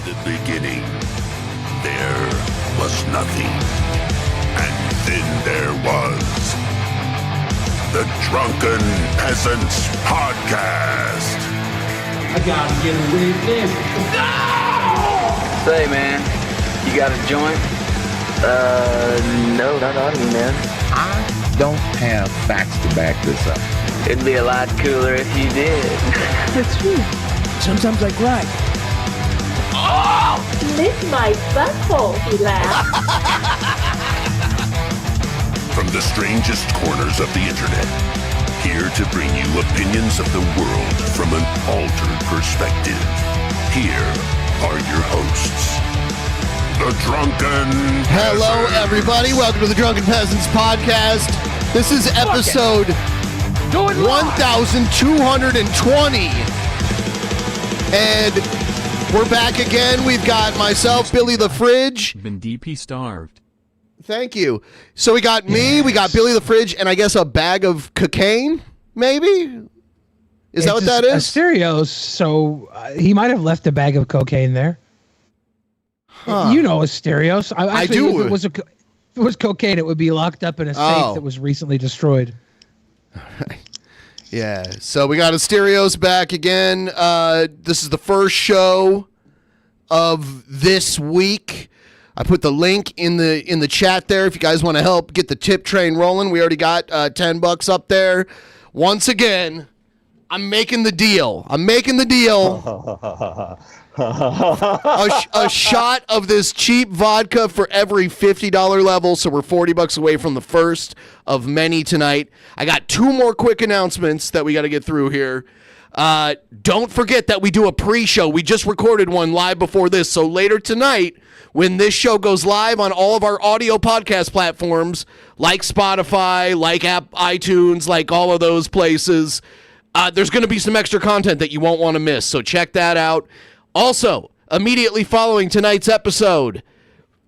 the beginning, there was nothing. And then there was the Drunken Peasants Podcast. I gotta get a witness. No! Say, man, you got a joint? No, not on me, man. I don't have facts to back this up. It'd be a lot cooler if you did. That's true. Sometimes I cry. Oh! Lick my butthole, he laughed. From the strangest corners of the internet, here to bring you opinions of the world from an altered perspective. Here are your hosts, the Drunken Hello, Peasants. everybody. Welcome to the Drunken Peasants Podcast. This is episode 1220. And we're back again. We've got myself, Billy the Fridge. Been DP starved. Thank you. So we got me, we got Billy the Fridge, and I guess a bag of cocaine, maybe? Is that what that is? Asterios, so he might have left a bag of cocaine there. Huh. You know Asterios. I do. If it was cocaine, it would be locked up in a safe that was recently destroyed. Yeah, so we got Asterios back again. This is the first show of this week. I put the link in the chat there if you guys want to help get the tip train rolling. We already got $10 up there. Once again, I'm making the deal. A shot of this cheap vodka for every $50 level, so we're $40 away from the first of many tonight. I got two more quick announcements that we got to get through here. Don't forget that we do a pre-show. We just recorded one live before this, so later tonight, when this show goes live on all of our audio podcast platforms, like Spotify, like iTunes, like all of those places, there's going to be some extra content that you won't want to miss, so check that out. Also, immediately following tonight's episode,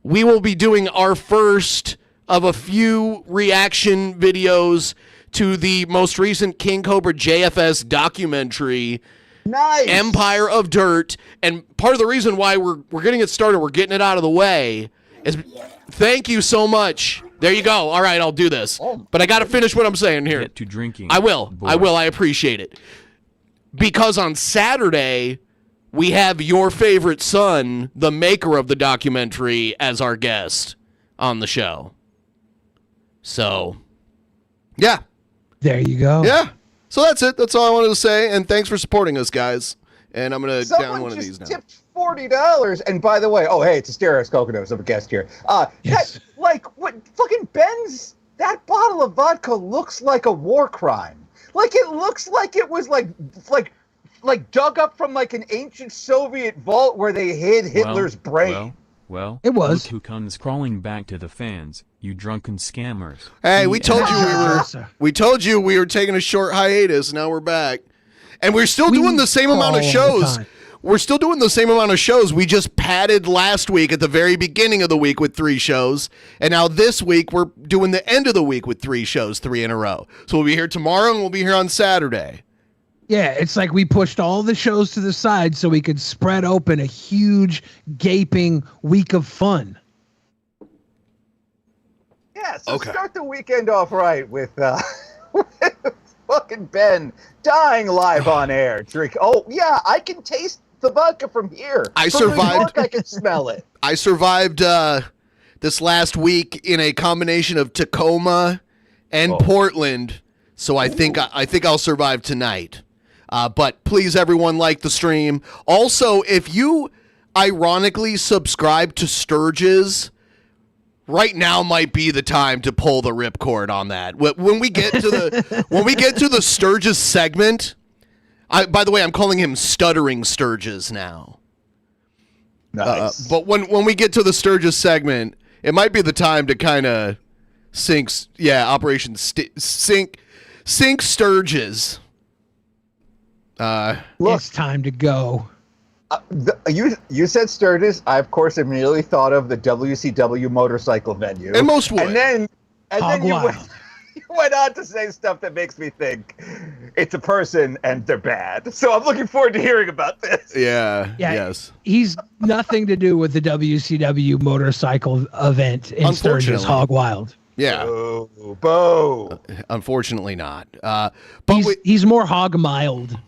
we will be doing our first of a few reaction videos to the most recent King Cobra JFS documentary, Nice. Empire of Dirt. And part of the reason why we're getting it started, we're getting it out of the way, is thank you so much. There you go. All right, I'll do this. But I got to finish what I'm saying here. Get to drinking. I will. I appreciate it. Because on Saturday, we have your favorite son, the maker of the documentary, as our guest on the show. So, yeah. There you go. Yeah. So that's it. That's all I wanted to say. And thanks for supporting us, guys. And I'm going to down one of these now. Someone just tipped $40. And by the way, oh, hey, it's Asterios Coconuts. I'm a guest here. Yes. That, like, what fucking Ben's, that bottle of vodka looks like a war crime. Like, it looks like it was like dug up from like an ancient Soviet vault where they hid Hitler's brain. Well, it was. Look who comes crawling back to the fans, you drunken scammers. Hey, we told you we were taking a short hiatus. Now we're back. And we're still doing the same amount of shows. We're still doing the same amount of shows. We just padded last week at the very beginning of the week with 3 shows. And now this week, we're doing the end of the week with 3 shows, 3 in a row. So we'll be here tomorrow and we'll be here on Saturday. Yeah, it's like we pushed all the shows to the side so we could spread open a huge, gaping week of fun. Yeah, so start the weekend off right with fucking Ben dying live on air. Drink. Oh, yeah, I can taste the vodka from here. I From New survived. York, I can smell it. I survived this last week in a combination of Tacoma and Portland. So I think I'll survive tonight. But please, everyone, like the stream. Also, if you ironically subscribe to Sturgis, right now might be the time to pull the ripcord on that. When we get to the Sturgis segment, by the way, I'm calling him Stuttering Sturgis now. Nice. But when we get to the Sturgis segment, it might be the time to kind of sink Sturgis. Look, It's time to go. You said Sturgis. I of course immediately thought of the WCW motorcycle venue, And most would. And then Hog you Wild. he went on to say stuff that makes me think it's a person and they're bad. So I'm looking forward to hearing about this. Yeah. Yeah, Yes. He's nothing to do with the WCW motorcycle event in Sturgis Unfortunately. Hog Wild. Yeah. Bo. Unfortunately not. But He's more hog mild.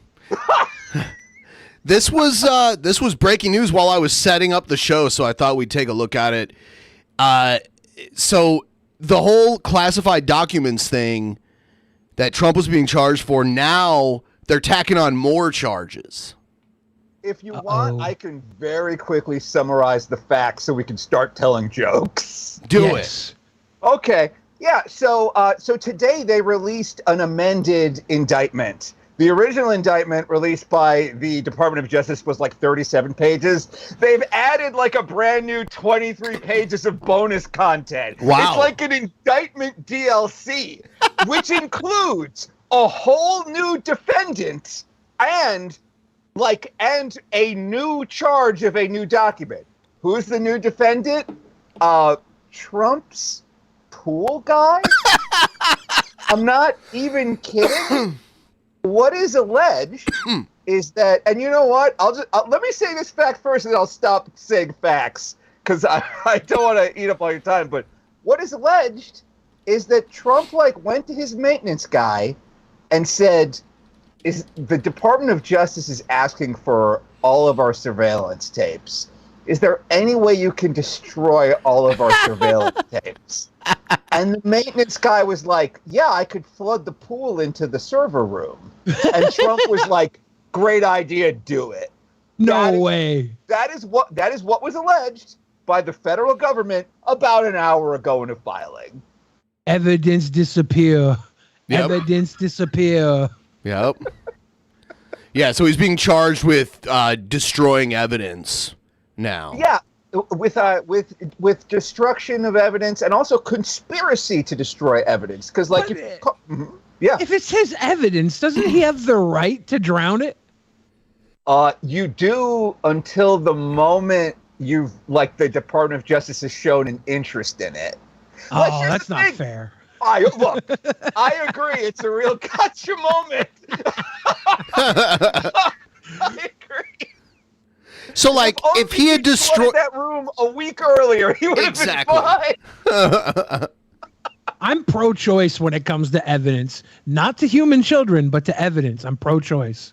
this was breaking news while I was setting up the show, so I thought we'd take a look at it. So the whole classified documents thing that Trump was being charged for, now they're tacking on more charges. If you want, I can very quickly summarize the facts so we can start telling jokes. Do it. Okay. Yeah. So today they released an amended indictment. The original indictment released by the Department of Justice was like 37 pages. They've added like a brand new 23 pages of bonus content. Wow. It's like an indictment DLC, which includes a whole new defendant and a new charge of a new document. Who's the new defendant? Trump's pool guy? I'm not even kidding. What is alleged is that, and you know what? Let me say this fact first, and I'll stop saying facts because I don't want to eat up all your time. But what is alleged is that Trump went to his maintenance guy and said, "Is the Department of Justice is asking for all of our surveillance tapes? Is there any way you can destroy all of our surveillance tapes?" And the maintenance guy was like, "Yeah, I could flood the pool into the server room." And Trump was like, "Great idea, do it." No way. That is what was alleged by the federal government about an hour ago in a filing. Evidence disappear. Yep. Evidence disappear. Yep. Yeah, so he's being charged with destroying evidence now. Yeah, with destruction of evidence and also conspiracy to destroy evidence. Because yeah, If it's his evidence, doesn't he have the right to drown it? You do until the moment the Department of Justice has shown an interest in it. Oh, that's not fair. I agree. It's a real gotcha moment. I agree. So, if he had destroyed that room a week earlier, he would have been fine. I'm pro-choice when it comes to evidence, not to human children, but to evidence. I'm pro-choice.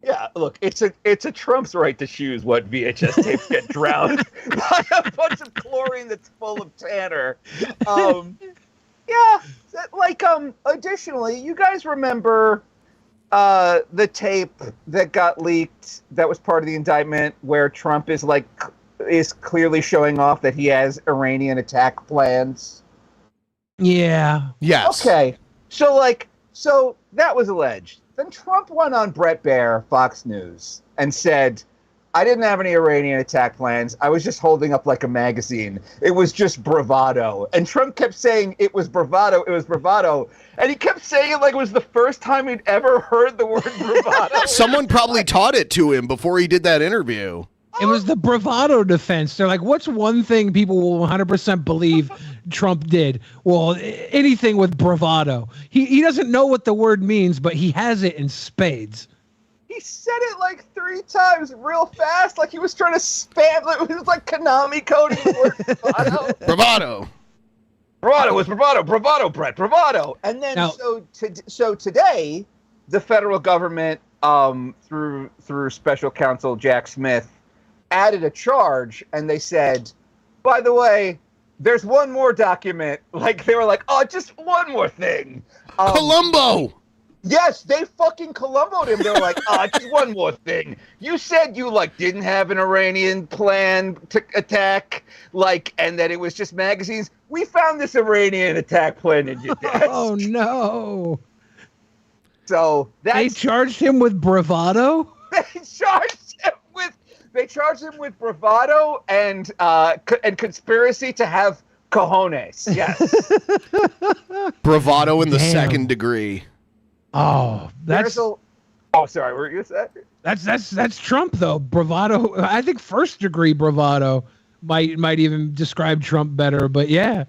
Yeah, look, it's a Trump's right to choose what VHS tapes get drowned by a bunch of chlorine that's full of tanner. Additionally, you guys remember the tape that got leaked that was part of the indictment where Trump is clearly showing off that he has Iranian attack plans? Yeah. Yes. Okay. So that was alleged. Then Trump went on Brett Baer, Fox News, and said, "I didn't have any Iranian attack plans. I was just holding up a magazine. It was just bravado." And Trump kept saying it was bravado, it was bravado. And he kept saying it like it was the first time he'd ever heard the word bravado. Someone probably taught it to him before he did that interview. It was the bravado defense. They're like, what's one thing people will 100% believe Trump did? Well, anything with bravado. He doesn't know what the word means, but he has it in spades. He said it 3 times real fast, like he was trying to spam. It was like Konami coding the word bravado. Bravado. Bravado was bravado. Bravado, Brett. Bravado. And then so today, the federal government, through special counsel Jack Smith, added a charge, and they said, by the way, there's one more document. They were like, "Oh, just one more thing." Columbo. Yes, they fucking Columboed him. They were like, just one more thing. You said you didn't have an Iranian plan to attack, and that it was just magazines. We found this Iranian attack plan in your desk. Oh no. So they charged him with bravado? They charged him with bravado and conspiracy to have cojones. Yes. Bravado in the second degree. Oh, sorry, what were you saying? That's Trump though. Bravado. I think first degree bravado might even describe Trump better. But yeah,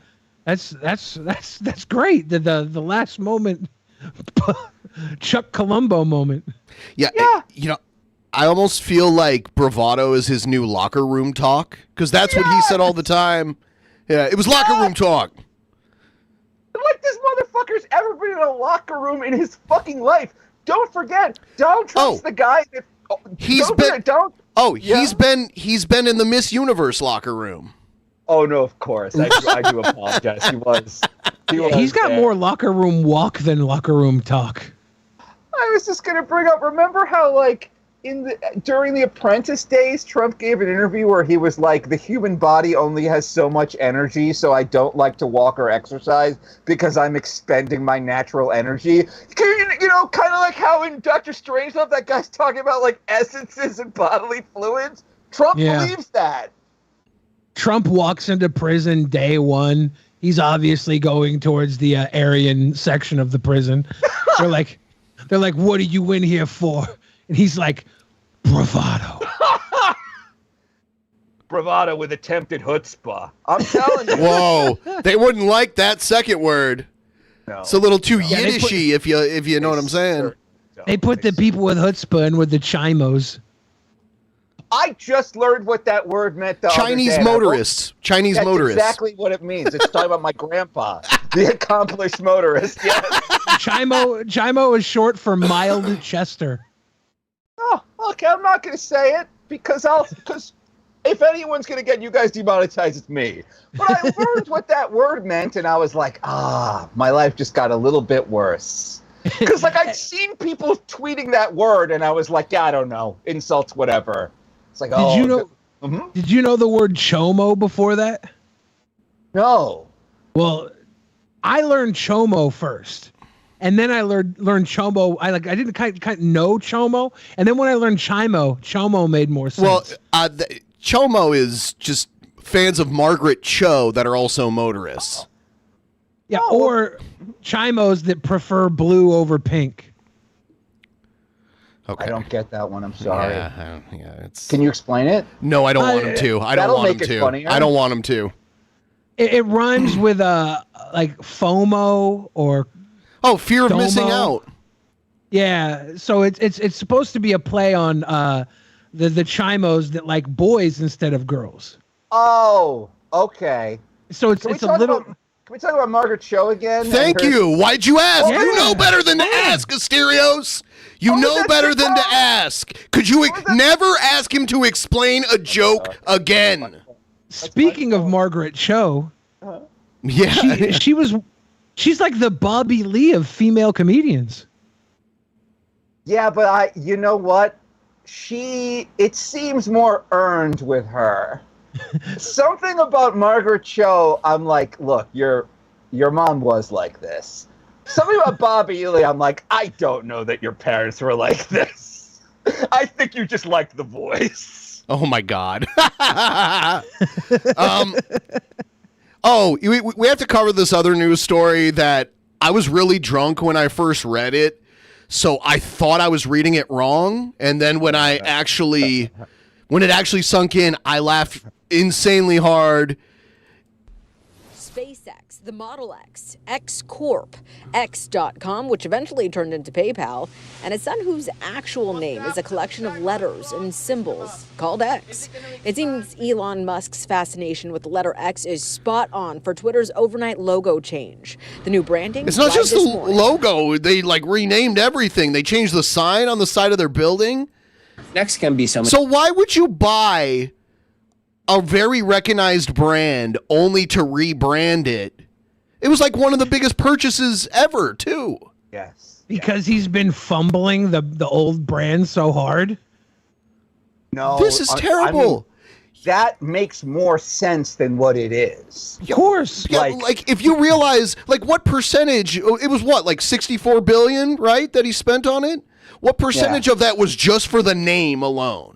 That's great. The last moment, Chuck Colombo moment. Yeah. You know, I almost feel like bravado is his new locker room talk because that's what he said all the time. Yeah, it was locker room talk. Like this motherfucker's ever been in a locker room in his fucking life. Don't forget, Donald Trump's the guy that he's been in the Miss Universe locker room. Oh no, of course. I do apologize. He's got more locker room walk than locker room talk. I was just gonna bring up. Remember how like during the Apprentice days, Trump gave an interview where he was like, "The human body only has so much energy, so I don't like to walk or exercise because I'm expending my natural energy." You know, kind of like how in Dr. Strangelove that guy's talking about like essences and bodily fluids. Trump believes that. Trump walks into prison day one. He's obviously going towards the Aryan section of the prison. They're like, "What are you in here for?" And he's like, "Bravado." Bravado with attempted chutzpah. I'm telling you. Whoa, they wouldn't like that second word. No. It's a little too Yiddishy, if you know what I'm saying. They put the people with chutzpah in with the chimos. I just learned what that word meant. Chinese motorists. Chinese motorists. Exactly what it means. It's talking about my grandpa, the accomplished motorist. Yes. Chimo is short for mild Chester. Oh, okay. I'm not going to say it because if anyone's going to get you guys demonetized, it's me. But I learned what that word meant, and I was like, my life just got a little bit worse. Because like I'd seen people tweeting that word, and I was like, I don't know, insults, whatever. It's like, Did you know the word chomo before that? No. Well, I learned chomo first. And then I learned chomo. I didn't kind of know chomo, and then when I learned chomo made more sense. Well, chomo is just fans of Margaret Cho that are also motorists. Yeah, or chimos that prefer blue over pink. Okay. I don't get that one. I'm sorry. Yeah, Can you explain it? No, I don't want him to. I don't want him to. Funnier. I don't want him to. It rhymes with like FOMO or fear of missing out. Yeah, so it's supposed to be a play on the chimos that like boys instead of girls. Oh, okay. So it's a little. Can we talk about Margaret Cho again? Thank you. Why'd you ask? You know better than to ask, Asterios. You know better than to ask. Could you never ask him to explain a joke again? Speaking of Margaret Cho, she's like the Bobby Lee of female comedians. Yeah, but you know what? It seems more earned with her. Something about Margaret Cho, I'm like, look, your mom was like this. Something about Bobby Lee, I'm like, I don't know that your parents were like this. I think you just liked the voice. Oh my God. We have to cover this other news story that I was really drunk when I first read it. So I thought I was reading it wrong. And then when it actually sunk in, I laughed insanely hard. SpaceX, the Model X, X Corp, X.com, which eventually turned into PayPal, and a son whose actual name is a collection of letters and symbols called X. It seems Elon Musk's fascination with the letter X is spot on for Twitter's overnight logo change. The new branding. It's not just the logo. They renamed everything. They changed the sign on the side of their building. Next can be something. So why would you buy a very recognized brand only to rebrand it? It was like one of the biggest purchases ever, too. Yes. Because he's been fumbling the old brand so hard? No. This is terrible. That makes more sense than what it is. Of course. Yeah, like if you realize, like what percentage, it was what, like 64 billion, right, that he spent on it? What percentage of that was just for the name alone?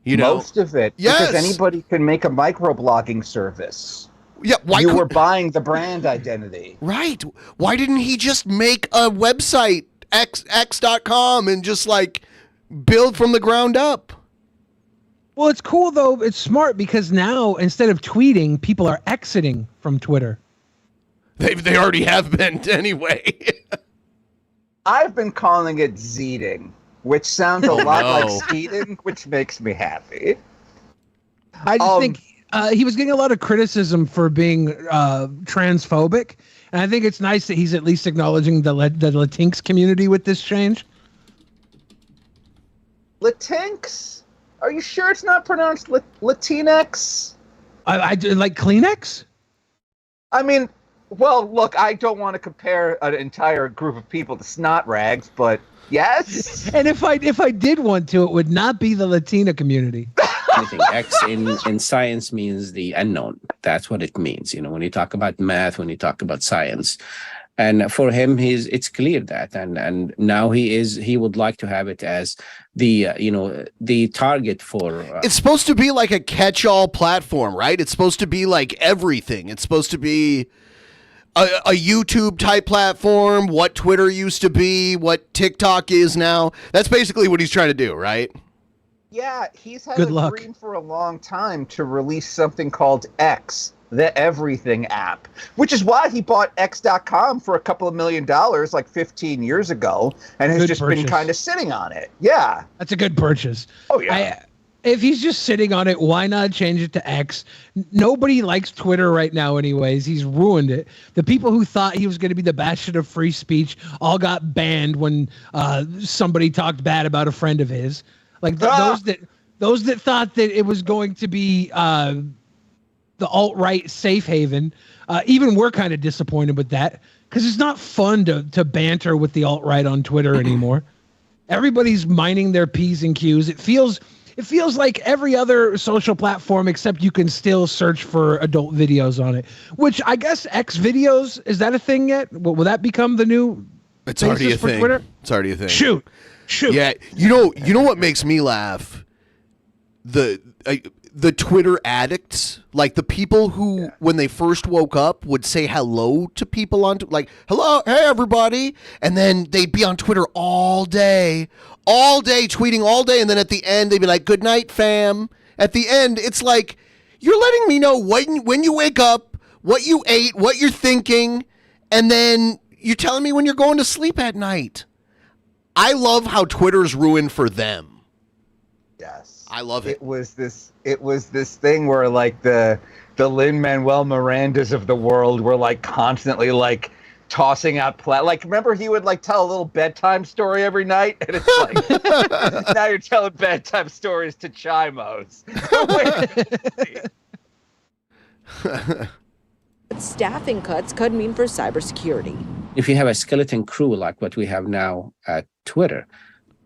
You know? Most of it. Yes. Because anybody can make a microblogging service. Yeah, you were buying the brand identity. Right. Why didn't he just make a website, x.com, and just like build from the ground up? Well, it's cool, though. It's smart because now, instead of tweeting, people are exiting from Twitter. They already have been anyway. I've been calling it Zeeting, which sounds a lot like Skeeting, which makes me happy. I just think he was getting a lot of criticism for being transphobic, and I think it's nice that he's at least acknowledging the Latinx community with this change. Latinx? Are you sure it's not pronounced Latinx? I like Kleenex? I mean, well, look, I don't want to compare an entire group of people to snot rags, but yes. And if I did want to, it would not be the Latina community. Anything. X in science means the unknown. That's what it means. You know, when you talk about math, when you talk about science. And for him, it's clear that, and now he would like to have it as the the target for. It's supposed to be like a catch-all platform, right? It's supposed to be like everything. It's supposed to be a YouTube type platform, what Twitter used to be, what TikTok is now. That's basically what he's trying to do, right? Yeah, he's had Good a luck. dream for a long time to release something called X, the everything app, which is why he bought X.com for a couple of $1 million like 15 years ago, and has Good just purchase. been kind of sitting on it. Yeah. That's a good purchase. Oh, yeah. If he's just sitting on it, why not change it to X? Nobody likes Twitter right now anyways. He's ruined it. The people who thought he was going to be the bastion of free speech all got banned when somebody talked bad about a friend of his. Like those that thought that it was going to be the alt-right safe haven, even we're kind of disappointed with that because it's not fun to banter with the alt-right on Twitter anymore. Everybody's minding their P's and Q's. It feels like every other social platform, except you can still search for adult videos on it, which I guess X videos, is that a thing yet? Will that become the new It's already a basis for thing. Twitter? It's already a thing. Shoot. Yeah, you know what makes me laugh? The Twitter addicts, like the people who, when they first woke up, would say hello to people on, like, hello, hey, everybody. And then they'd be on Twitter all day, tweeting all day. And then at the end, they'd be like, good night, fam. At the end, it's like, you're letting me know when you wake up, what you ate, what you're thinking. And then you're telling me when you're going to sleep at night. I love how Twitter's ruined for them. Yes. I love it. It was this thing where like the Lin-Manuel Mirandas of the world were like constantly like tossing out like remember he would like tell a little bedtime story every night, and it's like now you're telling bedtime stories to Chimos. Staffing cuts could mean for cybersecurity. If you have a skeleton crew like what we have now at Twitter,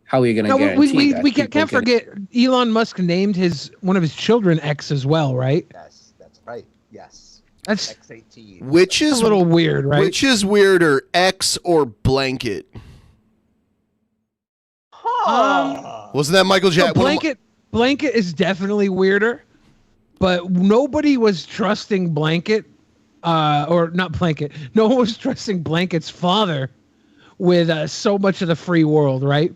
how are you going to guarantee that? We can't forget Elon Musk named one of his children X as well, right? Yes, that's right. Yes. That's X18. Which is a little weird, right? Which is weirder, X or blanket? Wasn't that Michael Jackson? Blanket is definitely weirder, but nobody was trusting Blanket, or not Blanket. No one was trusting Blanket's father with so much of the free world, right?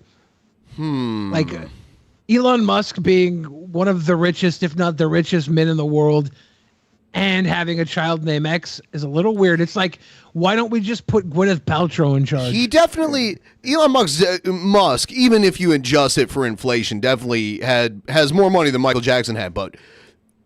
Like Elon Musk being one of the richest, if not the richest men in the world, and having a child named X is a little weird. It's like, why don't we just put Gwyneth Paltrow in charge? He definitely, Elon Musk, even if you adjust it for inflation, definitely has more money than Michael Jackson had. But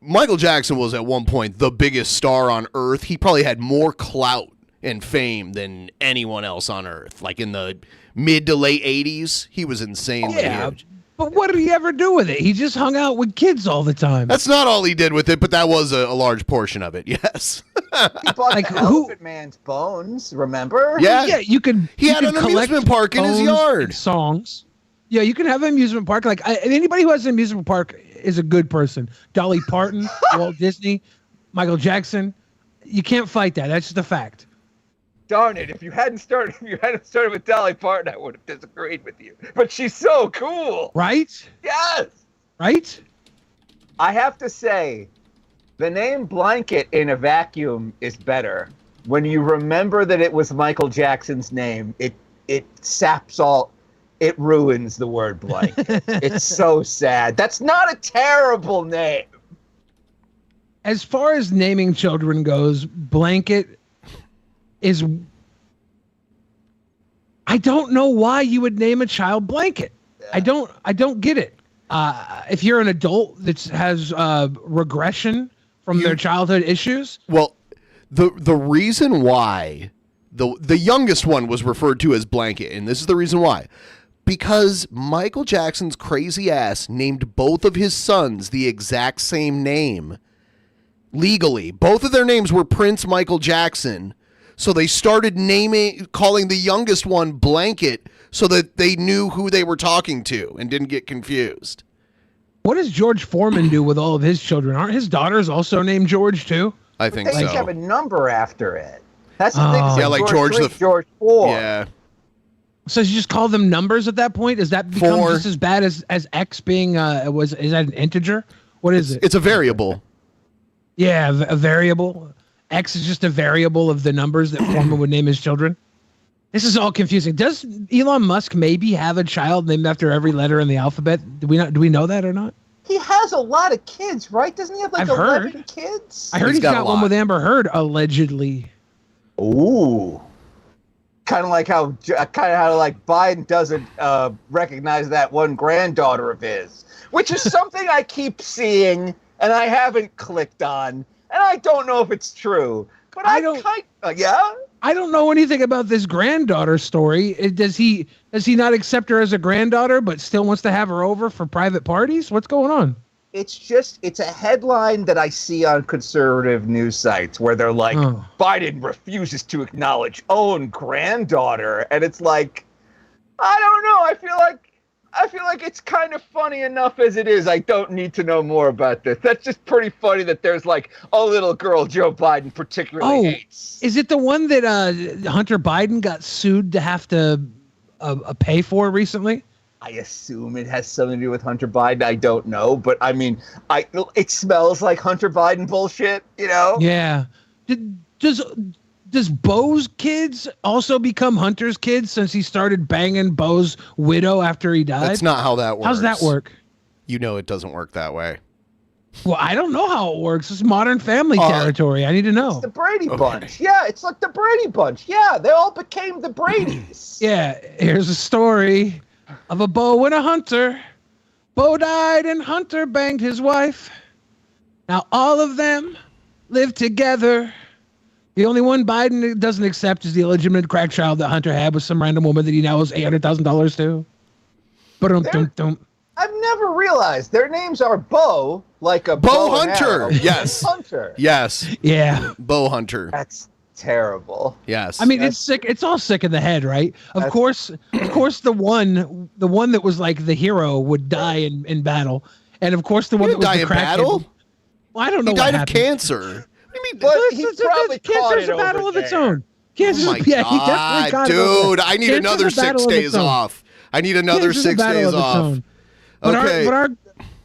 Michael Jackson was at one point the biggest star on Earth. He probably had more clout and fame than anyone else on Earth. Like in the mid to late 80s, he was insanely huge. But what did he ever do with it? He just hung out with kids all the time. That's not all he did with it, but that was a large portion of it, yes. He bought Like, the who- Elephant Man's bones, remember? Yeah. Yeah, you could. He you had could an collect amusement park in his bones yard. and songs. Yeah, you can have an amusement park. Like anybody who has an amusement park is a good person. Dolly Parton, Walt Disney, Michael Jackson. You can't fight that. That's just a fact. Darn it! If you hadn't started with Dolly Parton, I would have disagreed with you. But she's so cool, Right? yes. Right? I have to say, the name Blanket in a vacuum is better. When you remember that it was Michael Jackson's name, it saps all. It ruins the word blanket. It's so sad. That's not a terrible name. As far as naming children goes, Blanket is I don't know why you would name a child Blanket. I don't get it. If you're an adult that has regression from their childhood issues. Well, the reason why the youngest one was referred to as Blanket, and this is the reason why. Because Michael Jackson's crazy ass named both of his sons the exact same name. Legally. Both of their names were Prince Michael Jackson. So they started calling the youngest one Blanket so that they knew who they were talking to and didn't get confused. What does George Foreman do with all of his children? Aren't his daughters also named George too? I think they so. They have a number after it. That's the thing. Yeah, like George 3, George 4. Yeah. So you just call them numbers at that point? Does that become just as bad as X being is that an integer? What is it? It's a variable. Yeah, a variable. X is just a variable of the numbers that Foreman would name his children. This is all confusing. Does Elon Musk maybe have a child named after every letter in the alphabet? Do we know that or not? He has a lot of kids, right? Doesn't he have like 11 kids? I heard he's got one with Amber Heard, allegedly. Ooh. Kind of how Biden doesn't recognize that one granddaughter of his, which is something I keep seeing and I haven't clicked on, and I don't know if it's true. But I don't know anything about this granddaughter story. Does he not accept her as a granddaughter, but still wants to have her over for private parties? What's going on? It's a headline that I see on conservative news sites where they're like, Biden refuses to acknowledge own granddaughter. And it's like, I don't know. I feel like it's kind of funny enough as it is. I don't need to know more about this. That's just pretty funny that there's like a little girl Joe Biden particularly hates. Is it the one that Hunter Biden got sued to have to pay for recently? I assume it has something to do with Hunter Biden. I don't know, but I mean, it smells like Hunter Biden bullshit, you know? Yeah. Does Bo's kids also become Hunter's kids since he started banging Bo's widow after he died? That's not how that works. How's that work? You know it doesn't work that way. Well, I don't know how it works. It's Modern Family territory. I need to know. It's the Brady Bunch. Yeah, it's like the Brady Bunch. Yeah, they all became the Bradys. Yeah, here's a story of a Bo and a Hunter. Bo died and Hunter banged his wife. Now all of them live together. The only one Biden doesn't accept is the illegitimate crack child that Hunter had with some random woman that he now owes $800,000 to. I've never realized their names are Bo, like a Bo bow and Hunter. arrow. Yes. Hunter. Yes. Yeah. Bo Hunter. That's terrible. Yes. I mean, it's sick. It's all sick in the head, right? Of course, the one that was like the hero would die in battle, and of course the one that was die the in crackhead. battle. Well, I don't know. He died what of happened. cancer. But he probably caught cancer's it a battle over of its there. own. Cancer's Oh my he definitely got it over dude! there. I need Cancer's another a 6 battle of days its own. off. I need another Cancer's a 6 battle days of its off. own. But Okay.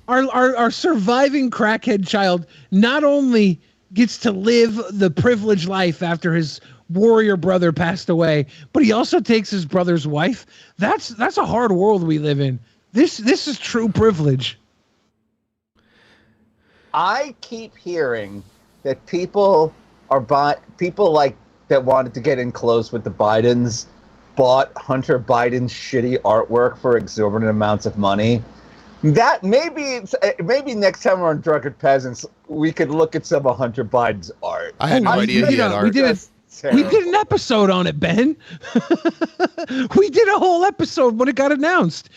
our surviving crackhead child not only gets to live the privileged life after his warrior brother passed away, but he also takes his brother's wife. That's a hard world we live in. This is true privilege. I keep hearing that people like that wanted to get in close with the Bidens bought Hunter Biden's shitty artwork for exorbitant amounts of money. That maybe next time we're on Drunken Peasants, we could look at some of Hunter Biden's art. I had no idea he had art. We did an episode on it, Ben. We did a whole episode when it got announced.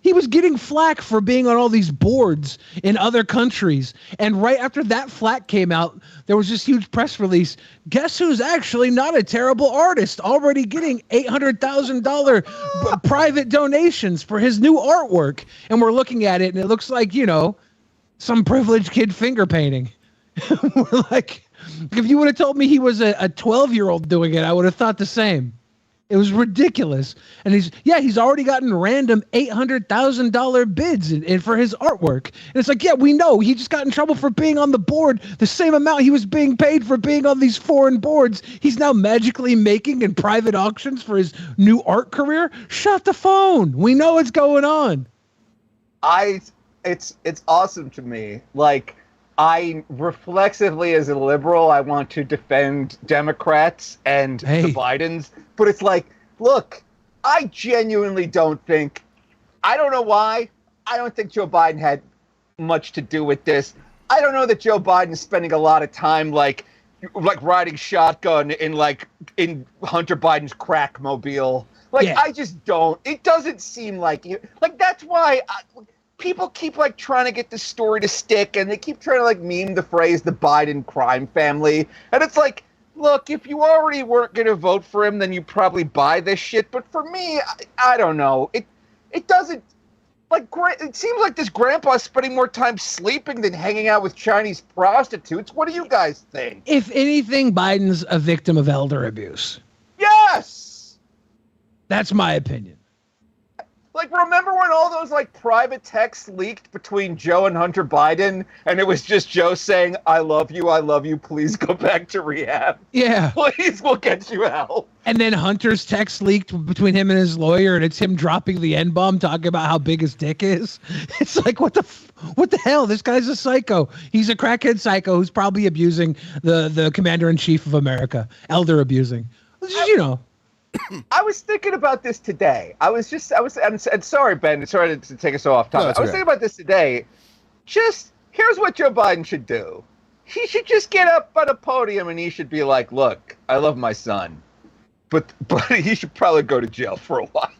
He was getting flack for being on all these boards in other countries. And right after that flack came out, there was this huge press release. Guess who's actually not a terrible artist, already getting $800,000 private donations for his new artwork. And we're looking at it and it looks like, some privileged kid finger painting. We're like, if you would have told me he was a 12-year-old doing it, I would have thought the same. It was ridiculous. And he's already gotten random $800,000 bids in for his artwork. And it's like, yeah, we know he just got in trouble for being on the board. The same amount he was being paid for being on these foreign boards, he's now magically making in private auctions for his new art career. Shut the phone. We know what's going on. It's awesome to me. Like, I reflexively, as a liberal, I want to defend Democrats and the Bidens, but it's like, look, I genuinely don't think, I don't know why, I don't think Joe Biden had much to do with this. I don't know that Joe Biden's spending a lot of time like riding shotgun in Hunter Biden's crack mobile. I just don't. It doesn't seem like that's why people keep trying to get this story to stick, and they keep trying to meme the phrase "the Biden crime family," and it's like, look, if you already weren't going to vote for him, then you probably buy this shit. But for me, I don't know. It doesn't. It seems like this grandpa's spending more time sleeping than hanging out with Chinese prostitutes. What do you guys think? If anything, Biden's a victim of elder abuse. Yes! That's my opinion. Remember when all those private texts leaked between Joe and Hunter Biden, and it was just Joe saying, I love you, please go back to rehab. Yeah. Please, we'll get you help. And then Hunter's text leaked between him and his lawyer, and it's him dropping the N-bomb, talking about how big his dick is. It's like, what the hell? This guy's a psycho. He's a crackhead psycho who's probably abusing the commander-in-chief of America. Elder abusing. I was thinking about this today. I'm sorry, Ben, sorry to take us off topic. I was thinking about this today. Here's what Joe Biden should do. He should just get up on a podium and he should be like, look, I love my son, but he should probably go to jail for a while.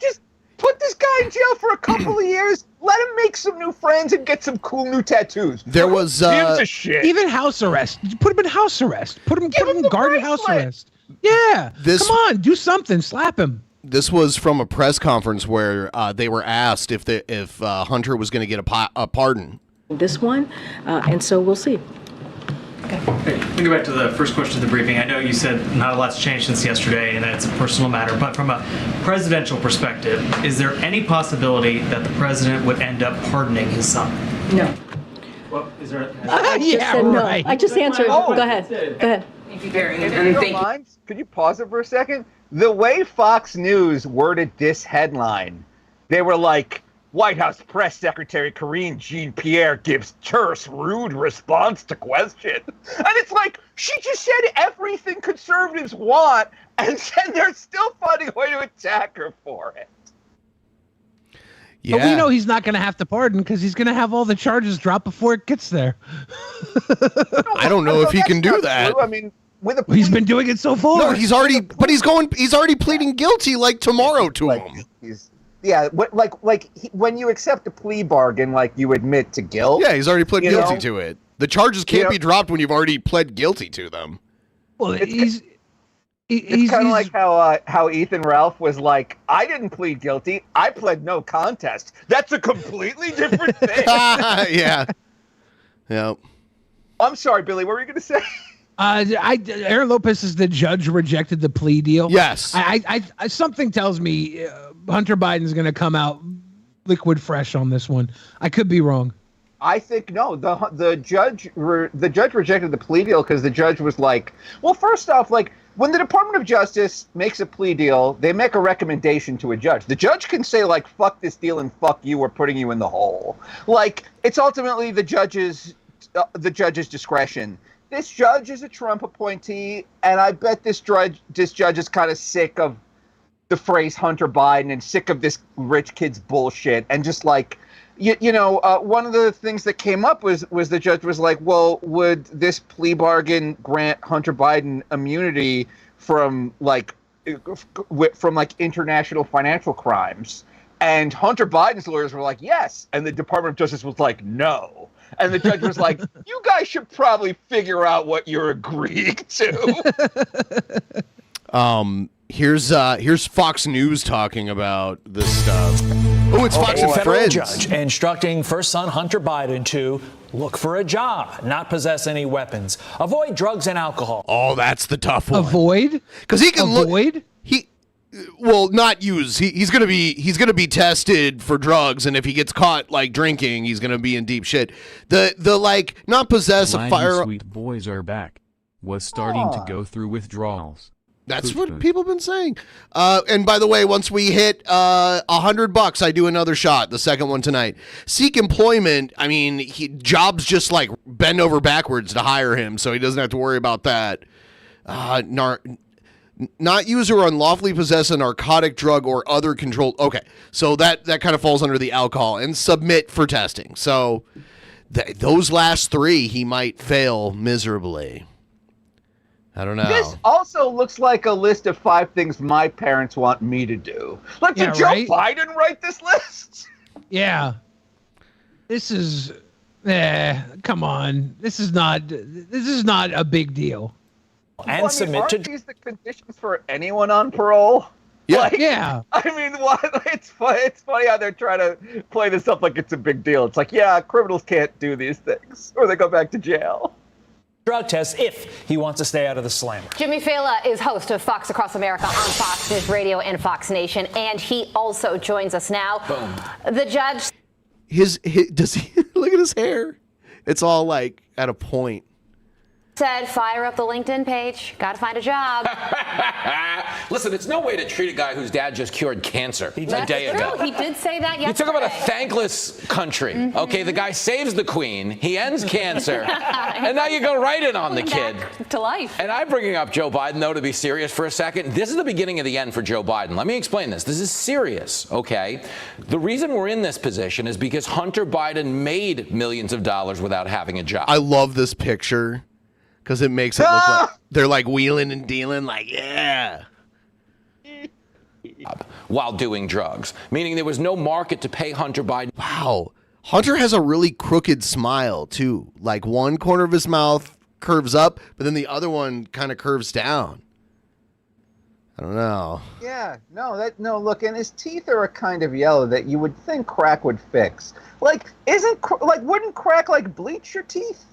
Just put this guy in jail for a couple of years. Let him make some new friends and get some cool new tattoos. There was gives a shit. Even house arrest. Put him in house arrest. Put him in guarded house arrest. Yeah. Come on, do something. Slap him. This was from a press conference where they were asked if Hunter was going to get a pardon. This one, and so we'll see. Okay. Let me go back to the first question of the briefing. I know you said not a lot's changed since yesterday and that it's a personal matter, but from a presidential perspective, is there any possibility that the president would end up pardoning his son? No. Well, is there? Right. I just answered. Go ahead. Go ahead. Thank you, Barry. Could you pause it for a second? The way Fox News worded this headline, they were like, White House Press Secretary Karine Jean-Pierre gives terse, rude response to question. And it's like, she just said everything conservatives want, and then they're still finding a way to attack her for it. Yeah. But we know he's not going to have to pardon because he's going to have all the charges dropped before it gets there. I don't know if he can do that. True. I mean, he's been doing it so far. No, he's already pleading guilty tomorrow to him. Yeah, when you accept a plea bargain, you admit to guilt. Yeah, he's already pled guilty to it. The charges can't be dropped when you've already pled guilty to them. Well, it's kind of like how Ethan Ralph was like, I didn't plead guilty, I pled no contest. That's a completely different thing. Yeah. Yeah. I'm sorry, Billy, what were you going to say? Aaron Lopez is the judge rejected the plea deal. Yes. I something tells me Hunter Biden's going to come out liquid fresh on this one. I could be wrong. I think no. The judge rejected the plea deal because the judge was like, well, first off, when the Department of Justice makes a plea deal, they make a recommendation to a judge. The judge can say fuck this deal and fuck you, we're putting you in the hole. It's ultimately the judge's discretion. This judge is a Trump appointee, and I bet this judge is kind of sick of the phrase Hunter Biden and sick of this rich kid's bullshit. And just one of the things that came up was the judge was like, well, would this plea bargain grant Hunter Biden immunity from international financial crimes? And Hunter Biden's lawyers were like, yes. And the Department of Justice was like, no. And the judge was like, you guys should probably figure out what you're agreeing to. Here's Fox News talking about this stuff. Oh, it's Fox and Federal Friends. Judge instructing first son Hunter Biden to look for a job, not possess any weapons, avoid drugs and alcohol. Oh, that's the tough one. Avoid? Because he can avoid? Not use. He's gonna be tested for drugs, and if he gets caught drinking, he's gonna be in deep shit. The not possess a firearm. Sweet boys are back. Was starting to go through withdrawals. That's what people have been saying. And by the way, once we hit $100, I do another shot, the second one tonight. Seek employment. I mean, Jobs just like bend over backwards to hire him, so he doesn't have to worry about that. Not use or unlawfully possess a narcotic drug or other controlled. Okay, so that kind of falls under the alcohol, and submit for testing. So those last three, he might fail miserably. I don't know. This also looks like a list of 5 things my parents want me to do. Like, did Joe Biden write this list? Yeah. This is, come on. This is not a big deal. And submit to. Aren't these the conditions for anyone on parole? Yeah. Like, yeah. I mean, it's funny how they're trying to play this up like it's a big deal. It's like, yeah, criminals can't do these things, or they go back to jail. Drug tests if he wants to stay out of the slammer. Jimmy Fallon is host of Fox Across America on Fox News Radio and Fox Nation, and he also joins us now. Boom. The judge. Does he look at his hair? It's all like at a point. Said, fire up the LinkedIn page. Got to find a job. Listen, it's no way to treat a guy whose dad just cured cancer a day ago. He did say that yesterday. You talk about a thankless country. Mm-hmm. Okay, the guy saves the queen, he ends cancer, and now you go right in on the kid. To life. And I'm bringing up Joe Biden, though, to be serious for a second. This is the beginning of the end for Joe Biden. Let me explain this. This is serious, okay? The reason we're in this position is because Hunter Biden made millions of dollars without having a job. I love this picture. Because it makes it look like they're like wheeling and dealing, like, yeah. While doing drugs, meaning there was no market to pay Hunter Biden. Wow. Hunter has a really crooked smile, too. Like one corner of his mouth curves up, but then the other one kind of curves down. I don't know. Yeah, no, look, and his teeth are a kind of yellow that you would think crack would fix. Like, wouldn't crack, like, bleach your teeth?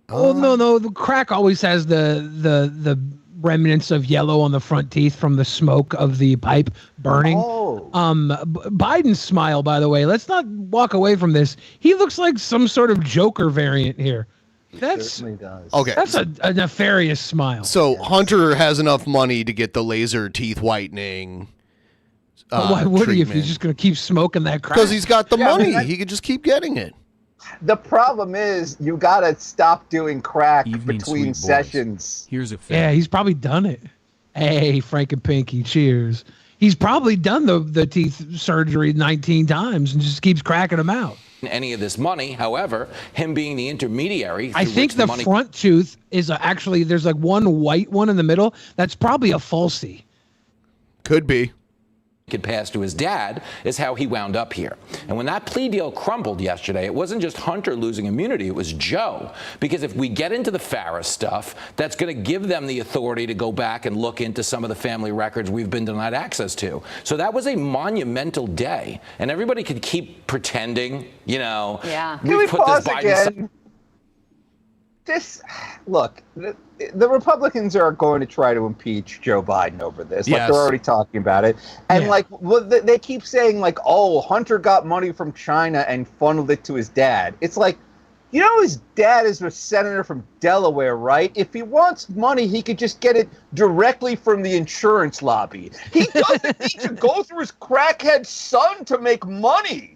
Oh no! The crack always has the remnants of yellow on the front teeth from the smoke of the pipe burning. Oh. Biden's smile, by the way. Let's not walk away from this. He looks like some sort of Joker variant here. That certainly does. Okay. That's a nefarious smile. So Hunter has enough money to get the laser teeth whitening. Why would he if he's just going to keep smoking that crack? Because he's got the money. He could just keep getting it. The problem is you gotta stop doing crack between sessions. Here's a fact. Yeah, he's probably done it. Hey, Frank and Pinky, cheers. He's probably done the teeth surgery 19 times and just keeps cracking them out. Any of this money, however, him being the intermediary. I think the front tooth is actually, there's like one white one in the middle. That's probably a falsie. Could be. Could pass to his dad is how he wound up here. And when that plea deal crumbled yesterday, it wasn't just Hunter losing immunity, it was Joe. Because if we get into the Farris stuff, that's going to give them the authority to go back and look into some of the family records we've been denied access to. So that was a monumental day. And everybody could keep pretending, you know. Yeah. Can we pause again? Look, the Republicans are going to try to impeach Joe Biden over this. Like, they're already talking about it. And, they keep saying, like, oh, Hunter got money from China and funneled it to his dad. It's like, you know, his dad is a senator from Delaware, right? If he wants money, he could just get it directly from the insurance lobby. He doesn't need to go through his crackhead son to make money.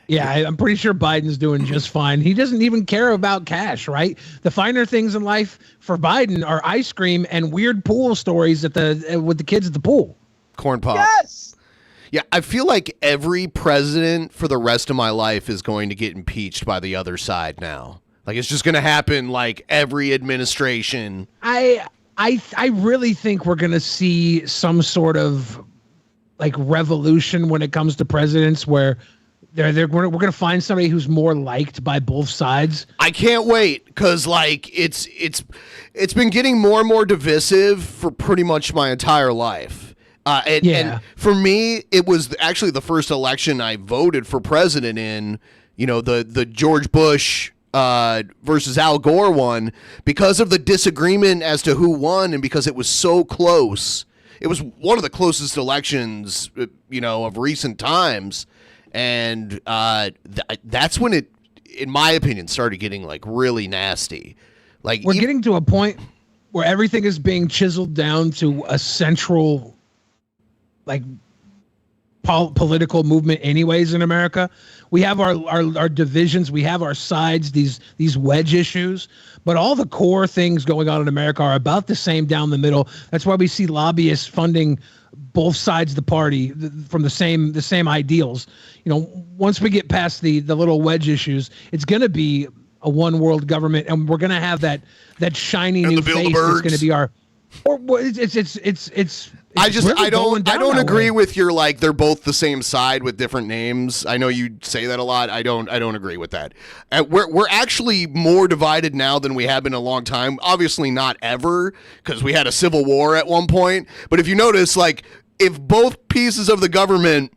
Yeah, I'm pretty sure Biden's doing just fine. He doesn't even care about cash, right? The finer things in life for Biden are ice cream and weird pool stories with the kids at the pool. Corn pop. Yes. Yeah, I feel like every president for the rest of my life is going to get impeached by the other side now. Like, it's just going to happen like every administration. I really think we're going to see some sort of like revolution when it comes to presidents where we're going to find somebody who's more liked by both sides. I can't wait because like it's been getting more and more divisive for pretty much my entire life. And for me, it was actually the first election I voted for president in. You know, the George Bush versus Al Gore one, because of the disagreement as to who won and because it was so close. It was one of the closest elections, you know, of recent times. And that's when it, in my opinion, started getting like really nasty. Like we're getting to a point. where everything is being chiseled down to a central, like, political movement anyways in America. We have our divisions, we have our sides, these wedge issues, but all the core things going on in America are about the same down the middle. That's why we see lobbyists funding both sides of the party from the same ideals. You know, once we get past the little wedge issues, it's going to be a one world government, and we're going to have that shiny new face that's going to be our, or it's I really don't agree with your, like, they're both the same side with different names. I know you say that a lot. I don't agree with that. We're actually more divided now than we have been in a long time. Obviously not ever, because we had a civil war at one point. But if you notice, like, if both pieces of the government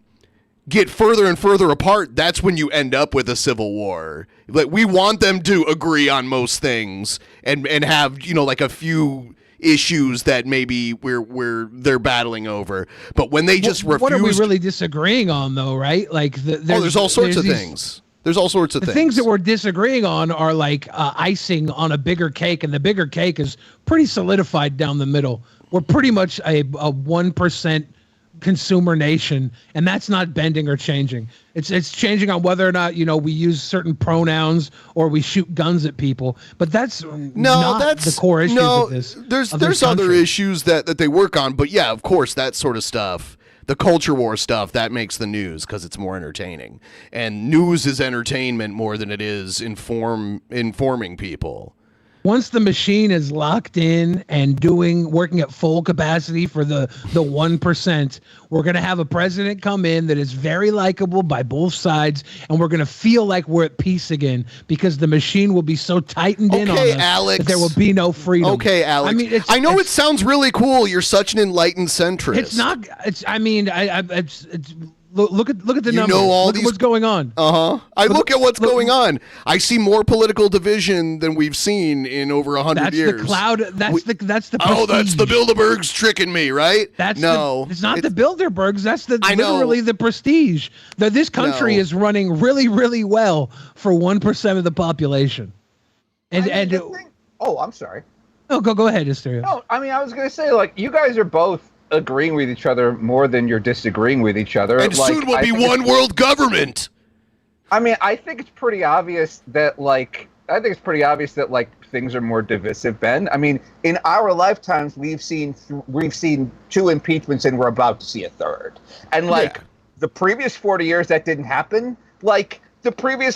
get further and further apart, that's when you end up with a civil war. Like, we want them to agree on most things and have, you know, like a few issues that maybe they're battling over, but when they just refuse. What are we really disagreeing on, though? Right? Like, there's all sorts of things. There's all sorts of things. The things that we're disagreeing on are like icing on a bigger cake, and the bigger cake is pretty solidified down the middle. We're pretty much a 1% consumer nation, and that's not bending or changing. It's changing on whether or not, you know, we use certain pronouns or we shoot guns at people, but that's not the core issues of this. There's other issues that they work on, but yeah, of course, that sort of stuff, the culture war stuff, that makes the news because it's more entertaining, and news is entertainment more than it is informing people. Once the machine is locked in and working at full capacity for the 1%, we're going to have a president come in that is very likable by both sides, and we're going to feel like we're at peace again because the machine will be so tightened in on us Alex. that there will be no freedom. Okay, Alex. I mean, I know it sounds really cool. You're such an enlightened centrist. It's not. It's look at the numbers. Look at what's going on. I look at what's going on. I see more political division than we've seen in over 100 years. That's the cloud. That's the prestige. That's the Bilderbergs tricking me, right? It's not the Bilderbergs. That's literally the prestige. This country is running really, really well for 1% of the population. I'm sorry. Oh, go ahead, Asterios. No, I mean, I was going to say, like, you guys are both agreeing with each other more than you're disagreeing with each other. And soon will be one world government. I mean, I think it's pretty obvious that, like, things are more divisive, Ben. I mean, in our lifetimes, we've seen 2 impeachments, and we're about to see a third. And the previous 40 years, that didn't happen. Like, the previous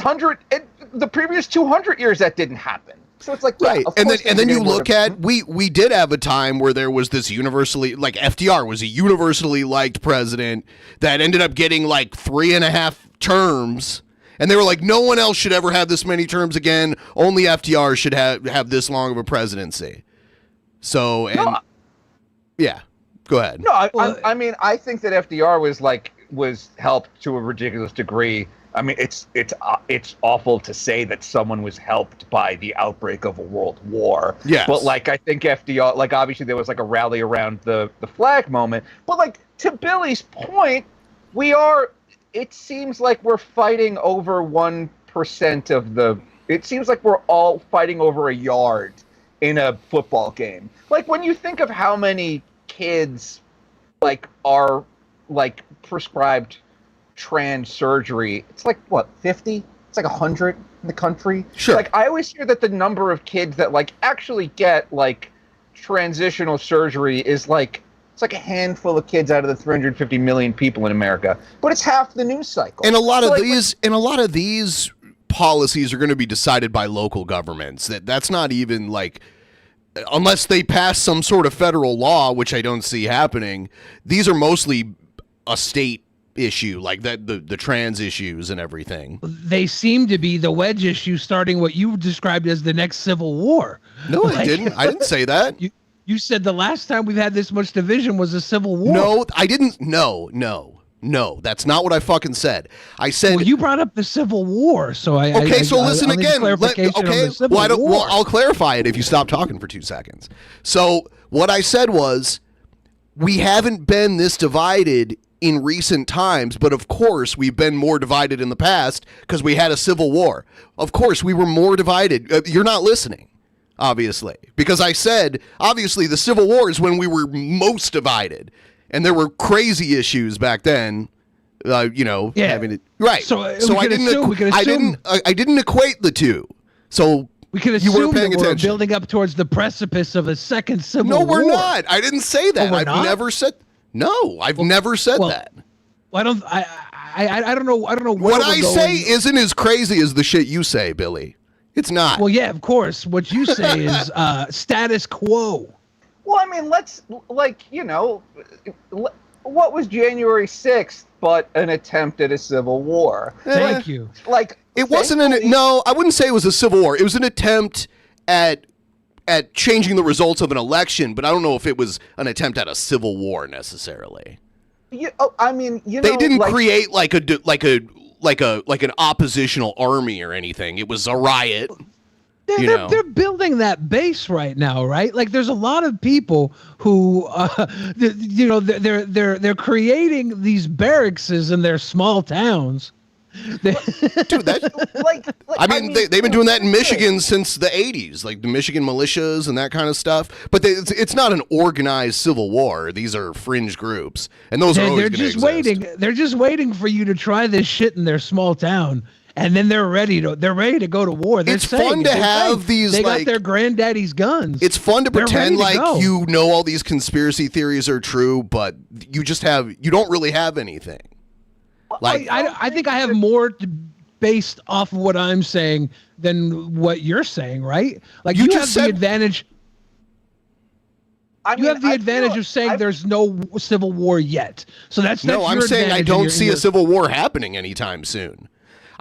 200 years, that didn't happen. So it's like, right. And then you look at, we did have a time where there was this universally, like, FDR was a universally liked president that ended up getting like 3.5 terms. And they were like, no one else should ever have this many terms again. Only FDR should have this long of a presidency. So, yeah, go ahead. No, I mean, I think that FDR was helped to a ridiculous degree. I mean, it's awful to say that someone was helped by the outbreak of a world war. Yes. But, like, I think FDR, like, obviously there was, like, a rally around the flag moment. But, like, to Billy's point, it seems like we're fighting over 1% it seems like we're all fighting over a yard in a football game. Like, when you think of how many kids, like, are, like, prescribed trans surgery, it's like, what, 50? It's like 100 in the country. Sure. Like, I always hear that the number of kids that, like, actually get, like, transitional surgery is, like, it's like a handful of kids out of the 350 million people in America, but it's half the news cycle. And a lot of these policies are going to be decided by local governments. That's not even, like, unless they pass some sort of federal law, which I don't see happening. These are mostly a state issue, like that the trans issues and everything. They seem to be the wedge issue starting what you described as the next civil war. No, I didn't say that. You said the last time we've had this much division was a civil war. No, I didn't. No, that's not what I fucking said. I said, well, you brought up the Civil War, so listen again. I'll clarify it if you stop talking for 2 seconds. So what I said was, we haven't been this divided in recent times, but of course we've been more divided in the past because we had a civil war. Of course we were more divided. You're not listening. obviously, because I said, obviously, the Civil War is when we were most divided, and there were crazy issues back then. Having it right. So I didn't equate the two. So we could assume that we're building up towards the precipice of a second Civil War. No, we're not. I didn't say that. I've never said that. Well, I don't know. What I say isn't as crazy as the shit you say, Billy. It's not. Well, yeah, of course. What you say is status quo. Well, I mean, what was January 6th but an attempt at a civil war? Thank you. It wasn't no, I wouldn't say it was a civil war. It was an attempt at changing the results of an election, but I don't know if it was an attempt at a civil war necessarily. They didn't create an oppositional army or anything. It was a riot. They're building that base right now, right? Like, there's a lot of people who, they're creating these barracks in their small towns. Dude, they've been doing that in Michigan since the 80s, like the Michigan militias and that kind of stuff. But it's not an organized civil war. These are fringe groups, and those are always going to exist. They're just waiting for you to try this shit in their small town. And then they're ready to go to war. It's fun to have these. They got their granddaddy's guns. It's fun to pretend like you know all these conspiracy theories are true, but you don't really have anything. Like I think I have more based off of what I'm saying than what you're saying, right? Like you have the advantage. You have the advantage of saying there's no civil war yet. So that's I'm saying I don't see a civil war happening anytime soon.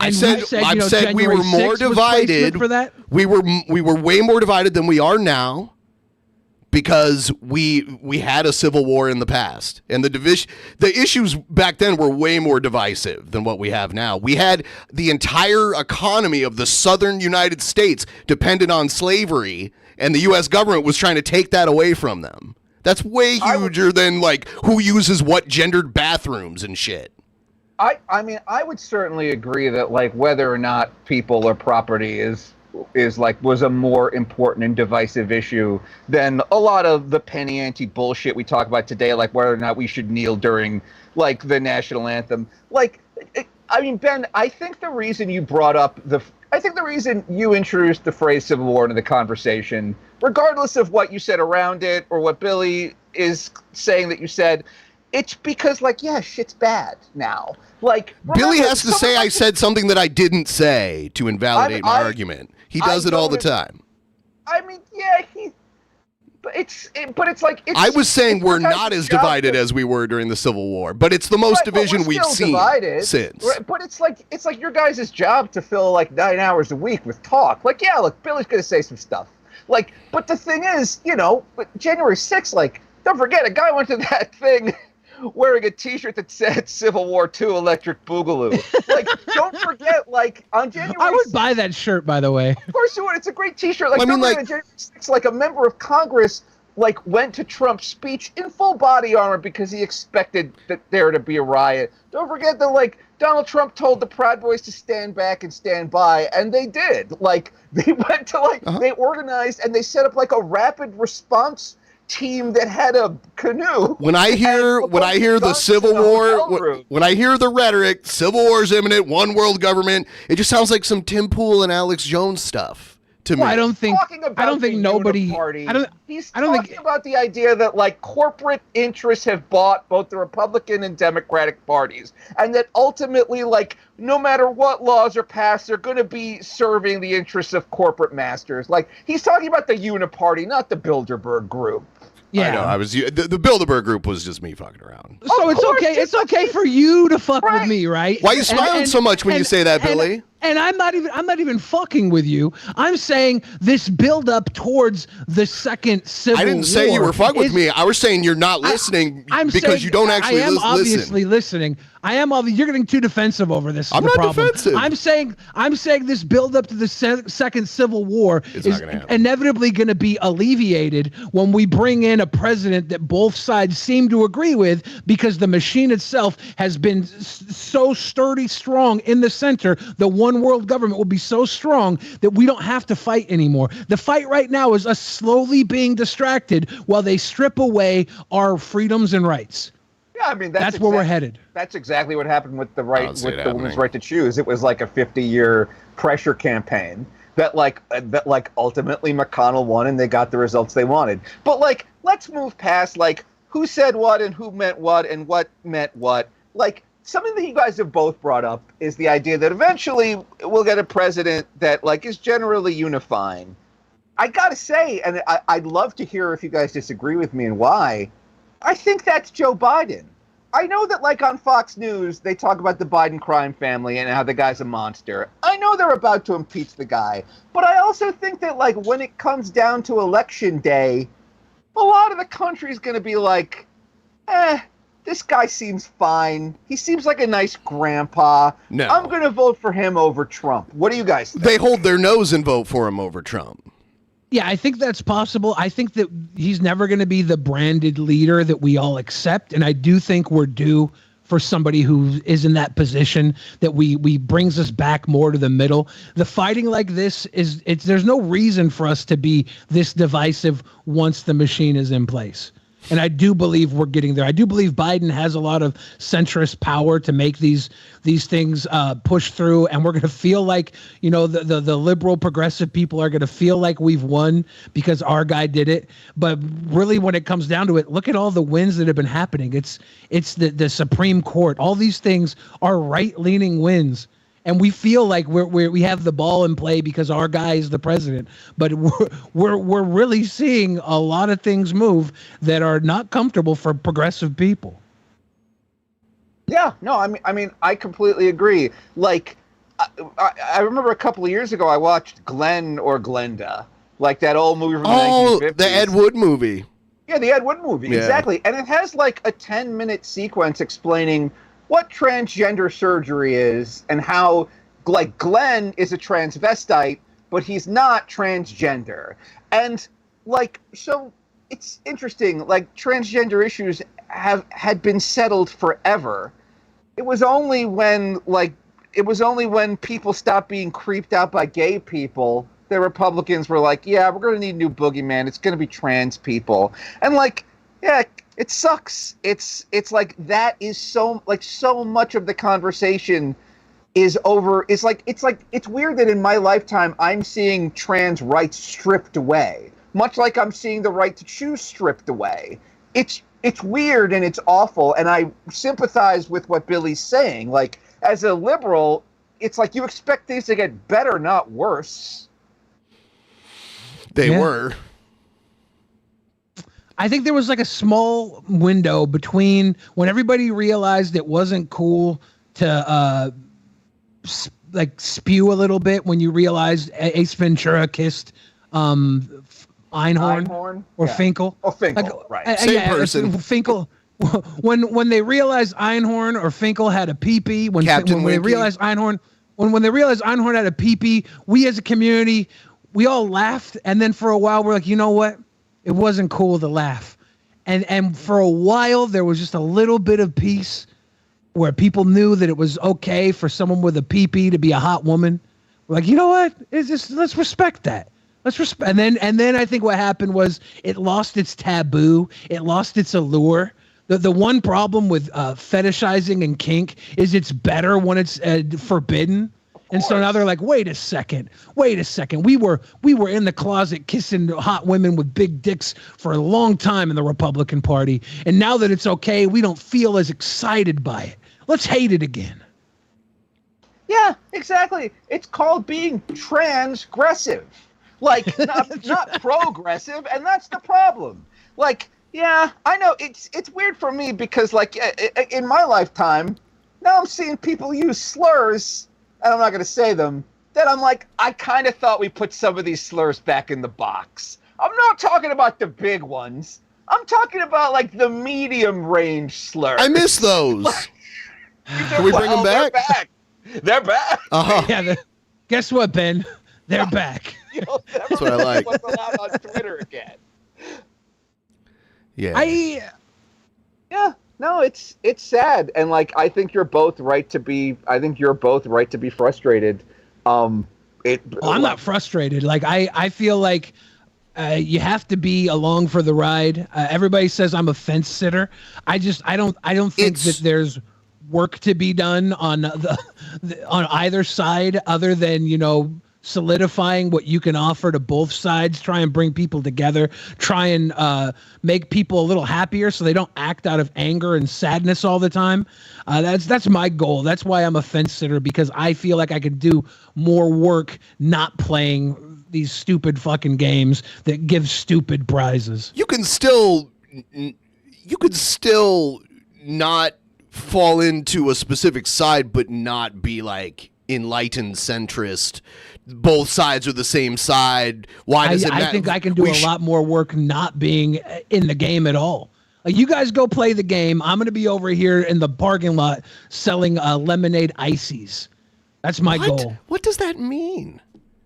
I said we were more divided. For that? We were way more divided than we are now because we had a civil war in the past, and the issues back then were way more divisive than what we have now. We had the entire economy of the southern United States dependent on slavery, and the U.S. government was trying to take that away from them. That's way huger than like who uses what gendered bathrooms and shit. I mean, I would certainly agree that like whether or not people or property was a more important and divisive issue than a lot of the penny ante bullshit we talk about today, like whether or not we should kneel during like the national anthem. Like, I mean, Ben, I think the reason you introduced the phrase Civil War into the conversation, regardless of what you said around it or what Billy is saying that you said, it's because, like, yeah, shit's bad now. Like, Billy has to say I said something that I didn't say to invalidate my argument. He does it all the time. I mean, yeah, but it's like I was saying we're not as divided as we were during the Civil War, but it's the most division we've seen since. Right, but it's like your guys' job to fill like 9 hours a week with talk. Like, yeah, look, Billy's gonna say some stuff. Like, but the thing is, January 6th, like, don't forget, a guy went to that thing wearing a T-shirt that said Civil War II Electric Boogaloo. Like, don't forget, like, on January 6th... I would buy that shirt, by the way. Of course you would. It's a great T-shirt. Like, on January 6th, like, a member of Congress, like, went to Trump's speech in full body armor because he expected that there to be a riot. Don't forget that, like, Donald Trump told the Proud Boys to stand back and stand by, and they did. Like, they went to, like, they organized and they set up, like, a rapid response team that had a canoe. When I hear the Civil War, when I hear the rhetoric, Civil War is imminent, one world government, it just sounds like some Tim Pool and Alex Jones stuff to me. I don't think nobody. He's talking about the idea that like corporate interests have bought both the Republican and Democratic parties, and that ultimately, like, no matter what laws are passed, they're going to be serving the interests of corporate masters. Like, he's talking about the Uniparty, not the Bilderberg Group. Yeah, I know. I was the Bilderberg Group was just me fucking around. So it's okay. It's okay for you to fuck with me, right? Why are you smiling so much when you say that, Billy? And I'm not even fucking with you. I'm saying this build up towards the second Civil War. I didn't say you were fucking with me. I was saying you're not listening because you don't actually listen. I am obviously listening. You're getting too defensive over this. I'm not defensive. I'm saying this build up to the second Civil War is inevitably going to be alleviated when we bring in a president that both sides seem to agree with, because the machine itself has been so sturdy, strong in the center. The one one world government will be so strong that we don't have to fight anymore. The fight right now is us slowly being distracted while they strip away our freedoms and rights. Yeah, I mean that's where we're headed. That's exactly what happened with the right, see it with the woman's right to choose. It was like a 50-year pressure campaign that ultimately McConnell won and they got the results they wanted. But like, let's move past like who said what and who meant what and what meant what. Like, something that you guys have both brought up is the idea that eventually we'll get a president that like is generally unifying. I gotta say, and I'd love to hear if you guys disagree with me and why. I think that's Joe Biden. I know that, like, on Fox News, they talk about the Biden crime family and how the guy's a monster. I know they're about to impeach the guy. But I also think that, like, when it comes down to election day, a lot of the country's going to be like, this guy seems fine. He seems like a nice grandpa. No. I'm going to vote for him over Trump. What do you guys think? They hold their nose and vote for him over Trump. Yeah, I think that's possible. I think that he's never going to be the branded leader that we all accept. And I do think we're due for somebody who is in that position that we brings us back more to the middle. The fighting like this there's no reason for us to be this divisive once the machine is in place. And I do believe we're getting there. I do believe Biden has a lot of centrist power to make these things push through, and we're going to feel like, you know, the liberal progressive people are going to feel like we've won because our guy did it. But really, when it comes down to it, look at all the wins that have been happening. It's the Supreme Court. All these things are right-leaning wins. And we feel like we have the ball in play because our guy is the president, but we're really seeing a lot of things move that are not comfortable for progressive people. Yeah, no, I mean, I completely agree. Like, I remember a couple of years ago, I watched Glenn or Glenda, like that old movie from the 1950s. The Ed Wood movie. Yeah, the Ed Wood movie, exactly. And it has like a 10-minute sequence explaining what transgender surgery is and how, like, Glenn is a transvestite, but he's not transgender. And, like, so it's interesting, like, transgender issues had been settled forever. It was only when people stopped being creeped out by gay people, the Republicans were like, yeah, we're going to need a new boogeyman. It's going to be trans people. And, like, yeah, it sucks. It's like that is so much of the conversation is over. It's weird that in my lifetime I'm seeing trans rights stripped away, much like I'm seeing the right to choose stripped away. It's weird and it's awful, and I sympathize with what Billy's saying. Like, as a liberal, it's like you expect things to get better, not worse. They were. I think there was like a small window between when everybody realized it wasn't cool to like spew a little bit when you realized Ace Ventura kissed Einhorn or Finkel. Oh, Finkel, like, right. Same person. Finkel. When they realized Einhorn or Finkel had a peepee, when they realized Einhorn, when they realized Einhorn had a peepee, we as a community, we all laughed, and then for a while we're like, you know what? It wasn't cool to laugh. And for a while, there was just a little bit of peace where people knew that it was okay for someone with a pee-pee to be a hot woman. We're like, you know what? Let's respect that. And then I think what happened was it lost its taboo. It lost its allure. The one problem with fetishizing and kink is it's better when it's forbidden. And so now they're like, wait a second. We were in the closet kissing hot women with big dicks for a long time in the Republican Party. And now that it's okay, we don't feel as excited by it. Let's hate it again. Yeah, exactly. It's called being transgressive. Like, not progressive, and that's the problem. Like, yeah, I know it's weird for me because, like, in my lifetime, now I'm seeing people use slurs, and I'm not going to say them, that I'm like, I kind of thought we put some of these slurs back in the box. I'm not talking about the big ones. I'm talking about, like, the medium range slurs. I miss those. Can we bring them back? They're back. Uh-huh. Yeah. Guess what, Ben? They're back. That's what I like. What's allowed on Twitter again? Yeah. No, it's sad, and like I think you're both right to be frustrated. I'm not frustrated. Like I feel like you have to be along for the ride. Everybody says I'm a fence sitter. I don't think that there's work to be done on on either side other than, solidifying what you can offer to both sides, try and bring people together, try and make people a little happier so they don't act out of anger and sadness all the time. That's my goal. That's why I'm a fence sitter, because I feel like I could do more work not playing these stupid fucking games that give stupid prizes. You could still not fall into a specific side, but not be like enlightened centrist. Both sides are the same side. Why does it matter? I think I can do a lot more work not being in the game at all. Like, you guys go play the game. I'm going to be over here in the parking lot selling lemonade ices. That's my goal. What does that mean?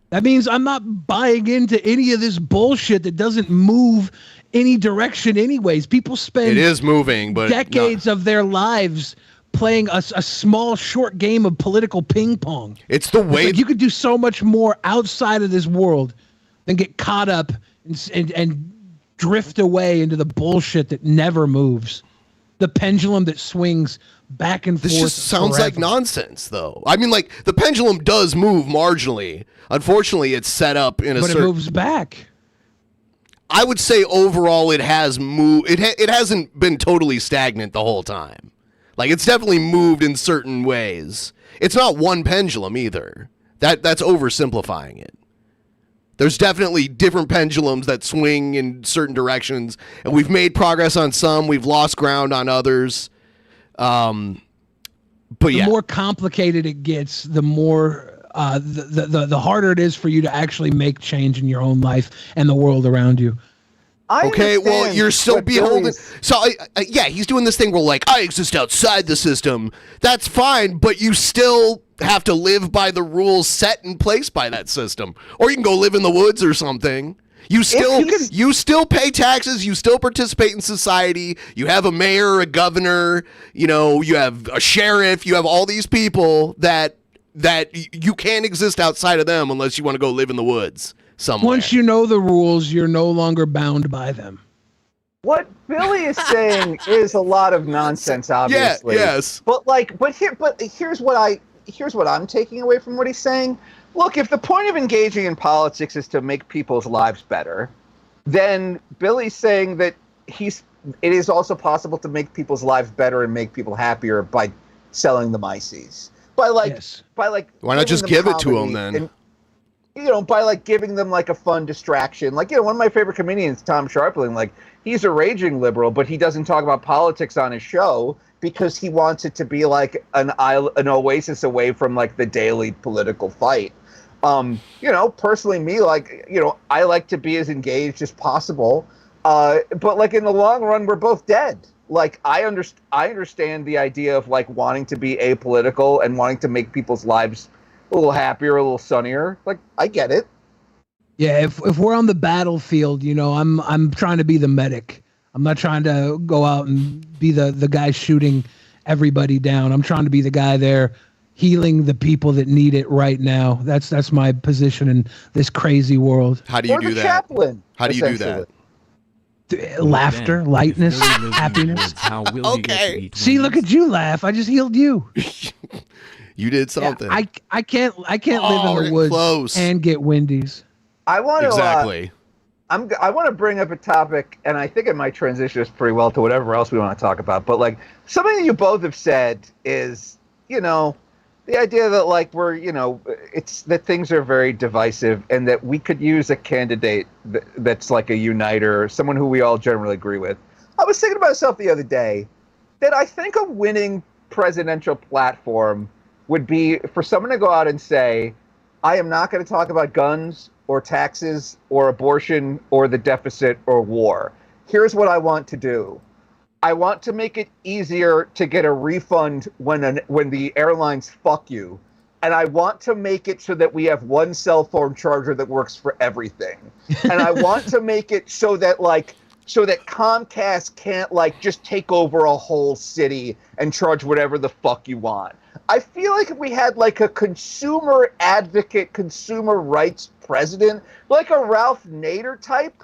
That means I'm not buying into any of this bullshit that doesn't move any direction anyways. People spend it is moving, but decades of their lives playing a small, short game of political ping pong. It's the way you could do so much more outside of this world than get caught up and drift away into the bullshit that never moves. The pendulum that swings back and forth. This just sounds like nonsense, though. I mean, like, the pendulum does move marginally. Unfortunately, it's set up in a certain... But it moves back. I would say overall it has moved. It hasn't been totally stagnant the whole time. Like, it's definitely moved in certain ways. It's not one pendulum either. That's oversimplifying it. There's definitely different pendulums that swing in certain directions, and we've made progress on some. We've lost ground on others. But the more complicated it gets, the more the harder it is for you to actually make change in your own life and the world around you. Okay, well, you're still beholden. So, yeah, he's doing this thing where, like, I exist outside the system. That's fine, but you still have to live by the rules set in place by that system. Or you can go live in the woods or something. You still pay taxes. You still participate in society. You have a mayor, a governor. You have a sheriff. You have all these people that you can't exist outside of them unless you want to go live in the woods somewhere. Once you know the rules, you're no longer bound by them. What Billy is saying is a lot of nonsense, obviously. Yes. But here's what I'm taking away from what he's saying. Look, if the point of engaging in politics is to make people's lives better, then Billy's saying that it is also possible to make people's lives better and make people happier by selling them ices. Why not just give it to them then? And, by like giving them like a fun distraction. Like, one of my favorite comedians, Tom Sharpling, like, he's a raging liberal, but he doesn't talk about politics on his show because he wants it to be like an oasis away from like the daily political fight. Personally, me, like, I like to be as engaged as possible. But like in the long run, we're both dead. Like, I understand the idea of like wanting to be apolitical and wanting to make people's lives a little happier, a little sunnier. Like, I get it. Yeah, if we're on the battlefield, I'm trying to be the medic. I'm not trying to go out and be the guy shooting everybody down. I'm trying to be the guy there healing the people that need it right now. That's my position in this crazy world. How do you do that? Chaplain, how do you do that? Laughter, lightness, happiness. Okay. See, look at you laugh. I just healed you. You did something. Yeah, I can't live in the woods and get Wendy's. I want to exactly. I want to bring up a topic, and I think it might transition us pretty well to whatever else we want to talk about. But like, something that you both have said is, the idea that like it's that things are very divisive, and that we could use a candidate that's like a uniter, someone who we all generally agree with. I was thinking to myself the other day that I think a winning presidential platform would be for someone to go out and say, I am not going to talk about guns or taxes or abortion or the deficit or war. Here's what I want to do. I want to make it easier to get a refund when the airlines fuck you. And I want to make it so that we have one cell phone charger that works for everything. And I want to make it so that like so that Comcast can't like just take over a whole city and charge whatever the fuck you want. I feel like if we had like a consumer advocate, consumer rights president, like a Ralph Nader type,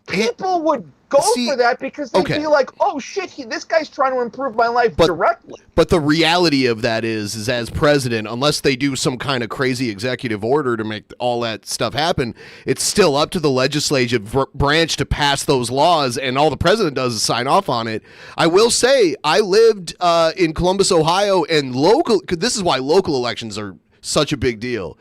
people would go for that because they feel like, oh shit, this guy's trying to improve my life directly. But the reality of that is as president, unless they do some kind of crazy executive order to make all that stuff happen, it's still up to the legislative branch to pass those laws, and all the president does is sign off on it. I will say, I lived in Columbus, Ohio, and this is why local elections are such a big deal.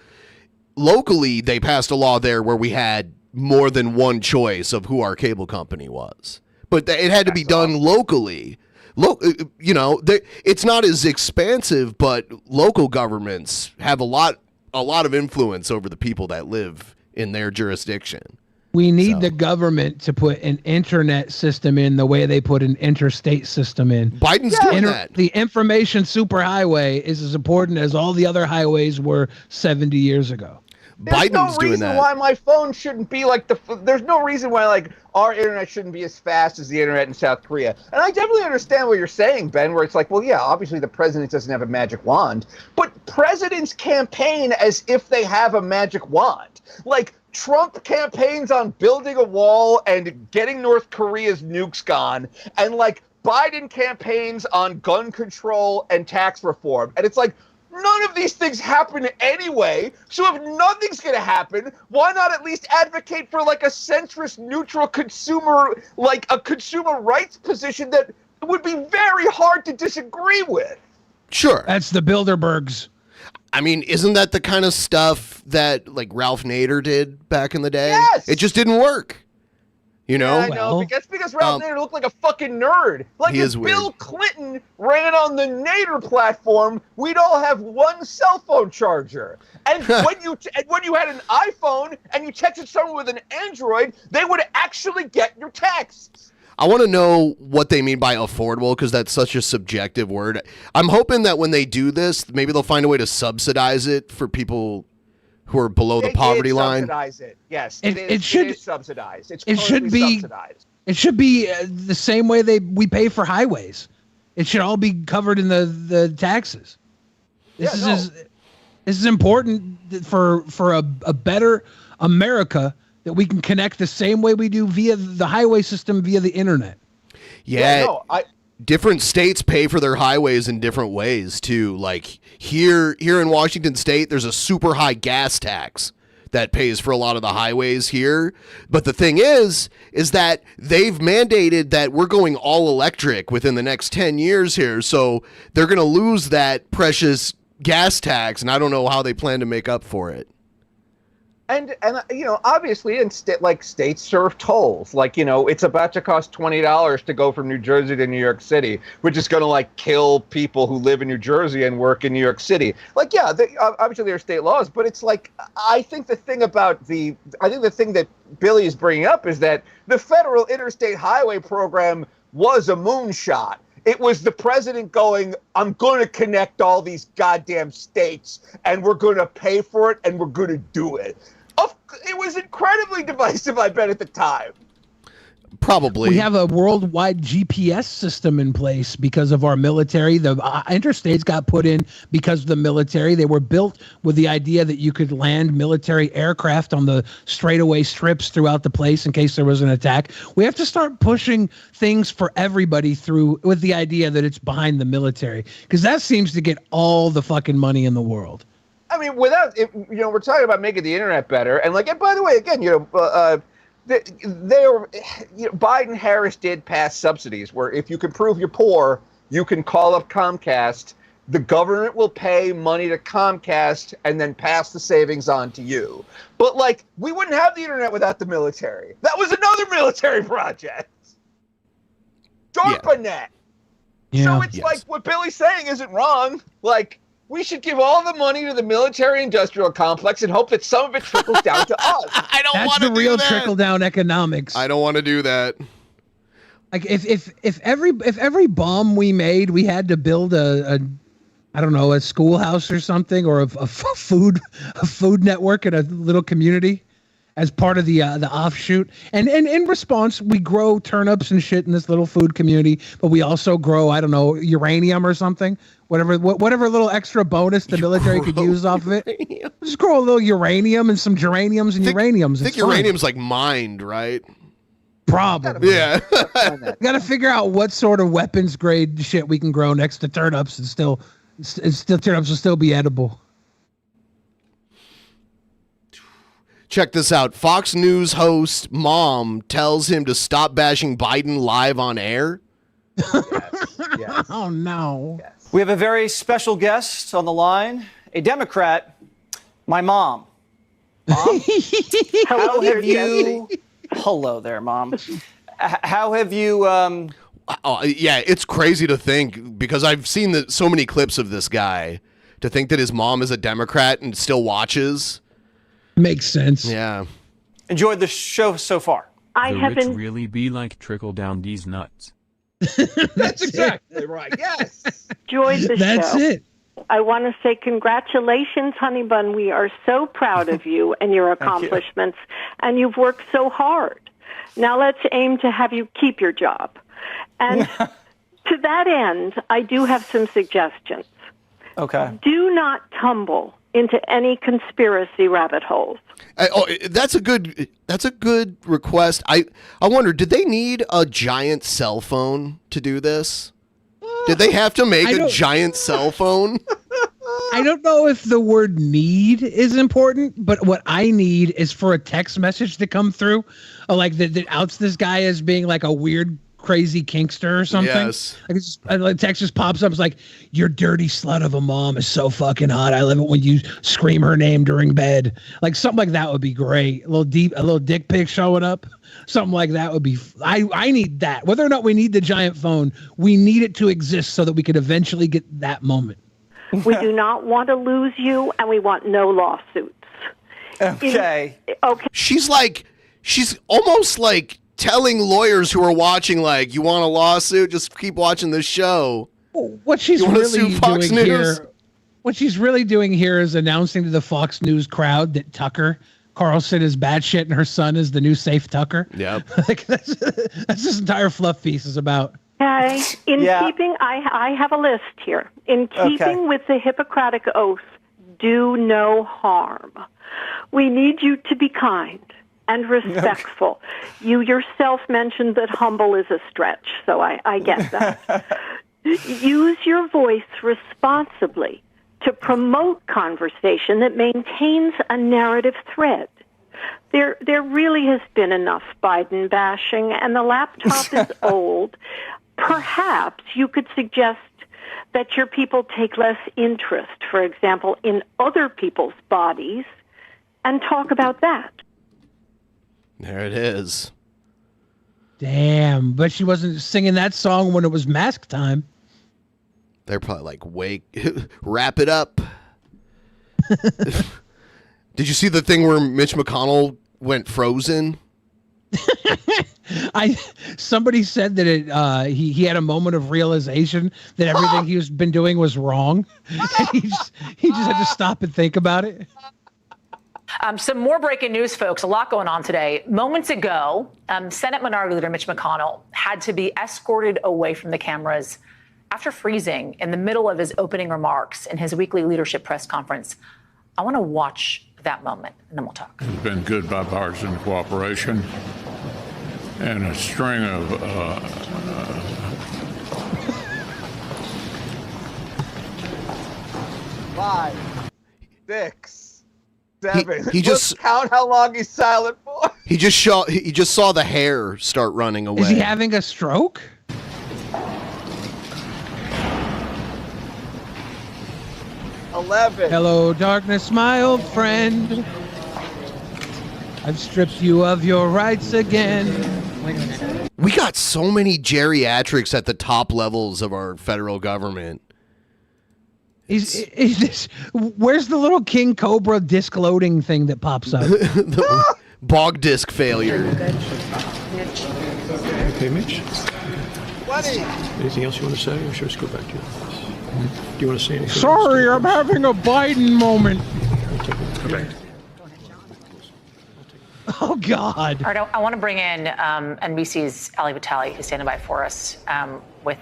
Locally, they passed a law there where we had more than one choice of who our cable company was, but it had to be done locally. It's not as expansive, but local governments have a lot of influence over the people that live in their jurisdiction. We need the government to put an internet system in the way they put an interstate system in. Biden's doing that. The information superhighway is as important as all the other highways were 70 years ago. There's no reason why my phone shouldn't be like there's no reason why like our internet shouldn't be as fast as the internet in South Korea. And I definitely understand what you're saying, Ben, where it's like, well, yeah, obviously the president doesn't have a magic wand, but presidents campaign as if they have a magic wand. Like Trump campaigns on building a wall and getting North Korea's nukes gone, and like Biden campaigns on gun control and tax reform. And it's like, none of these things happen anyway, so if nothing's going to happen, why not at least advocate for like a centrist, neutral consumer, like a consumer rights position that would be very hard to disagree with? Sure. That's the Bilderbergs. I mean, isn't that the kind of stuff that like Ralph Nader did back in the day? Yes. It just didn't work. You know? Yeah, I know. Because Ralph Nader looked like a fucking nerd. Like if Bill Clinton ran on the Nader platform, we'd all have one cell phone charger. And when you had an iPhone and you texted someone with an Android, they would actually get your texts. I want to know what they mean by affordable, because that's such a subjective word. I'm hoping that when they do this, maybe they'll find a way to subsidize it for people who are below the poverty line. Subsidize it. Yes, it should is subsidized. It should be subsidized. It should be the same way we pay for highways. It should all be covered in the taxes. This is important for a better America, that we can connect the same way we do via the highway system via the internet. Different states pay for their highways in different ways too. Like here in Washington State, there's a super high gas tax that pays for a lot of the highways here. But the thing is that they've mandated that we're going all electric within the next 10 years here. So they're going to lose that precious gas tax, and I don't know how they plan to make up for it. And obviously in states serve tolls. Like, it's about to cost $20 to go from New Jersey to New York City, which is going to like kill people who live in New Jersey and work in New York City. Like, yeah, obviously there are state laws, but it's like, I think the thing that Billy is bringing up is that the federal interstate highway program was a moonshot. It was the president going, I'm going to connect all these goddamn states, and we're going to pay for it, and we're going to do it. It was incredibly divisive, I bet, at the time. Probably. We have a worldwide GPS system in place because of our military. The interstates got put in because of the military. They were built with the idea that you could land military aircraft on the straightaway strips throughout the place in case there was an attack. We have to start pushing things for everybody through with the idea that it's behind the military, because that seems to get all the fucking money in the world. I mean, we're talking about making the internet better. And and by the way, again, Biden Harris did pass subsidies where if you can prove you're poor, you can call up Comcast. The government will pay money to Comcast and then pass the savings on to you. But we wouldn't have the internet without the military. That was another military project. DARPANet. Yeah. So it's like what Billy's saying isn't wrong. We should give all the money to the military-industrial complex and hope that some of it trickles down to us. I don't want That's to do that. the real trickle-down economics. I don't want to do that. Like if every bomb we made, we had to build a schoolhouse or something, or a food network in a little community, as part of the offshoot. And in response, we grow turnips and shit in this little food community, but we also grow, I don't know, uranium or something. Whatever little extra bonus the military could use off of it. Just grow a little uranium and some geraniums and uraniums. I think uranium's like mined, right? Probably. Yeah. Got to figure out what sort of weapons grade shit we can grow next to turnips and still turnips will still be edible. Check this out. Fox News host mom tells him to stop bashing Biden live on air. Yes. Oh, no. Yes. We have a very special guest on the line, a Democrat, my mom. Mom? How have you... Hello there, Mom. How have you... Yeah, it's crazy to think, because I've seen so many clips of this guy, to think that his mom is a Democrat and still watches. Makes sense. Yeah. Enjoyed the show so far. The rich really be like trickle down these nuts. That's exactly right. Yes. Enjoyed the show. That's it. I want to say congratulations, Honey Bun. We are so proud of you and your accomplishments, and you've worked so hard. Now let's aim to have you keep your job. And to that end, I do have some suggestions. Okay. Do not tumble into any conspiracy rabbit holes. That's a good request. I wonder, did they need a giant cell phone to do this? Did they have to make a giant cell phone? I don't know if the word need is important, but what I need is for a text message to come through, like that outs this guy as being like a weird, crazy kinkster or something. Yes. Like text just pops up. It's like, your dirty slut of a mom is so fucking hot. I love it when you scream her name during bed. Like something like that would be great. A little dick pic showing up. Something like that would be. I need that. Whether or not we need the giant phone, we need it to exist so that we could eventually get that moment. We do not want to lose you, and we want no lawsuits. Okay. Okay. She's almost like telling lawyers who are watching, like, you want a lawsuit? Just keep watching this show. What she's really doing here, what she's really doing here is announcing to the Fox News crowd that Tucker Carlson is bad shit and her son is the new safe Tucker. Yep. Like that's this entire fluff piece is about. Okay. In keeping, I have a list here. In keeping with the Hippocratic Oath, do no harm. We need you to be kind and respectful. You yourself mentioned that humble is a stretch, so I get that. Use your voice responsibly to promote conversation that maintains a narrative thread. There really has been enough Biden bashing, and the laptop is old. Perhaps you could suggest that your people take less interest, for example, in other people's bodies, and talk about that. There it is. Damn, but she wasn't singing that song when it was mask time. They're probably like, wrap it up. Did you see the thing where Mitch McConnell went frozen? Somebody said that he had a moment of realization that everything he was been doing was wrong. And he just had to stop and think about it. Some more breaking news, folks. A lot going on today. Moments ago, Senate Minority Leader Mitch McConnell had to be escorted away from the cameras after freezing in the middle of his opening remarks in his weekly leadership press conference. I want to watch that moment, and then we'll talk. It's been good bipartisan cooperation and a string of 5, 6, 7. He just count how long he's silent for. He just saw the hair start running away. Is he having a stroke? Hello, darkness, my old friend. I've stripped you of your rights again. We got so many geriatrics at the top levels of our federal government. Where's the little King Cobra disc loading thing that pops up? The bog disc failure. Okay, Mitch. 20. Anything else you want to say, or should we just go back to your office? Do you want to say anything? Sorry, I'm having a Biden moment. Okay. Oh, God. All right, I want to bring in NBC's Ali Vitale, who's standing by for us with.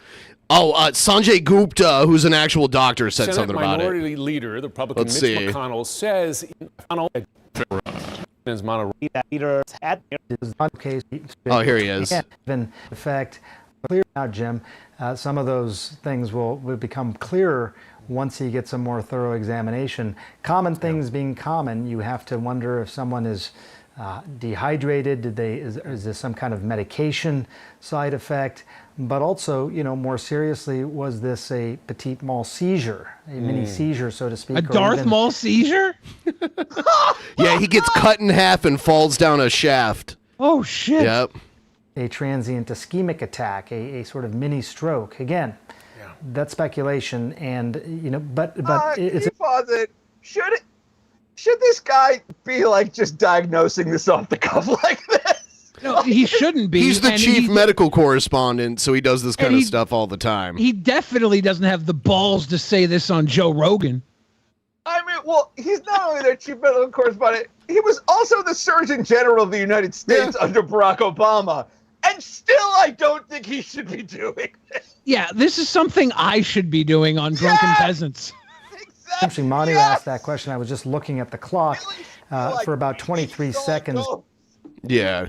Sanjay Gupta, who's an actual doctor, said Senate something about it. Minority Leader, the Republican Let's Mitch see. McConnell, says Oh, here he is. In effect, clear now, Jim. Some of those things will become clearer once he gets a more thorough examination. Common things being common, you have to wonder if someone is dehydrated. Is this some kind of medication side effect? But also, more seriously, was this a petit mal seizure, a mini seizure, so to speak? A Darth Maul seizure? Yeah, he gets cut in half and falls down a shaft. Oh, shit. Yep. A transient ischemic attack, a sort of mini stroke. Again, that's speculation, and but it's. Should this guy be just diagnosing this off the cuff like this? No, he shouldn't be. He's the chief medical correspondent, so he does this kind of stuff all the time. He definitely doesn't have the balls to say this on Joe Rogan. I mean, well, he's not only their chief medical correspondent, he was also the Surgeon General of the United States under Barack Obama. And still, I don't think he should be doing this. Yeah, this is something I should be doing on Drunken Peasants. Actually, Manu asked that question. I was just looking at the clock for about 23 seconds. Yeah.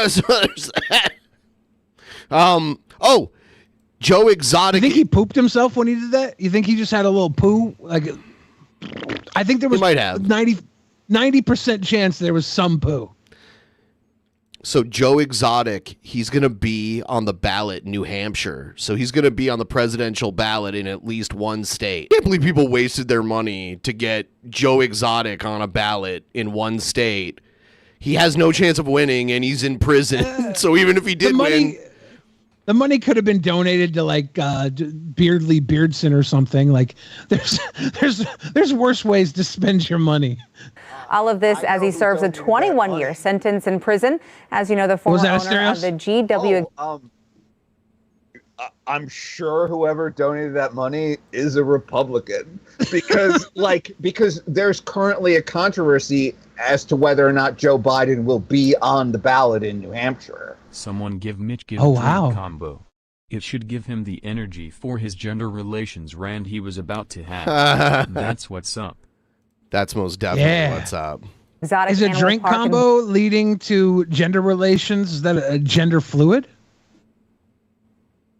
So there's that. Joe Exotic. You think he pooped himself when he did that? You think he just had a little poo? I think there was 90% chance there was some poo. So Joe Exotic, he's going to be on the ballot in New Hampshire. So he's going to be on the presidential ballot in at least one state. I can't believe people wasted their money to get Joe Exotic on a ballot in one state. He has no chance of winning, and he's in prison. So even if he did win... The money could have been donated to Beardley Beardson or something. There's worse ways to spend your money. All of this as he serves a 21-year sentence in prison. As you know, the former owner of the GW. I'm sure whoever donated that money is a Republican because there's currently a controversy as to whether or not Joe Biden will be on the ballot in New Hampshire. Someone give Mitch combo. It should give him the energy for his gender relations rant he was about to have. That's what's up. That's most definitely what's up. Exotic is a drink combo leading to gender relations? Is that a gender fluid?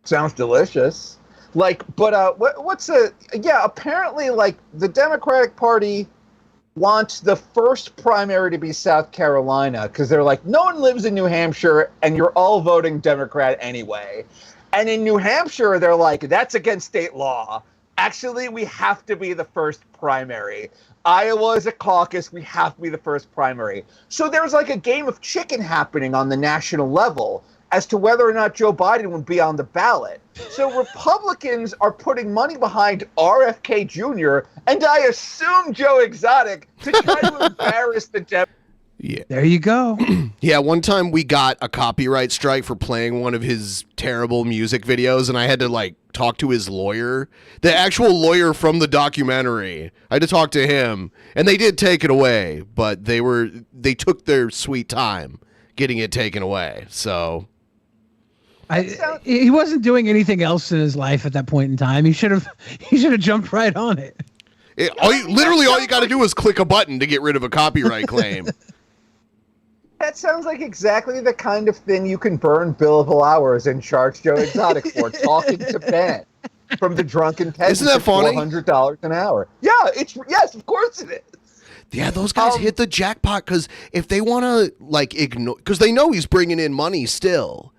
Sounds delicious. Apparently the Democratic Party wants the first primary to be South Carolina because they're no one lives in New Hampshire and you're all voting Democrat anyway. And in New Hampshire, they're that's against state law. Actually, we have to be the first primary. Iowa is a caucus. We have to be the first primary. So there's a game of chicken happening on the national level as to whether or not Joe Biden would be on the ballot. So Republicans are putting money behind RFK Jr. and I assume Joe Exotic to try to embarrass the Democrats. Yeah. There you go. Yeah, one time we got a copyright strike for playing one of his terrible music videos, and I had to talk to his lawyer, the actual lawyer from the documentary. I had to talk to him, and they did take it away, but they took their sweet time getting it taken away. So he wasn't doing anything else in his life at that point in time. He should have jumped right on it. All you got to do is click a button to get rid of a copyright claim. That sounds like exactly the kind of thing you can burn billable hours and charge Joe Exotic for, talking to Ben from the Drunken Peasants. Isn't that funny? $400 an hour. Yeah, yes, of course it is. Yeah, those guys hit the jackpot because if they want to ignore, because they know he's bringing in money still.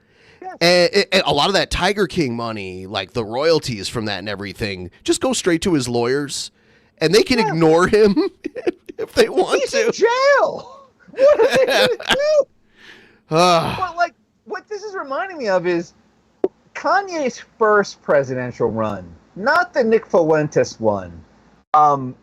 And a lot of that Tiger King money, the royalties from that and everything, just go straight to his lawyers, and they can ignore him if they want He's to. In jail. What are they going to do? But what this is reminding me of is Kanye's first presidential run, not the Nick Fuentes one. I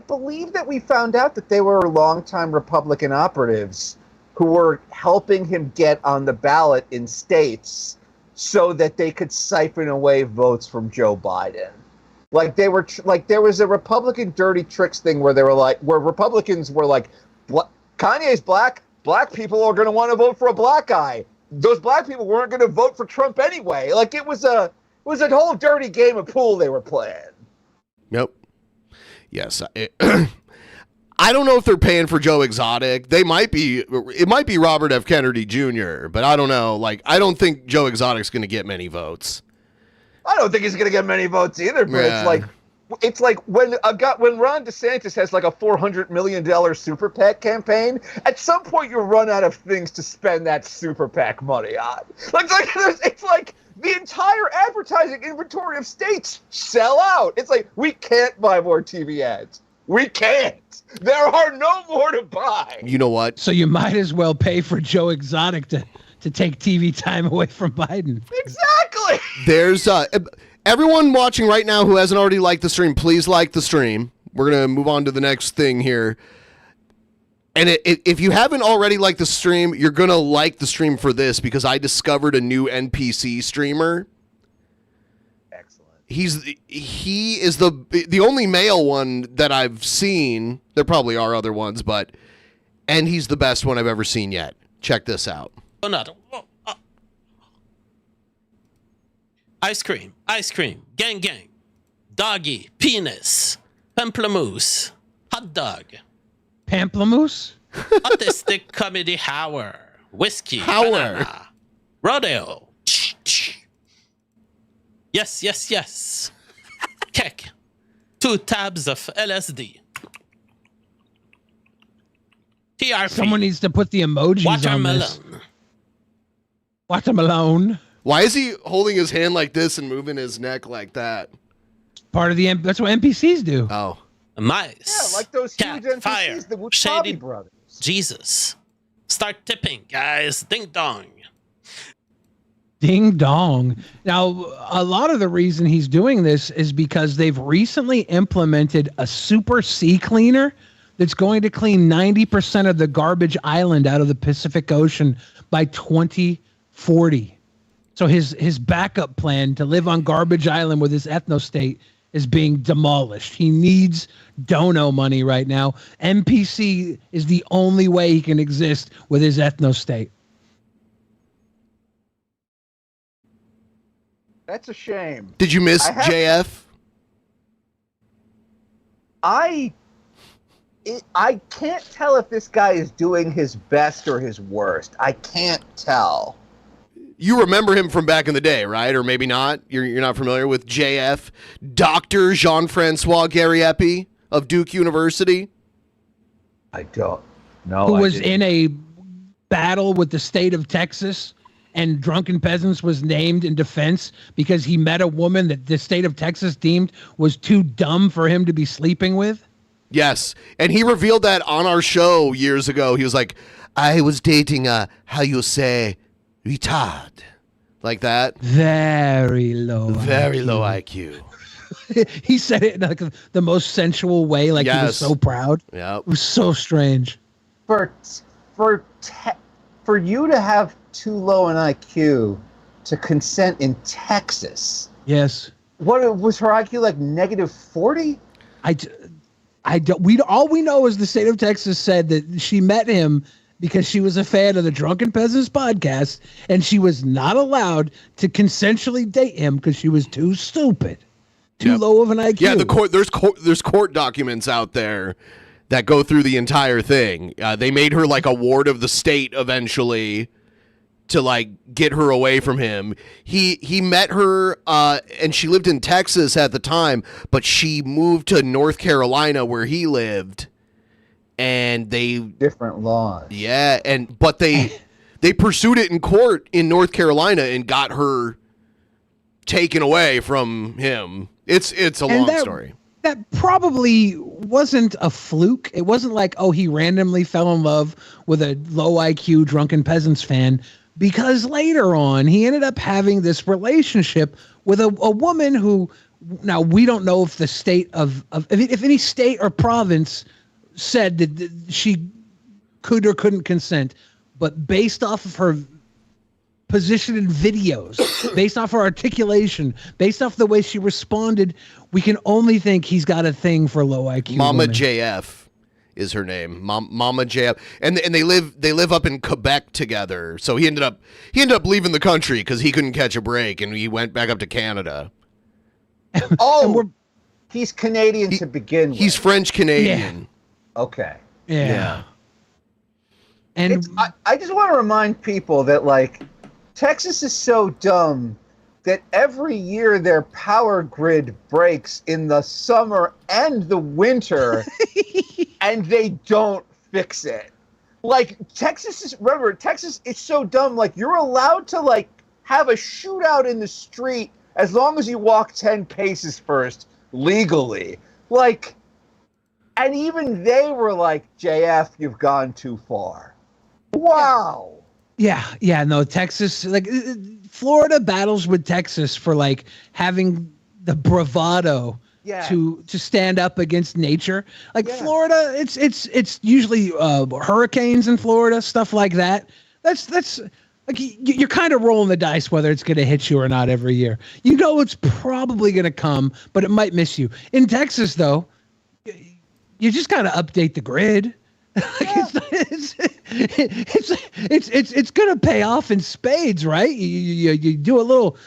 believe that we found out that they were longtime Republican operatives who were helping him get on the ballot in states so that they could siphon away votes from Joe Biden. There was a Republican dirty tricks thing where they were where Republicans were Kanye's black. Black people are going to want to vote for a black guy. Those black people weren't going to vote for Trump anyway. Like it was a whole dirty game of pool they were playing. Yep. Yes. I don't know if they're paying for Joe Exotic. They might be. It might be Robert F. Kennedy Jr., but I don't know. Like, I don't think Joe Exotic's going to get many votes. I don't think he's going to get many votes either. But it's like when Ron DeSantis has like a $400 million super PAC campaign. At some point, you run out of things to spend that super PAC money on. It's like the entire advertising inventory of states sell out. It's like we can't buy more TV ads. We can't. There are no more to buy. You know what? So you might as well pay for Joe Exotic to take TV time away from Biden. Exactly. There's everyone watching right now who hasn't already liked the stream, please like the stream. We're going to move on to the next thing here. And if you haven't already liked the stream, you're going to like the stream for this because I discovered a new NPC streamer. He is the only male one that I've seen. There probably are other ones, and he's the best one I've ever seen yet. Check this out. Ice cream, gang, doggy, penis, pamplemousse, hot dog. Pamplemousse? Autistic comedy hour, whiskey, banana, rodeo. Yes. Kek. 2 tabs of LSD. TRP. Someone needs to put the emojis on this. Watermelon. Why is he holding his hand like this and moving his neck like that? Part of that's what NPCs do. Oh. Mice. Yeah, like those cat, huge NPCs, fire, the Wutabi shady brothers. Jesus. Start tipping, guys. Ding dong. Ding dong. Now, a lot of the reason he's doing this is because they've recently implemented a super sea cleaner that's going to clean 90% of the garbage island out of the Pacific Ocean by 2040. So his backup plan to live on Garbage Island with his ethno-state is being demolished. He needs dono money right now. NPC is the only way he can exist with his ethno-state. That's a shame. Did you miss JF? I can't tell if this guy is doing his best or his worst. I can't tell. You remember him from back in the day, right? Or maybe not. You're not familiar with JF, Dr. Jean-Francois Gariepi of Duke University? I don't know. Who was in a battle with the state of Texas, and Drunken Peasants was named in defense because he met a woman that the state of Texas deemed was too dumb for him to be sleeping with? Yes. And he revealed that on our show years ago. He was like, I was dating how you say, retard. Like that. Very low IQ. He said it in like the most sensual way, like he was so proud. Yeah. It was so strange. For you to have too low an IQ to consent in Texas. Yes. What was her IQ, like -40? All we know is the state of Texas said that she met him because she was a fan of the Drunken Peasants podcast, and she was not allowed to consensually date him because she was too stupid, too low of an IQ. Yeah, there's court documents out there that go through the entire thing. They made her like a ward of the state eventually to like get her away from him. He met her and she lived in Texas at the time, but she moved to North Carolina where he lived. And they different laws. Yeah, but they pursued it in court in North Carolina and got her taken away from him. It's a long story. That probably wasn't a fluke. It wasn't like, oh, he randomly fell in love with a low IQ Drunken Peasants fan, because later on he ended up having this relationship with a woman who, now we don't know if the state if any state or province said that she could or couldn't consent, but based off of her position in videos, based off her articulation, based off the way she responded, we can only think he's got a thing for low IQ Mama women. JF is her name, Mama JF, and they live up in Quebec together. So he ended up leaving the country because he couldn't catch a break, and he went back up to Canada. Oh, he's Canadian to begin with. He's French Canadian. Yeah. Okay. Yeah. And I just want to remind people that like Texas is so dumb that every year their power grid breaks in the summer and the winter and they don't fix it. Like Texas is so dumb. Like you're allowed to like have a shootout in the street as long as you walk 10 paces first legally. Like, and even they were like, JF, you've gone too far. Wow. Yeah, no, Texas, like Florida battles with Texas for like having the bravado to stand up against nature. Like Florida, it's usually hurricanes in Florida, stuff like that. That's like you're kind of rolling the dice whether it's going to hit you or not every year. You know it's probably going to come, but it might miss you. In Texas, though, you just got to update the grid. It's gonna pay off in spades, right? You do a little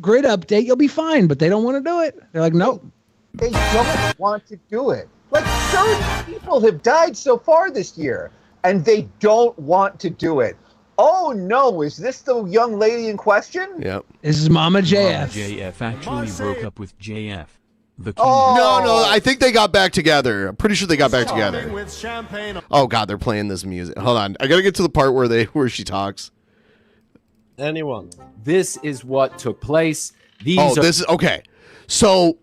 grid update, you'll be fine. But they don't want to do it. They're like, nope. They don't want to do it. Like 30 people have died so far this year, and they don't want to do it. Oh no, is this the young lady in question? Yep. This is Mama JF. Mama JF actually broke up with JF. The king. No, I think they got back together. I'm pretty sure they got back together. Oh God, they're playing this music. Hold on, I gotta get to the part where she talks. Anyone, this is what took place. This is okay. So,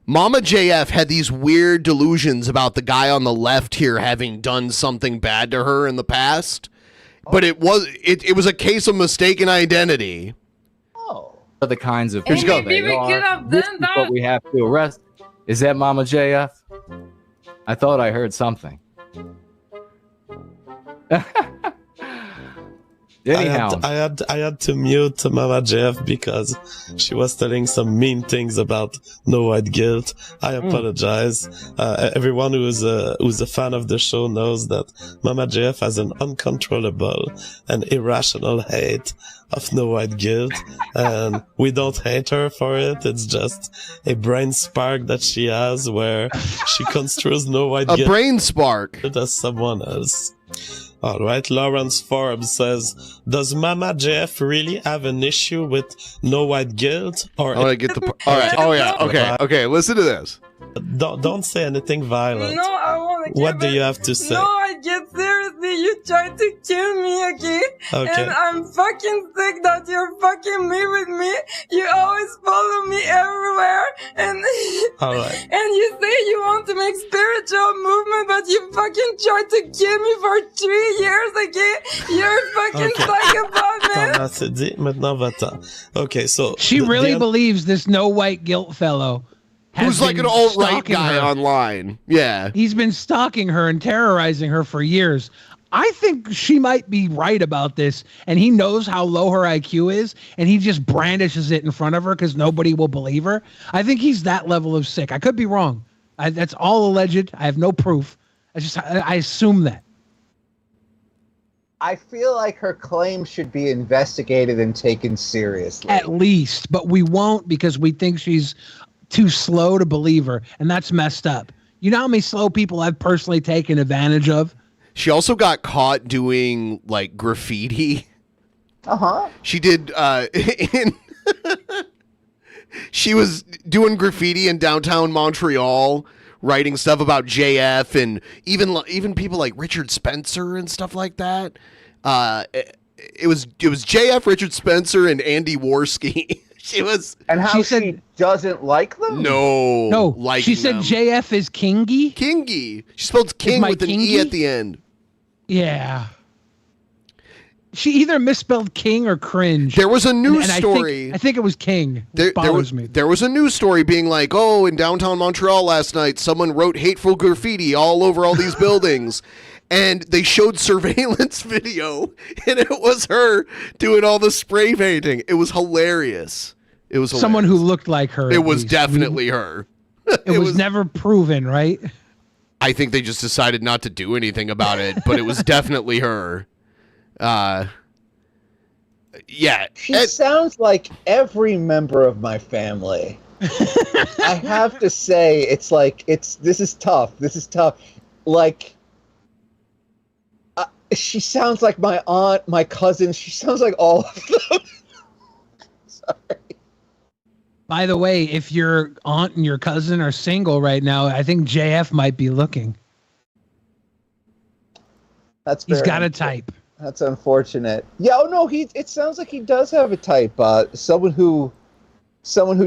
Mama JF had these weird delusions about the guy on the left here having done something bad to her in the past, but it was a case of mistaken identity. Are the kinds of Here she goes. they are. This is what we have to arrest. Is that Mama JF? I thought I heard something. Anyhow, I had to mute Mama JF because she was telling some mean things about no white guilt. I apologize. Everyone who's a fan of the show knows that Mama JF has an uncontrollable and irrational hate of no white guilt, and we don't hate her for it. It's just a brain spark that she has where she construes no white guilt. A brain spark as someone else. All right, Lawrence Forbes says, does Mama JF really have an issue with no white guilt? Or I want to get the all right. Oh yeah. Okay. Listen to this. Don't say anything violent. No, I want to. What do you have to say? No, I get seriously. You tried to kill me, okay? And I'm fucking sick that you're fucking me with me. You always follow me everywhere, and all right. And you say you want to make spiritual movement, but you fucking tried to kill me for 3 years, okay? You're fucking psychopath, man. C'est dit. Maintenant, va-t'en. Okay, so she really believes this no white guilt fellow. Who's like an alt-right guy online. Yeah. He's been stalking her and terrorizing her for years. I think she might be right about this, and he knows how low her IQ is, and he just brandishes it in front of her because nobody will believe her. I think he's that level of sick. I could be wrong. That's all alleged. I have no proof. I assume that. I feel like her claims should be investigated and taken seriously. At least, but we won't because we think she's too slow to believe her, and that's messed up. You know how many slow people I've personally taken advantage of? She also got caught doing like graffiti. She did she was doing graffiti in downtown Montreal, writing stuff about JF and even people like Richard Spencer and stuff like that. It was JF, Richard Spencer, and Andy Worski. She said doesn't like them? No. She said them. JF is kingy? Kingy. She spelled king with an E at the end. Yeah. She either misspelled king or cringe. There was a news story. I think it was king. There was a news story being like, oh, in downtown Montreal last night, someone wrote hateful graffiti all over all these buildings. And they showed surveillance video, and it was her doing all the spray painting. It was hilarious. It was hilarious. Someone who looked like her. It was definitely her. It was never proven, right? I think they just decided not to do anything about it, but it was definitely her. Yeah. She sounds like every member of my family. I have to say, this is tough. Like, she sounds like my aunt, my cousin. She sounds like all of them. Sorry. By the way, if your aunt and your cousin are single right now, I think JF might be looking. He's got a type. That's unfortunate. Yeah, oh no, it sounds like he does have a type. Someone who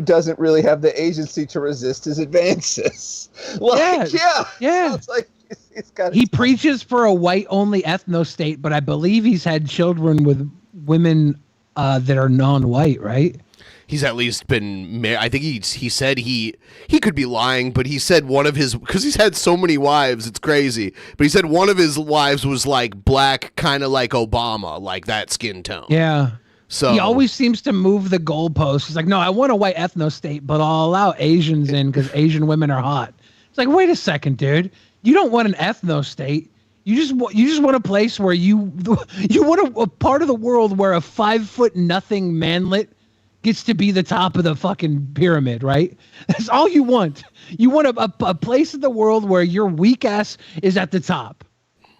doesn't really have the agency to resist his advances. Like, yeah. Sounds like he's got. He preaches for a white-only ethno-state, but I believe he's had children with women that are non-white, right? He's at least been married. I think he said he could be lying, but he said one of his, because he's had so many wives, it's crazy. But he said one of his wives was like black, kind of like Obama, like that skin tone. Yeah. So he always seems to move the goalposts. He's like, no, I want a white ethno-state, but I'll allow Asians in because Asian women are hot. It's like, wait a second, dude. You don't want an ethno-state. You just want a place where you want a part of the world where a 5' nothing manlet gets to be the top of the fucking pyramid, right? That's all you want. You want a place in the world where your weak ass is at the top.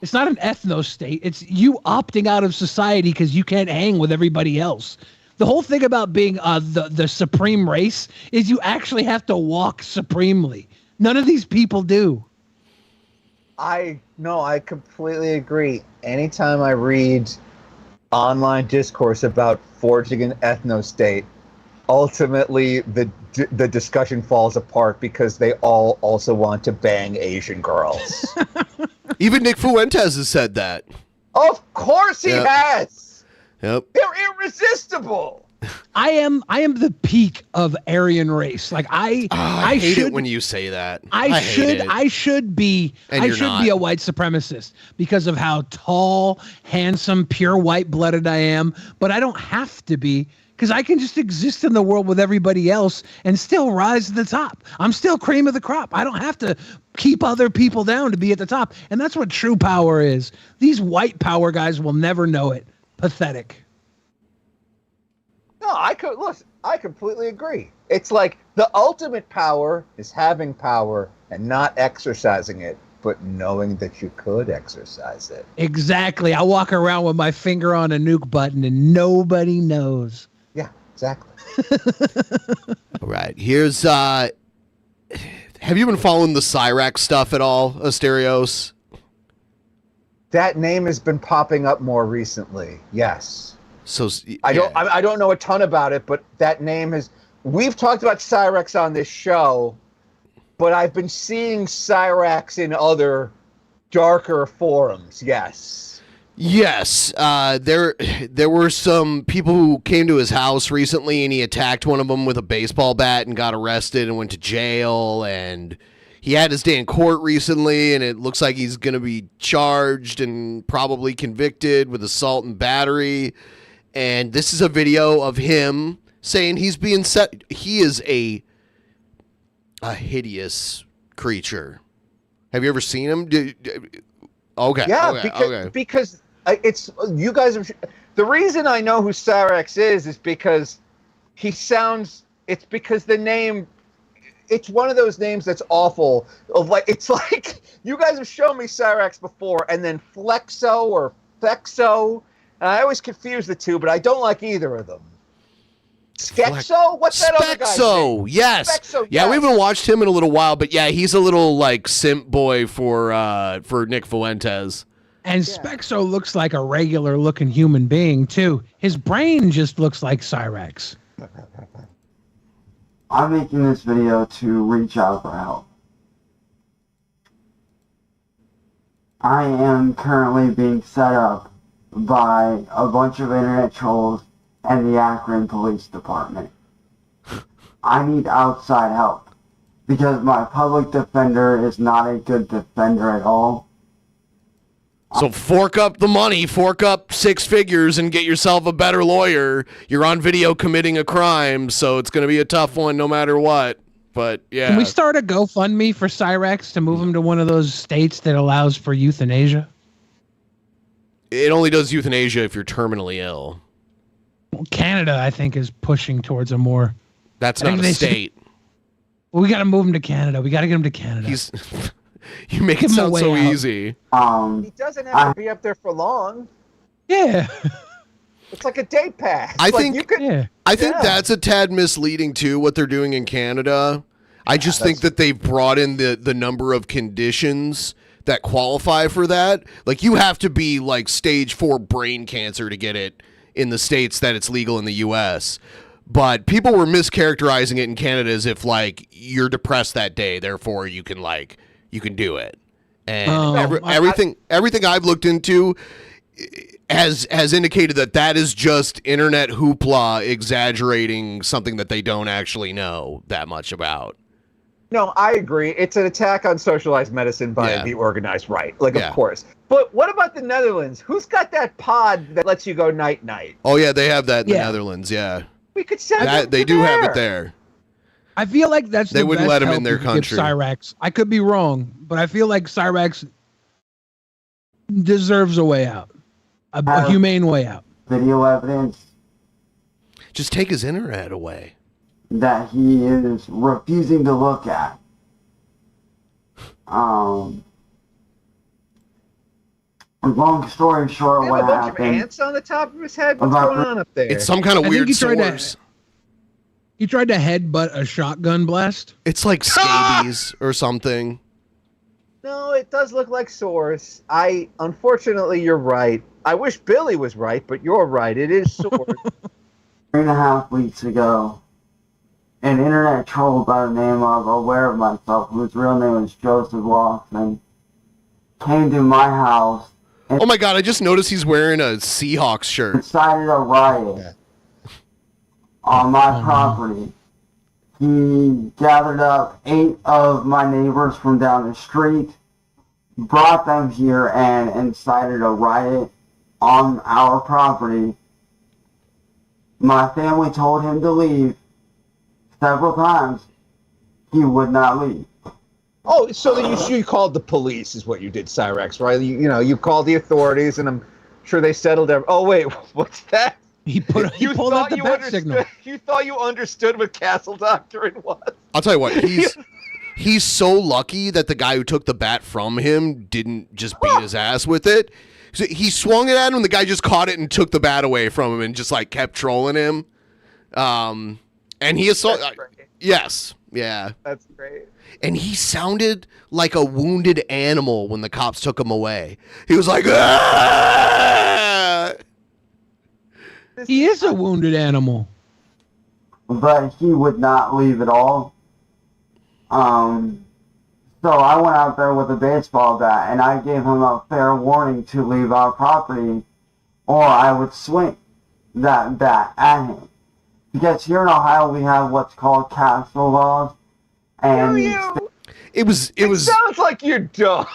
It's not an ethno-state. It's you opting out of society because you can't hang with everybody else. The whole thing about being the supreme race is you actually have to walk supremely. None of these people do. I completely agree. Anytime I read online discourse about forging an ethno-state, ultimately the discussion falls apart because they all also want to bang Asian girls. Even Nick Fuentes has said that. Of course he has. Yep. They're irresistible. I am the peak of Aryan race. Like I hate should, it when you say that. I should be a white supremacist because of how tall, handsome, pure white-blooded I am, but I don't have to be because I can just exist in the world with everybody else and still rise to the top. I'm still cream of the crop. I don't have to keep other people down to be at the top. And that's what true power is. These white power guys will never know it. Pathetic. No, I completely agree. It's like the ultimate power is having power and not exercising it, but knowing that you could exercise it. Exactly. I walk around with my finger on a nuke button and nobody knows. Yeah, exactly. All right. Here's have you been following the Cyrax stuff at all, Asterios? That name has been popping up more recently. Yes. So I don't know a ton about it, but that name has. We've talked about Cyrax on this show, but I've been seeing Cyrax in other darker forums. Yes. Yes. There were some people who came to his house recently, and he attacked one of them with a baseball bat and got arrested and went to jail. And he had his day in court recently, and it looks like he's going to be charged and probably convicted with assault and battery. And this is a video of him saying he's being set. He is a hideous creature. Have you ever seen him? Okay. Yeah, because it's you guys. The reason I know who Cyrax is because he sounds. It's because the name. It's one of those names that's awful. It's like you guys have shown me Cyrax before, and then Flexo or Fexo. And I always confuse the two, but I don't like either of them. Skexo? What's that other guy's name? Yes. Spexo, yeah, we haven't watched him in a little while, but yeah, he's a little like simp boy for Nick Fuentes. And Spexo looks like a regular looking human being too. His brain just looks like Cyrax. I'm making this video to reach out for help. I am currently being set up by a bunch of internet trolls and the Akron Police Department. I need outside help because my public defender is not a good defender at all. So fork up the money, fork up 6 figures and get yourself a better lawyer. You're on video committing a crime, so it's going to be a tough one no matter what. But yeah. Can we start a GoFundMe for Cyraxx to move him to one of those states that allows for euthanasia? It only does euthanasia if you're terminally ill. Well, Canada, I think, is pushing towards a more. That's not a state. Well, we got to move him to Canada. We got to get him to Canada. You make it sound so easy. He doesn't have to be up there for long. Yeah. It's like a day pass. I Like, think you could, I think that's a tad misleading too, what they're doing in Canada. I just think that they've brought in the number of conditions that qualify for that. Like you have to be like stage 4 brain cancer to get it in the states that it's legal in the US. But people were mischaracterizing it in Canada as if like you're depressed that day, therefore you can do it. And everything I've looked into has indicated that is just internet hoopla exaggerating something that they don't actually know that much about. No, I agree. It's an attack on socialized medicine by the organized right. Like, of course. But what about the Netherlands? Who's got that pod that lets you go night-night? Oh, yeah, they have that in the Netherlands, yeah. We could send them They to do have there. it there. I feel like that's They the wouldn't best let him help in their you could give country. Cyraxx. I could be wrong, but I feel like Cyraxx deserves a way out. A humane way out. Video evidence Just take his internet away. that he is refusing to look at. Long story short, They have what a bunch of happened? ants on the top of his head. What's going on up there? It's some kind of I think weird he tried source. He tried to headbutt a shotgun blast. It's like scabies or something. No, it does look like sores. Unfortunately, you're right. I wish Billy was right, but you're right. It is sores. 3.5 weeks ago, an internet troll by the name of Aware of Myself, whose real name is Joseph Lawson, came to my house Oh my god, I just noticed he's wearing a Seahawks shirt. incited a riot on my property. He gathered up 8 of my neighbors from down the street, brought them here, and incited a riot on our property. My family told him to leave several times. He would not leave. Oh, so then you called the police is what you did, Cyraxx, right? You called the authorities, and I'm sure they settled everything. Oh, wait, what's that? He pulled out the bat signal. You thought you understood what castle doctrine was? I'll tell you what, he's so lucky that the guy who took the bat from him didn't just beat his ass with it. So he swung it at him, the guy just caught it and took the bat away from him and just like kept trolling him. And he assaulted. Yes, yeah. That's great. And he sounded like a wounded animal when the cops took him away. He was like, "Ah!" He is a wounded animal. But he would not leave at all. So I went out there with a baseball bat, and I gave him a fair warning to leave our property, or I would swing that bat at him. Because here in Ohio we have what's called castle laws, and It sounds like you're dumb.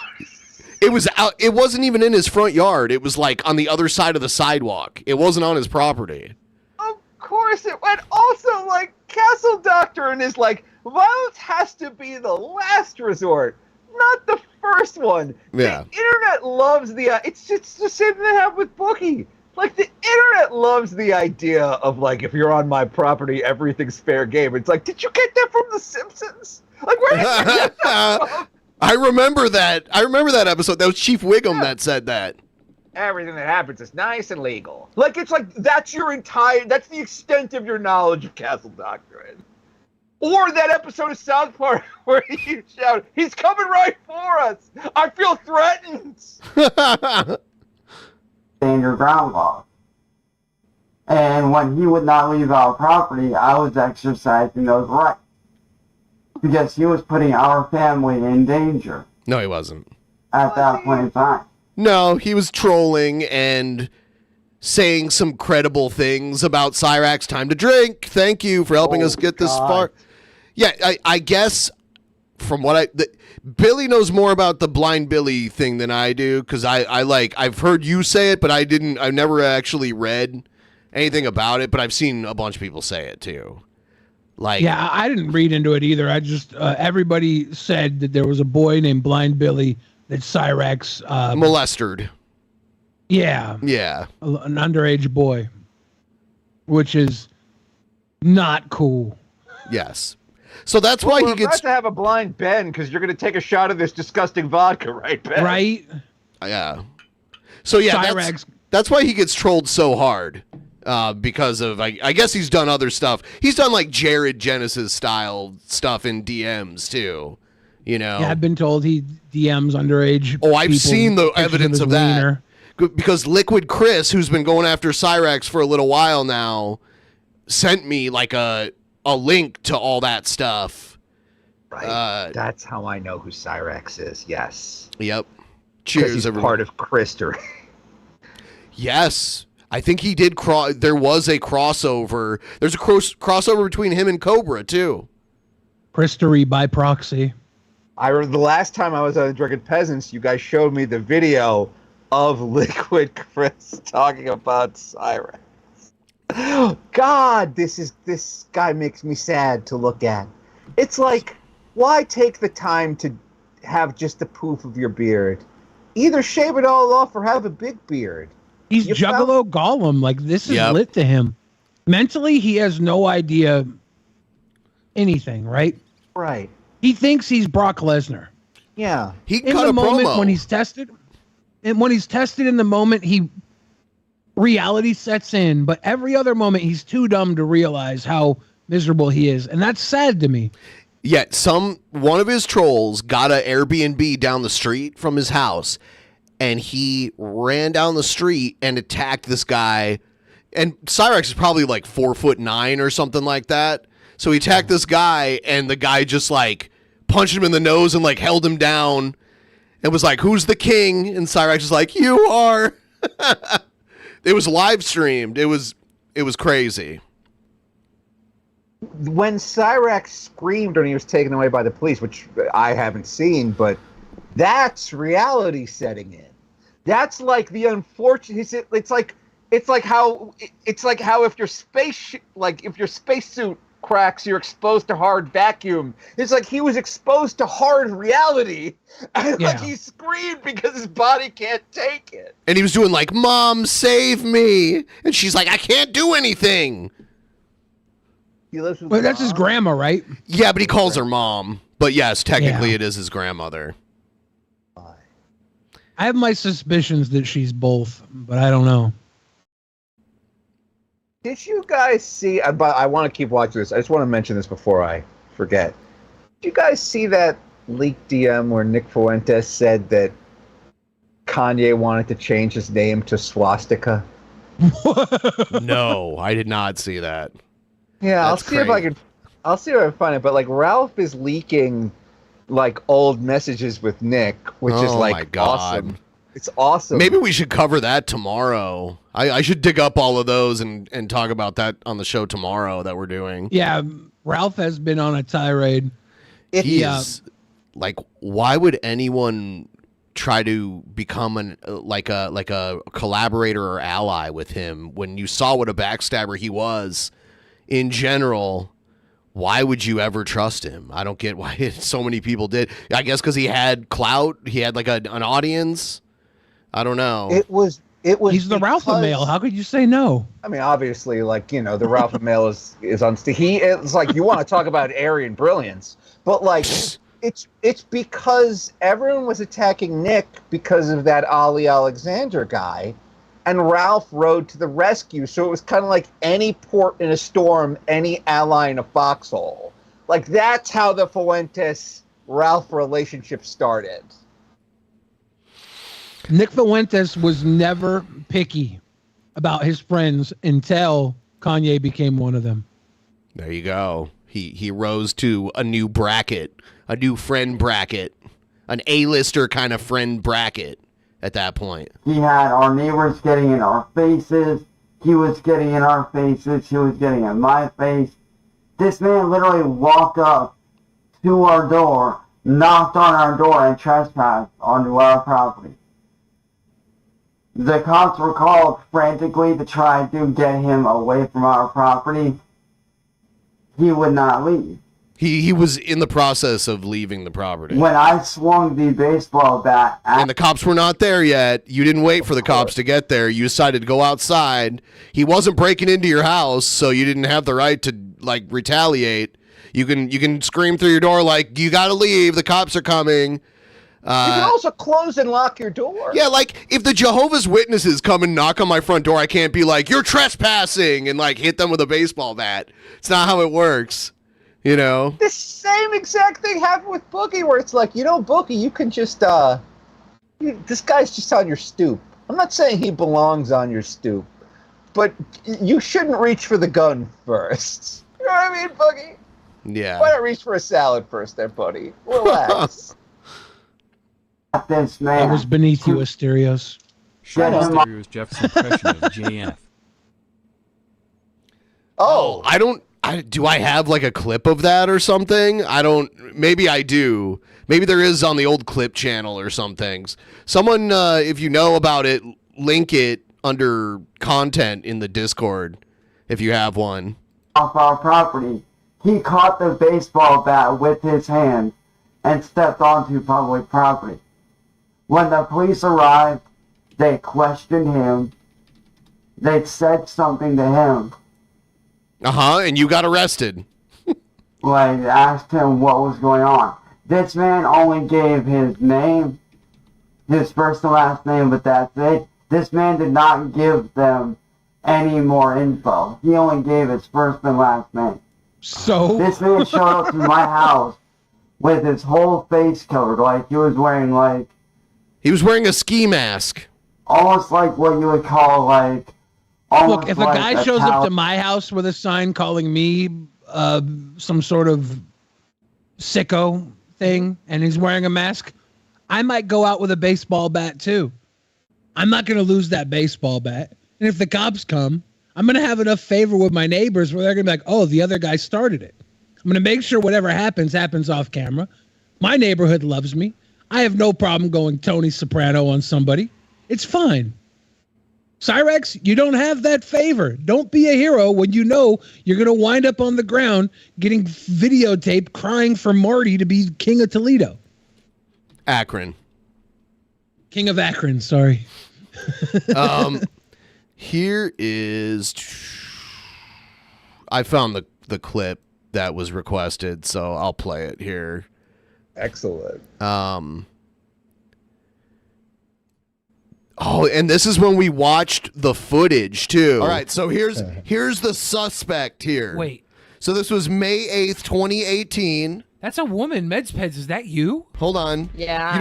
It was out. It wasn't even in his front yard. It was like on the other side of the sidewalk. It wasn't on his property. Of course it went. Also, like, castle doctrine is like, violence has to be the last resort, not the first one. Yeah. The internet loves it's just the same thing that happened with Bookie. Like, the internet loves the idea of, like, if you're on my property, everything's fair game. It's like, did you get that from The Simpsons? Like, where did you get that from? I remember that. I remember that episode. That was Chief Wiggum that said that. Everything that happens is nice and legal. Like, it's like, that's the extent of your knowledge of castle doctrine. Or that episode of South Park where he shouted, "He's coming right for us! I feel threatened!" stand your ground laws. And when he would not leave our property, I was exercising those rights. Because he was putting our family in danger No, he wasn't. at that point in time. No, he was trolling and saying some credible things about Cyraxx. Time to drink. Thank you for helping us get this far. Yeah, I guess from what Billy knows more about the Blind Billy thing than I do, because I've heard you say it, but I've never actually read anything about it, but I've seen a bunch of people say it too. Like, yeah, I didn't read into it either. I just everybody said that there was a boy named Blind Billy that Cyraxx molested. Yeah, yeah, an underage boy, which is not cool. Yes, so that's why he We're gets about to have a blind Ben because you're going to take a shot of this disgusting vodka, right, Ben? Right. Yeah. So yeah, that's why he gets trolled so hard. Because of, I guess he's done other stuff. He's done like Jared Genesis style stuff in DMs too. You know. Yeah, I've been told he DMs underage. Oh, I've people, seen the evidence of that. wiener. Because Liquid Chris, who's been going after Cyraxx for a little while now, sent me like a link to all that stuff. Right. That's how I know who Cyraxx is. Yes. Yep. Cheers, he's everyone. part of Christer. Yes. I think he did there was a crossover. There's a crossover between him and Cobra too. Christery by proxy. The last time I was on Drunken Peasants, you guys showed me the video of Liquid Chris talking about Cyraxx. God, this guy makes me sad to look at. It's like, why take the time to have just the poof of your beard? Either shave it all off or have a big beard. He's Juggalo Gollum. Like, this is lit to him. Mentally, he has no idea anything, right? Right. He thinks he's Brock Lesnar. Yeah. He in cut the a moment promo. when he's tested, and when he's tested in the moment, reality sets in. But every other moment, he's too dumb to realize how miserable he is, and that's sad to me. Yet one of his trolls got an Airbnb down the street from his house, and he ran down the street and attacked this guy. And Cyraxx is probably like 4'9" or something like that. So he attacked this guy, and the guy just like punched him in the nose and like held him down and was like, "Who's the king?" And Cyraxx is like, "You are." It was live streamed. It was crazy. When Cyraxx screamed when he was taken away by the police, which I haven't seen, but that's reality setting in. That's like the unfortunate. It's like how if your spacesuit cracks, you're exposed to hard vacuum. It's like he was exposed to hard reality, and like he screamed because his body can't take it. And he was doing like, "Mom, save me!" And she's like, "I can't do anything." He lives with Well, that's his grandma, right? Yeah, but he calls her mom. But yes, technically it is his grandmother. I have my suspicions that she's both, but I don't know. Did you guys see? I want to keep watching this. I just want to mention this before I forget. Did you guys see that leaked DM where Nick Fuentes said that Kanye wanted to change his name to Swastika? No, I did not see that. Yeah, I'll see if I can find it. But like Ralph is leaking like old messages with Nick, which is like my God. awesome. It's awesome. Maybe we should cover that tomorrow. I should dig up all of those and talk about that on the show tomorrow that we're doing. Yeah, Ralph has been on a tirade. Like, why would anyone try to become like a collaborator or ally with him when you saw what a backstabber he was in general? Why would you ever trust him? I don't get why so many people did. I guess because he had clout. He had like an audience. I don't know. It was. He's the Ralph male. How could you say no? I mean, obviously, like, you know, the Ralph male is on. It's like, you want to talk about Aryan brilliance, but like, it's because everyone was attacking Nick because of that Ali Alexander guy, and Ralph rode to the rescue. So it was kind of like any port in a storm, any ally in a foxhole. Like, that's how the Fuentes-Ralph relationship started. Nick Fuentes was never picky about his friends until Kanye became one of them. There you go. He rose to a new bracket, a new friend bracket, an A-lister kind of friend bracket at that point. He had our neighbors getting in our faces. He was getting in our faces. He was getting in my face. This man literally walked up to our door, knocked on our door, and trespassed onto our property. The cops were called frantically to try to get him away from our property. he would not leave. He was in the process of leaving the property. When I swung the baseball bat and the cops were not there yet. You didn't wait for the cops to get there. You decided to go outside. He wasn't breaking into your house, so you didn't have the right to like retaliate. You can scream through your door like, you got to leave. The cops are coming. You can also close and lock your door. Yeah, like if the Jehovah's Witnesses come and knock on my front door, I can't be like, you're trespassing, and like hit them with a baseball bat. It's not how it works. You know? The same exact thing happened with Boogie, where it's like, Boogie, you can just, this guy's just on your stoop. I'm not saying he belongs on your stoop, but you shouldn't reach for the gun first. You know what I mean, Boogie? Yeah. Why not reach for a salad first there, buddy? Relax. This man. That was beneath you, Asterios. Asterios Jeff's impression of JF. Oh. Do I have like a clip of that or something? Maybe I do. Maybe there is on the old clip channel or some things. Someone, if you know about it, link it under content in the Discord if you have one. Off our property. He caught the baseball bat with his hand and stepped onto public property. When the police arrived, they questioned him. They said something to him. And you got arrested. Like, asked him what was going on. This man only gave his name, his first and last name, but that's it. This man did not give them any more info. He only gave his first and last name. So? This man showed up to my house with his whole face covered. Like, he was wearing, like... He was wearing a ski mask. Almost like what you would call, like... Look, if a guy shows up to my house with a sign calling me some sort of sicko thing and he's wearing a mask, I might go out with a baseball bat too. I'm not going to lose that baseball bat. And if the cops come, I'm going to have enough favor with my neighbors where they're going to be like, oh, the other guy started it. I'm going to make sure whatever happens off camera. My neighborhood loves me. I have no problem going Tony Soprano on somebody. It's fine. Cyraxx, you don't have that favor. Don't be a hero when you know you're going to wind up on the ground getting videotaped crying for Marty to be king of Toledo. Akron. King of Akron, sorry. Here is... I found the clip that was requested, so I'll play it here. Excellent. Oh, and this is when we watched the footage too. All right, so here's the suspect here. Wait. So this was May 8th, 2018. That's a woman. Medspeds, is that you? Hold on. Yeah. You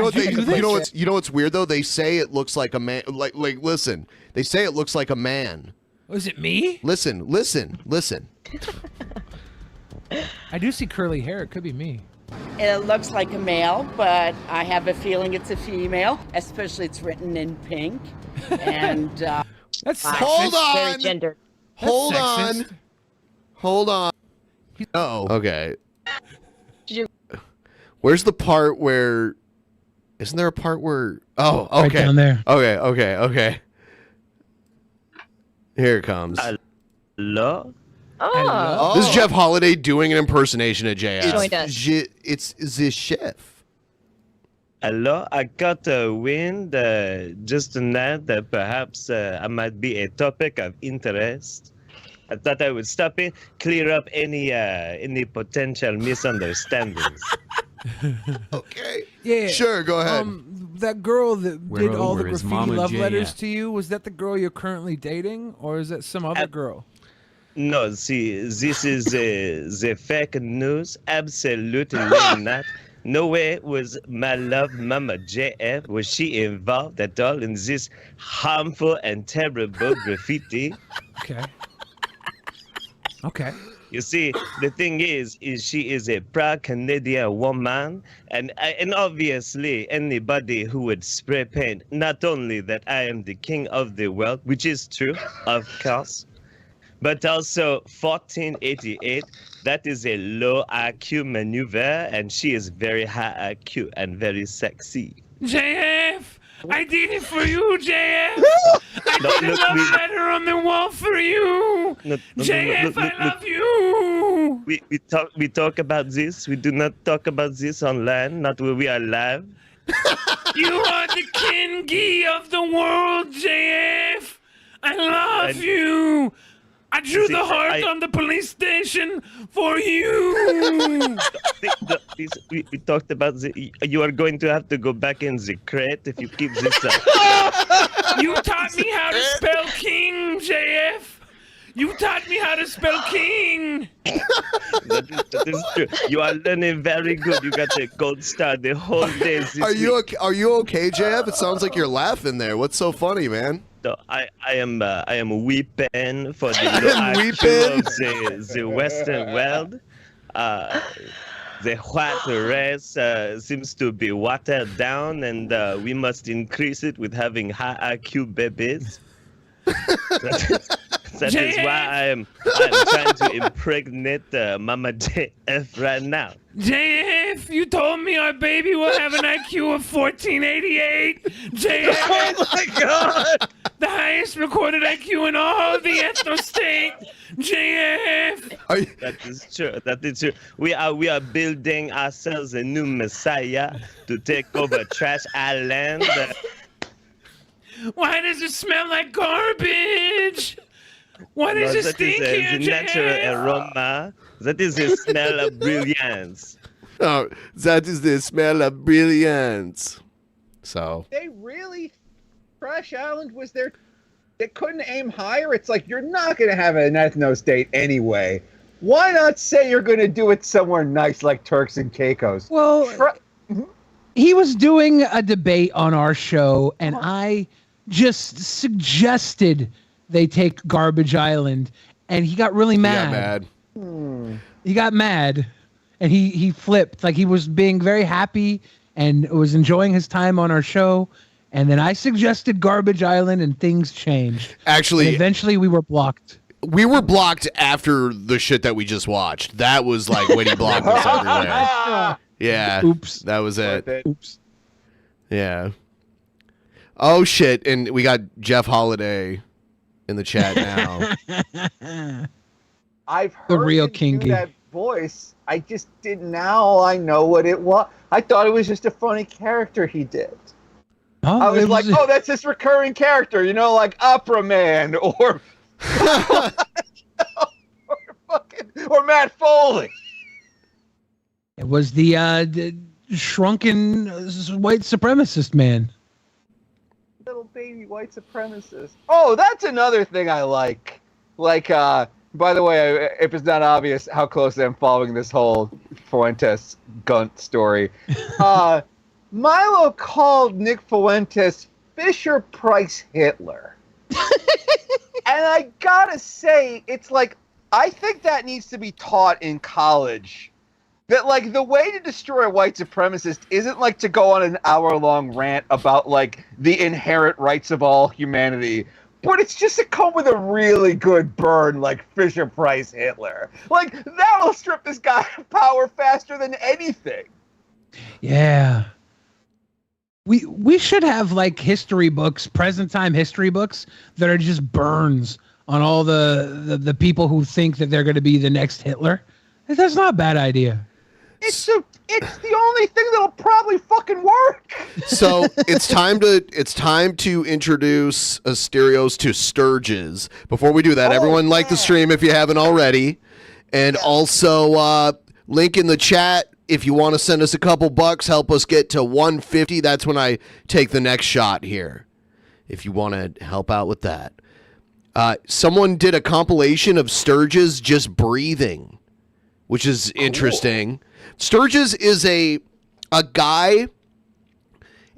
know what's weird though? They say it looks like a man. Like listen. They say it looks like a man. Was it me? Listen. I do see curly hair. It could be me. It looks like a male, but I have a feeling it's a female, especially it's written in pink. And that's hold on. Very gendered. Hold on. Oh. Okay. Where's the part where? Isn't there a part where? Oh, okay. Right down there. Okay. Here it comes. Oh. This is Jeff Holiday doing an impersonation of JF. It's the chef. Hello, I got a wind just tonight that perhaps I might be a topic of interest. I thought I would stop in, clear up any potential misunderstandings. Okay. Yeah. Sure, go ahead. That girl that did all the where is graffiti Mama love JF? letters to you, was that the girl you're currently dating, or is that some other girl? No, see, this is the fake news. Absolutely not. No way was my love Mama JF, was she involved at all in this harmful and terrible graffiti? Okay. You see, the thing is she is a proud Canadian woman, and obviously anybody who would spray paint, not only that I am the king of the world, which is true, of course, but also 1488, that is a low IQ maneuver, and she is very high IQ and very sexy. JF, I did it for you, JF. I did a love letter on the wall for you. JF, I love you. We talk about this. We do not talk about this on land, not where we are live. You are the king of the world, JF. I love you. I drew the heart on the police station for you. We talked about the. You are going to have to go back in the crate if you keep this up. You taught me how to spell king, JF. You taught me how to spell king. That is true. You are learning very good. You got the gold star the whole day. Are you okay, JF? It sounds like you're laughing there. What's so funny, man? So I am weeping for the Western world. The white race seems to be watered down, and we must increase it with having high IQ babies. That is why I am trying to impregnate Mama JF right now. JF, you told me our baby will have an IQ of 1488. JF, oh my God, the highest recorded IQ in all the ethno state. JF, that is true. That is true. We are building ourselves a new messiah to take over Trash Island. Why does it smell like garbage? What is this stink here, the natural aroma. That is the smell of brilliance. Oh, that is the smell of brilliance. So. They really, Trash Island was there. They couldn't aim higher. It's like, you're not going to have an ethno state anyway. Why not say you're going to do it somewhere nice like Turks and Caicos? Well, he was doing a debate on our show, and I just suggested they take Garbage Island, and he got really mad. He got mad, and he flipped. Like, he was being very happy and was enjoying his time on our show, and then I suggested Garbage Island, and things changed. Actually, and eventually we were blocked. We were blocked after the shit that we just watched. That was like when he blocked us everywhere. Yeah. Oops. That was it. Oops. Yeah. Oh, shit. And we got Jeff Holiday in the chat now. I've heard the real him Kingy. do that voice. I just didn't. Now I know what it was. I thought it was just a funny character he did. Oh, I was like, oh, that's his recurring character, you know, like Opera Man or or Matt Foley. It was the shrunken white supremacist man. Little baby white supremacist. Oh, that's another thing I like. Like, by the way, if it's not obvious how close I'm following this whole Fuentes Gunt story, Milo called Nick Fuentes Fisher Price Hitler. And I gotta say, it's like, I think that needs to be taught in college. That, like, the way to destroy a white supremacist isn't, like, to go on an hour-long rant about, like, the inherent rights of all humanity, but it's just to come with a really good burn like Fisher Price Hitler. Like, that'll strip this guy of power faster than anything. Yeah. We should have, like, history books, present time history books that are just burns on all the people who think that they're going to be the next Hitler. That's not a bad idea. It's the only thing that'll probably fucking work. So it's time to introduce Asterios to Sturgis. Before we do that, everyone like the stream if you haven't already, and also link in the chat if you want to send us a couple bucks, help us get to 150. That's when I take the next shot here. If you want to help out with that, someone did a compilation of Sturgis just breathing, which is interesting. Sturgis is a guy,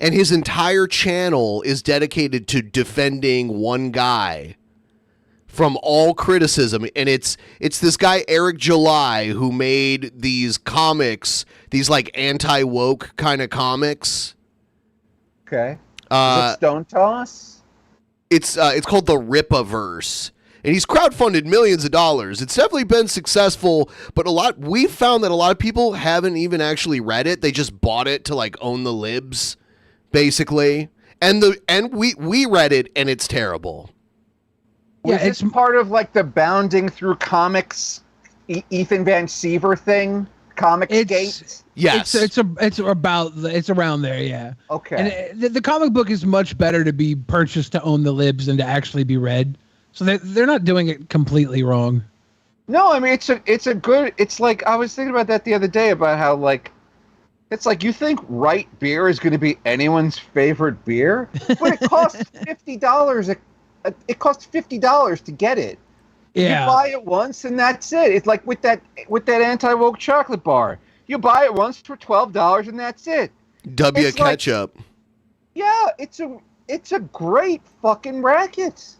and his entire channel is dedicated to defending one guy from all criticism. And it's this guy, Eric July, who made these comics, these like anti-woke kind of comics. Okay. Is it Stone Toss? It's called the Ripaverse. And he's crowdfunded millions of dollars. It's definitely been successful, but we've found that a lot of people haven't even actually read it. They just bought it to like own the libs, basically. And we read it, and it's terrible. Yeah, it's part of like the bounding through comics, Ethan Van Siever thing, Comics Gate. Yes, it's around there. Yeah. Okay. And the comic book is much better to be purchased to own the libs than to actually be read. So they're not doing it completely wrong. No, I mean it's a good. It's like I was thinking about that the other day about how like. It's like you think Right beer is going to be anyone's favorite beer, but it costs $50. It costs $50 to get it. Yeah. You buy it once and that's it. It's like with that anti-woke chocolate bar. You buy it once for $12 and that's it. W ketchup. Yeah, it's a great fucking racket.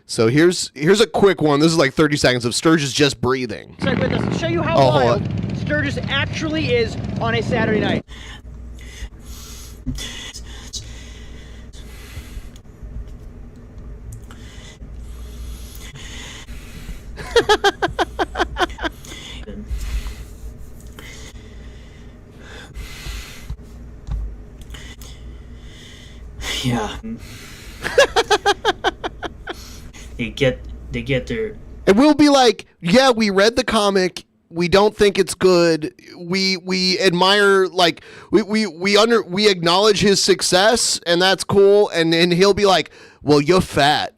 So here's a quick one. This is like 30 seconds of Sturgis just breathing. Check with us to show you how wild Sturgis actually is on a Saturday night. Yeah. They get their. And we'll be like, yeah, we read the comic. We don't think it's good. We admire, like, we acknowledge his success, and that's cool. And then he'll be like, well, you're fat.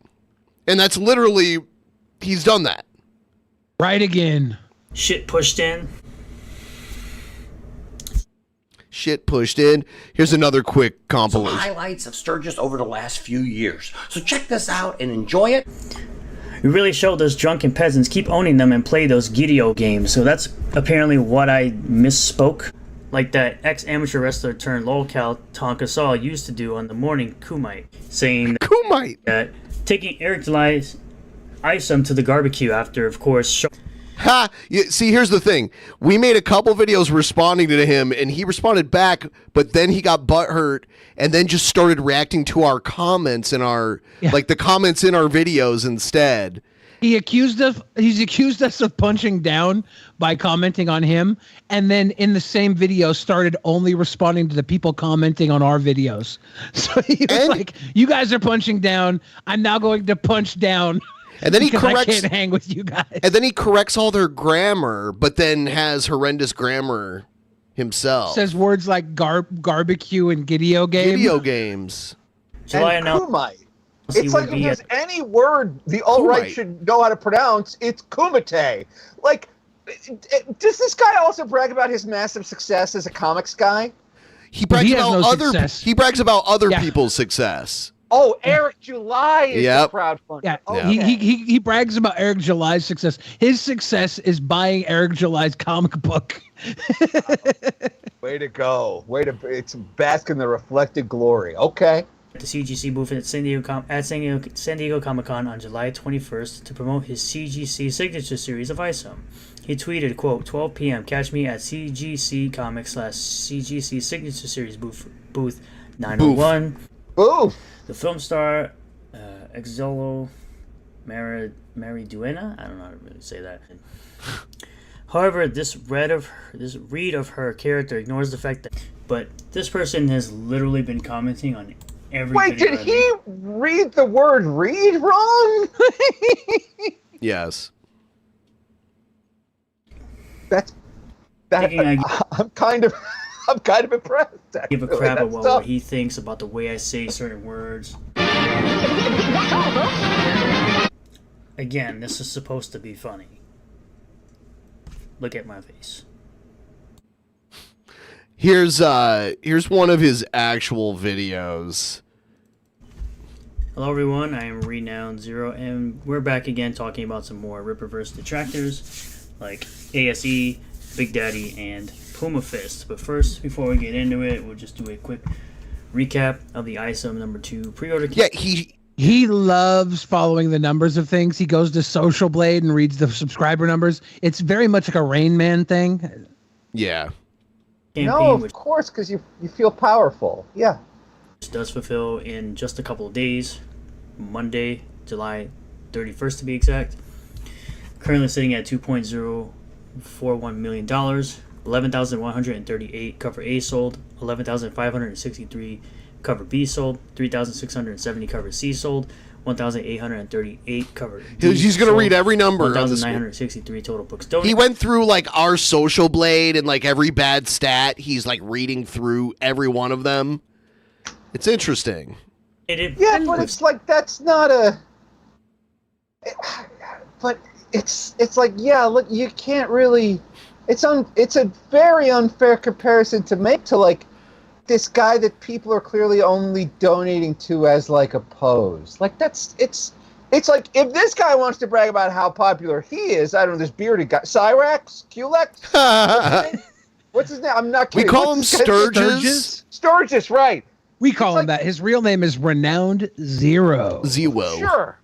And that's literally, he's done that. Right again. Shit pushed in. Shit pushed in. Here's another quick compilation. Some highlights of Sturgis over the last few years. So check this out and enjoy it. We really showed those drunken peasants keep owning them and play those Gideo games. So that's apparently what I misspoke. Like that ex-amateur wrestler turned lolcow Tonka Saw used to do on the morning Kumite, saying that taking Eric July's isom to the barbecue after, of course, Ha! See, here's the thing. We made a couple videos responding to him, and he responded back, but then he got butthurt, and then just started reacting to our comments in our, like the comments in our videos instead. He's accused us of punching down by commenting on him, and then in the same video started only responding to the people commenting on our videos. So he was like, "You guys are punching down. I'm now going to punch down." And then he because corrects. I can't hang with you guys. And then he corrects all their grammar, but then has horrendous grammar himself. Says words like barbecue and Gideo games. Video games. July Kumite. It's like if there's any word the alt-right should know how to pronounce, it's Kumite. Like, does this guy also brag about his massive success as a comics guy? He brags about other people's success. Oh, Eric July is the crowdfunder. Yeah, okay. he brags about Eric July's success. His success is buying Eric July's comic book. Way to go! It's bask in the reflected glory. Okay. At the CGC booth at San Diego Comic-Con on July 21st to promote his CGC signature series of ISOM. He tweeted, quote, 12 p.m. Catch me at CGC Comics /CGC signature series booth 901. Boof. The film star, Exolo Mariduena, I don't know how to really say that. However, this read of her character ignores the fact that, but this person has literally been commenting on every. Wait, did he read the word "read" wrong? Yes. I'm kind of impressed. Give a crap about what he thinks about the way I say certain words. Again, this is supposed to be funny. Look at my face. Here's one of his actual videos. Hello everyone, I am Renowned Zero, and we're back again talking about some more Ripperverse detractors like ASE, Big Daddy, and Puma Fist. But first, before we get into it, we'll just do a quick recap of the ISOM #2 pre-order. Yeah, he loves following the numbers of things. He goes to Social Blade and reads the subscriber numbers. It's very much like a Rain Man thing. Yeah. No, of course, because you feel powerful. Yeah. Which does fulfill in just a couple of days, Monday, July 31st to be exact. Currently sitting at $2.041 million. 11,138 cover A sold, 11,563 cover B sold, 3,670 cover C sold, 1,838 cover D He's going to read every number. 1,963 total books donated. He went through like our social blade and like every bad stat. He's like reading through every one of them. It's interesting. Yeah, but it's like that's not a. But it's like, yeah, look, you can't really. It's a very unfair comparison to make to like this guy that people are clearly only donating to as like a pose. Like it's like if this guy wants to brag about how popular he is, I don't know, this bearded guy, Cyraxx, Culex. What's his name? I'm not kidding. We call him Sturgis. Sturgis, right? We call him that. His real name is Renowned Zero. Sure.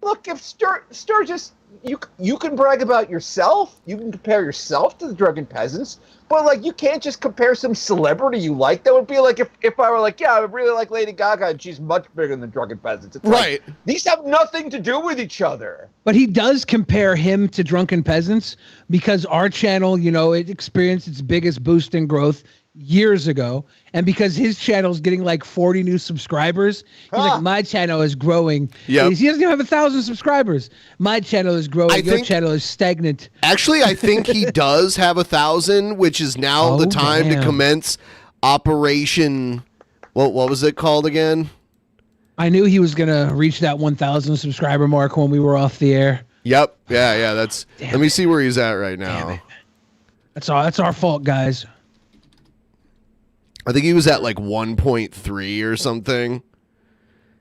Look, if Sturgis, you can brag about yourself. You can compare yourself to the Drunken Peasants. But, like, you can't just compare some celebrity you like. That would be like if I were like, yeah, I really like Lady Gaga, and she's much bigger than Drunken Peasants. It's right. Like, these have nothing to do with each other. But he does compare him to Drunken Peasants because our channel, you know, it experienced its biggest boost in growth years ago. And because his channel is getting like 40 new subscribers, he's like, my channel is growing. Yep. He doesn't even have 1,000 subscribers. My channel is growing. Your channel is stagnant. Actually, I think he does have 1,000, which is now the time to commence Operation. What was it called again? I knew he was gonna reach that 1,000 subscriber mark when we were off the air. Yep. Yeah. Let me see where he's at right now. That's our fault, guys. I think he was at like 1.3 or something.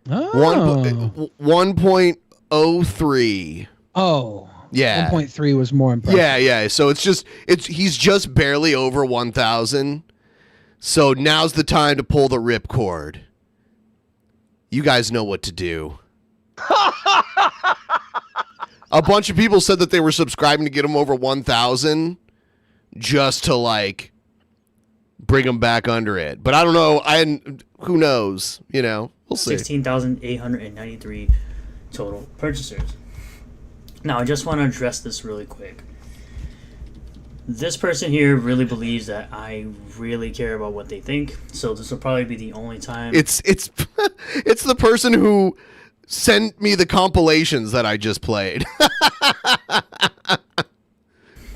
Oh. 1.03. Oh. Yeah. 1.3 was more impressive. Yeah. So he's just barely over 1,000. So now's the time to pull the ripcord. You guys know what to do. A bunch of people said that they were subscribing to get him over 1,000 just to like bring him back under it. But I don't know. Who knows? You know, we'll see. 16,893 total purchasers. Now, I just want to address this really quick. This person here really believes that I really care about what they think, so this will probably be the only time. It's it's the person who sent me the compilations that I just played.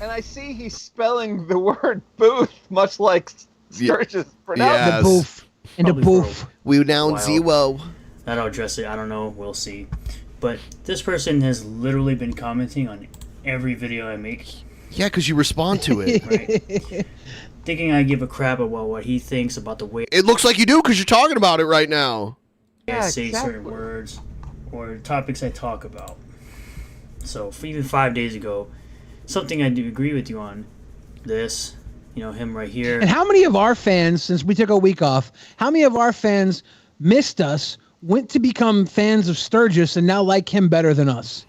And I see he's spelling the word booth much like Sturgis pronounced. Yes. The booth. And the booth. We down zero. That'll address it. I don't know. We'll see. But this person has literally been commenting on every video I make. Yeah, because you respond to it. Right. Thinking I give a crap about what he thinks about the way It looks like you do because you're talking about it right now. I say certain words or topics I talk about. So even 5 days ago, something I do agree with you on, this, you know, him right here. And how many of our fans, since we took a week off, how many of our fans missed us, went to become fans of Sturgis, and now like him better than us?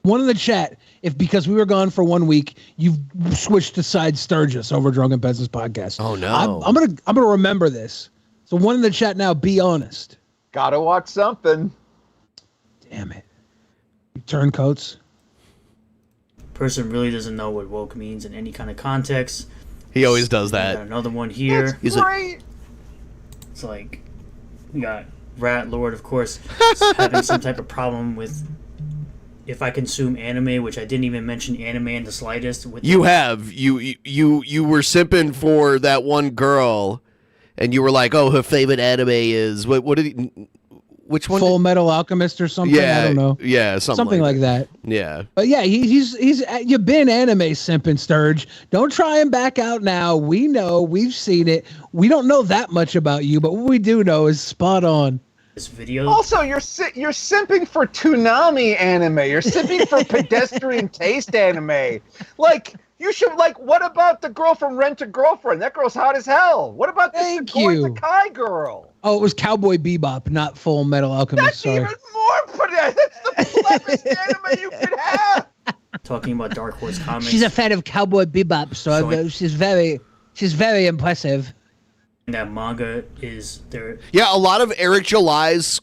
One in the chat, if because we were gone for 1 week, you've switched to side Sturgis over Drunken Peasants podcast. Oh no! I'm gonna remember this. So one in the chat now. Be honest. Gotta watch something. Damn it! You turncoats. Person really doesn't know what woke means in any kind of context. He always does We that. got another one here. It's great. It's like we got Rat Lord, of course, having some type of problem with if I consume anime, which I didn't even mention anime in the slightest. You were simping for that one girl, and you were like, "Oh, her favorite anime is what did he? Which one? Full Metal Alchemist or something? Yeah, I don't know. Yeah, something like that. Yeah. But yeah, he's you've been anime simping, Sturge. Don't try and back out now. We know, we've seen it. We don't know that much about you, but what we do know is spot on. This video. Also, you're simping for Toonami anime. You're simping for pedestrian taste anime. Like, you should, like, what about the girl from Rent a Girlfriend? That girl's hot as hell. What about the Sequoia Kai girl? Oh, it was Cowboy Bebop, not Full Metal Alchemist. That's even more pedestrian. That's the cleverest anime you could have. Talking about Dark Horse Comics. She's a fan of Cowboy Bebop, so she's very impressive. That manga is there. Yeah, a lot of Eric July's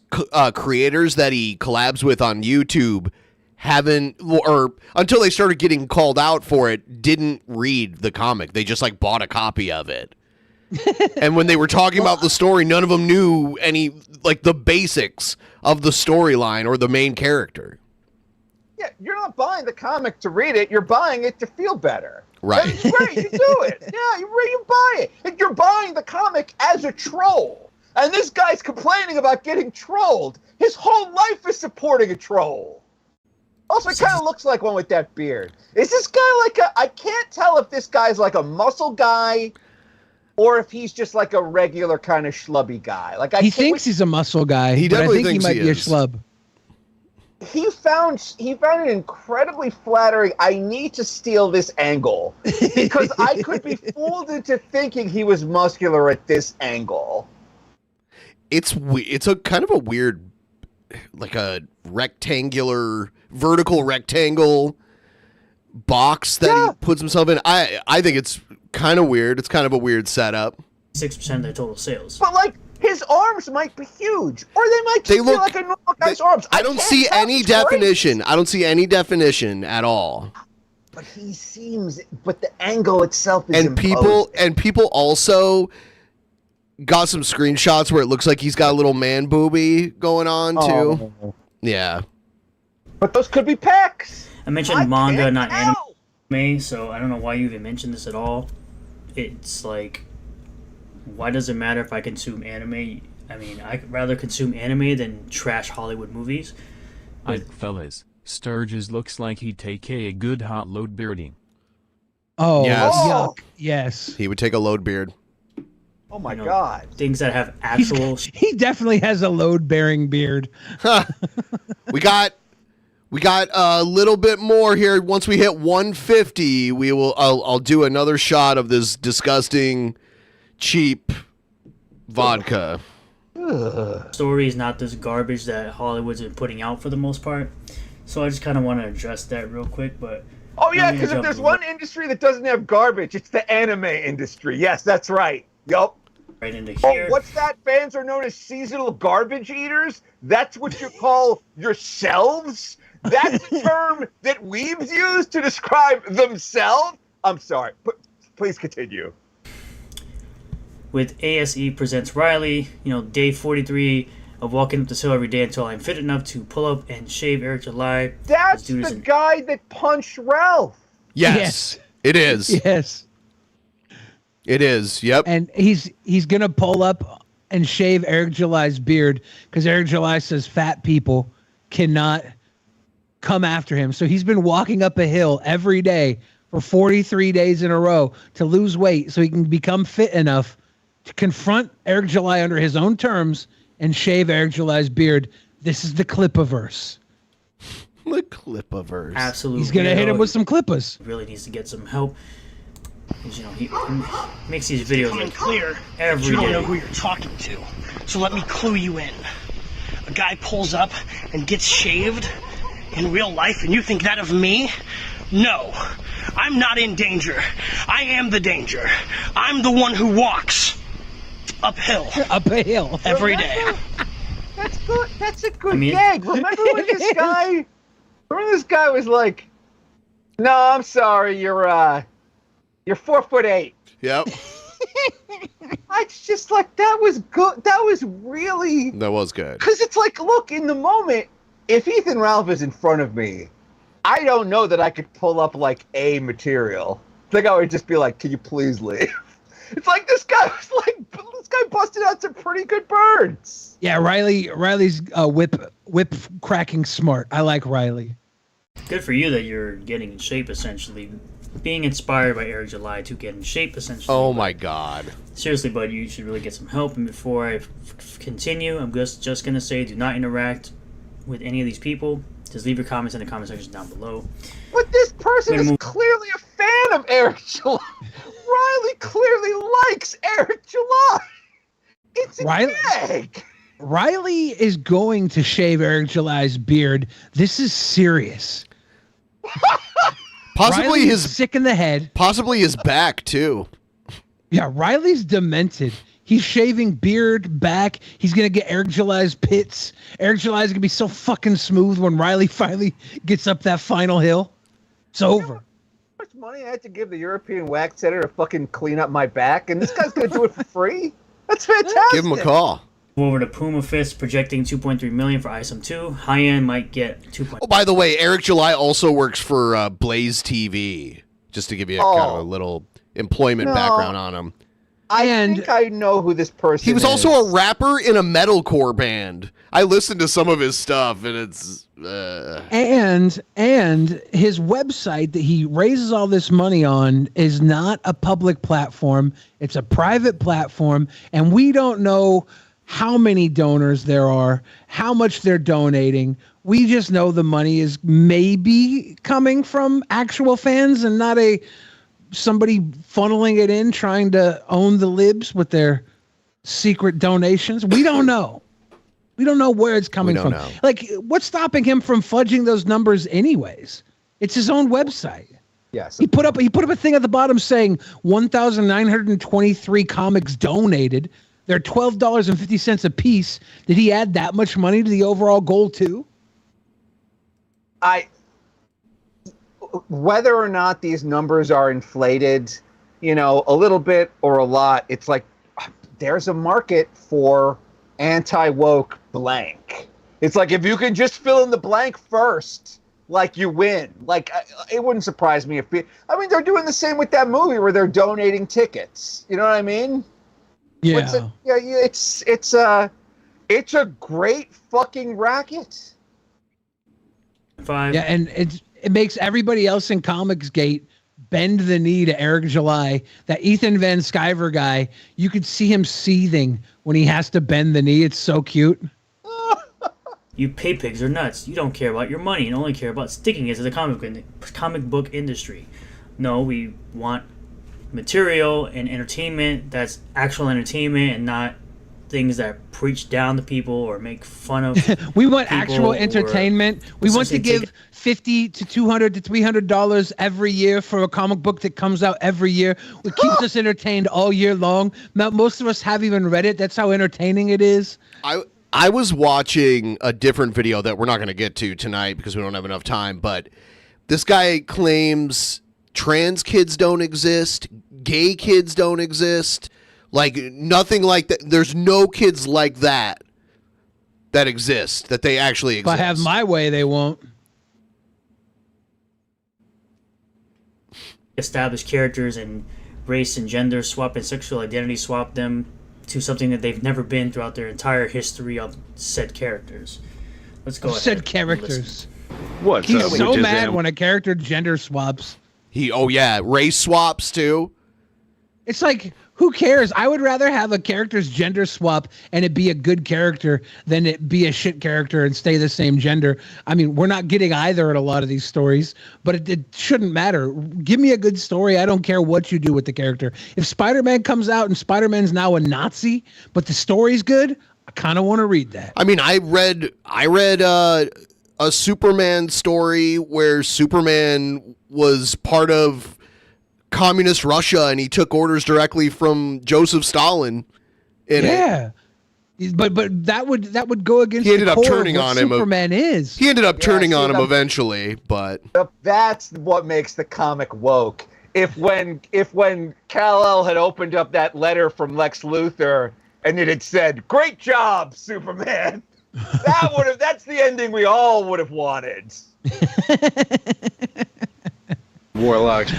creators that he collabs with on YouTube haven't, or until they started getting called out for it, didn't read the comic. They just like bought a copy of it. And when they were talking about the story, none of them knew any, like, the basics of the storyline or the main character. Yeah, you're not buying the comic to read it. You're buying it to feel better. Right. That's great. You do it. Yeah, you buy it. And you're buying the comic as a troll. And this guy's complaining about getting trolled. His whole life is supporting a troll. Also, it kind of looks like one with that beard. Is this guy like I can't tell if this guy's like a muscle guy or if he's just like a regular kind of schlubby guy. Like he thinks he's a muscle guy. He but I definitely think thinks he might he be a is. schlub. He found it incredibly flattering. I need to steal this angle because I could be fooled into thinking he was muscular at this angle. It's a kind of a weird, like a vertical rectangle box that he puts himself in. I think it's kind of weird. It's kind of a weird setup. 6% of their total sales. But like his arms might be huge, or they might just be like a normal guy's arms. I don't see any definition. I don't see any definition at all. But he seems. But the angle itself is. And people also got some screenshots where it looks like he's got a little man boobie going on too. Yeah. But those could be pecs. I mentioned manga, not anime, so I don't know why you even mentioned this at all. It's like, why does it matter if I consume anime? I mean, I'd rather consume anime than trash Hollywood movies. Fellas, Sturgis looks like he'd take a good hot load bearding. Oh, yes. Yuck. Yes. He would take a load beard. Oh my God. Things that have actual... He definitely has a load-bearing beard. We got a little bit more here. Once we hit 150, I'll do another shot of this disgusting, cheap vodka. Story is not this garbage that Hollywood's been putting out for the most part. So I just kind of want to address that real quick, but... Oh yeah, because if there's one industry that doesn't have garbage, it's the anime industry. Yes, that's right. Yup. Right into here. Oh, what's that? Fans are known as seasonal garbage eaters? That's what you call yourselves? That's the term that weebs use to describe themselves? I'm sorry. Please continue. With ASE presents Riley, day 43 of walking up this hill every day until I'm fit enough to pull up and shave Eric July. That's the guy that punched Ralph. Yes, it is. Yes. It is, yep. And he's going to pull up and shave Eric July's beard because Eric July says fat people cannot come after him. So he's been walking up a hill every day for 43 days in a row to lose weight so he can become fit enough to confront Eric July under his own terms and shave Eric July's beard. This is the Clippaverse. The Clippaverse. Absolutely. He's going to hit him with some clippers. Really needs to get some help. Because, he makes these videos like clear every you don't day. know who you're talking to. So let me clue you in. A guy pulls up and gets shaved in real life, and you think that of me? No. I'm not in danger. I am the danger. I'm the one who walks uphill. Up a hill. Every day. That's good. That's a good gag. Remember when this guy was like, "No, I'm sorry, you're 4'8". Yep. It's just like that was good. That was really. That was good. Because it's like, look, in the moment, if Ethan Ralph is in front of me, I don't know that I could pull up like a material. I think I would just be like, "Can you please leave?" It's like this guy busted out some pretty good birds. Yeah, Riley's whip cracking smart. I like Riley. Good for you that you're getting in shape, essentially. Being inspired by Eric July to get in shape, essentially. Oh my God. Seriously, bud, you should really get some help. And before I continue, I'm just going to say do not interact with any of these people. Just leave your comments in the comment section down below. But this person is clearly a fan of Eric July. Riley clearly likes Eric July. It's a gag. Riley is going to shave Eric July's beard. This is serious. Possibly Riley's sick in the head. Possibly his back too. Yeah, Riley's demented. He's shaving beard, back. He's going to get Eric July's pits. Eric July's going to be so fucking smooth when Riley finally gets up that final hill. It's over. much money I had to give the European wax setter to fucking clean up my back, and this guy's gonna do it for free? That's fantastic. Give him a call. Over to Puma Fist projecting 2.3 million for ISM 2. High end might get 2. Oh, by the way, Eric July also works for Blaze TV. Just to give you kind of a little employment background on him. I think I know who this person is. He was also a rapper in a metalcore band. I listened to some of his stuff, and it's... And his website that he raises all this money on is not a public platform. It's a private platform, and we don't know how many donors there are, how much they're donating. We just know the money is maybe coming from actual fans and not somebody funneling it in, trying to own the libs with their secret donations. We don't know. We don't know where it's coming from. Know. Like, what's stopping him from fudging those numbers anyways? It's his own website. Yes. He put up a thing at the bottom saying 1,923 comics donated. They're $12.50 a piece. Did he add that much money to the overall goal too? Whether or not these numbers are inflated, a little bit or a lot, it's like there's a market for anti-woke blank. It's like if you can just fill in the blank first, like you win. Like it wouldn't surprise me if they're doing the same with that movie where they're donating tickets. You know what I mean? Yeah. It's a great fucking racket. 5. Yeah, and it makes everybody else in Comicsgate bend the knee to Eric July. That Ethan Van Sciver guy, you could see him seething when he has to bend the knee. It's so cute. You pay pigs are nuts. You don't care about your money and only care about sticking it to the comic book industry. No, we want material and entertainment that's actual entertainment and not things that preach down to people or make fun of we want actual entertainment. We want to give $50 to $200 to $300 every year for a comic book that comes out every year. It keeps us entertained all year long. Most of us haven't even read it. That's how entertaining it is. I was watching a different video that we're not going to get to tonight because we don't have enough time, but this guy claims trans kids don't exist, gay kids don't exist, like nothing like that. There's no kids like that exist, that they actually exist. If I have my way, they won't. Establish characters and race and gender swap and sexual identity swap them to something that they've never been throughout their entire history of said characters. Let's go ahead. Said characters. What? He's so mad when a character gender swaps. Race swaps too. It's like, who cares? I would rather have a character's gender swap and it be a good character than it be a shit character and stay the same gender. I mean, we're not getting either in a lot of these stories, but it shouldn't matter. Give me a good story. I don't care what you do with the character. If Spider-Man comes out and Spider-Man's now a Nazi, but the story's good, I kind of want to read that. I mean, I read a Superman story where Superman was part of communist Russia and he took orders directly from Joseph Stalin. But that would go against. He ended the up core turning of what on him. Superman is. He ended up turning on him eventually, but that's what makes the comic woke. If when Kal-El had opened up that letter from Lex Luthor and it had said, "Great job, Superman," that's the ending we all would have wanted. Warlocks.